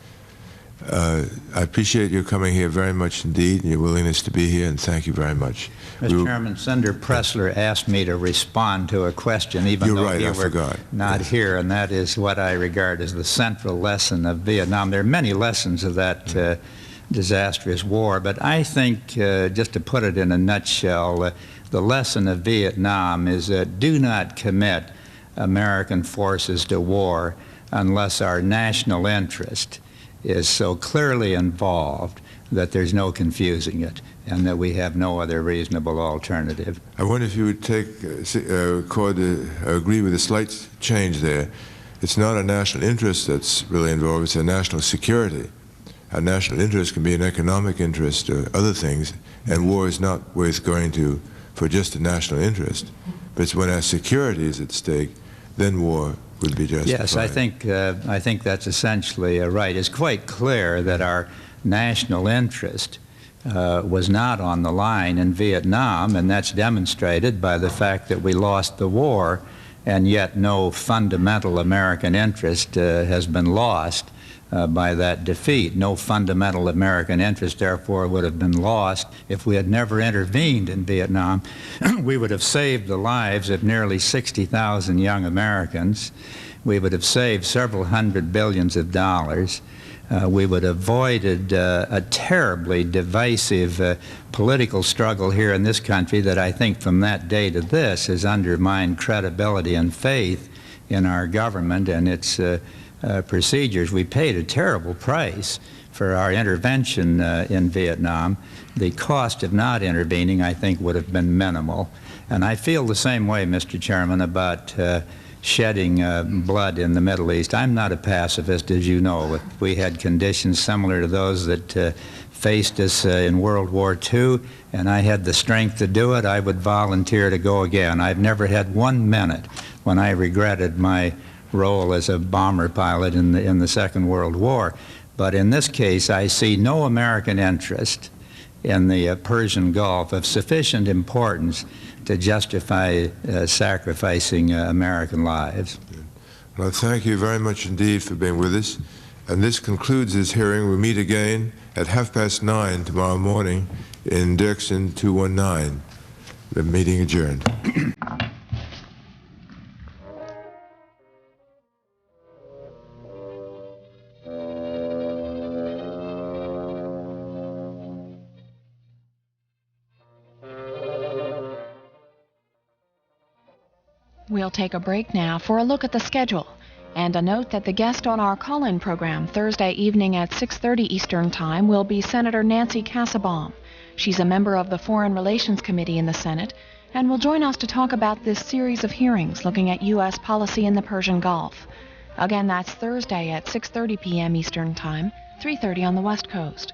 I appreciate your coming here very much indeed, and your willingness to be here, and thank you very much. Mr. Chairman, Senator Pressler asked me to respond to a question, even though you were not here, and that is what I regard as the central lesson of Vietnam. There are many lessons of that disastrous war, but I think, just to put it in a nutshell, the lesson of Vietnam is that do not commit American forces to war unless our national interest is so clearly involved that there's no confusing it, and that we have no other reasonable alternative. I wonder if you would take agree with a slight change there. It's not a national interest that's really involved, it's a national security. Our national interest can be an economic interest or other things, and war is not worth going to for just a national interest. But it's when our security is at stake, then war would be justified. Yes, I think that's essentially right. It's quite clear that our national interest was not on the line in Vietnam, and that's demonstrated by the fact that we lost the war, and yet no fundamental American interest has been lost by that defeat. No fundamental American interest, therefore, would have been lost if we had never intervened in Vietnam. We would have saved the lives of nearly 60,000 young Americans. We would have saved several hundred billions of dollars. We would have avoided a terribly divisive political struggle here in this country that I think from that day to this has undermined credibility and faith in our government and its procedures. We paid a terrible price for our intervention in Vietnam. The cost of not intervening, I think, would have been minimal. And I feel the same way, Mr. Chairman, about shedding blood in the Middle East. I'm not a pacifist, as you know. If we had conditions similar to those that faced us in World War II, and I had the strength to do it, I would volunteer to go again. I've never had 1 minute when I regretted my role as a bomber pilot in the Second World War. But in this case, I see no American interest in the Persian Gulf of sufficient importance to justify sacrificing American lives. Well, thank you very much indeed for being with us. And this concludes this hearing. We'll meet again at 9:30 tomorrow morning in Dirksen 219. The meeting adjourned. We'll take a break now for a look at the schedule, and a note that the guest on our call-in program Thursday evening at 6:30 Eastern Time will be Senator Nancy Kassebaum. She's a member of the Foreign Relations Committee in the Senate and will join us to talk about this series of hearings looking at U.S. policy in the Persian Gulf. Again, that's Thursday at 6:30 p.m. Eastern Time, 3:30 on the West Coast.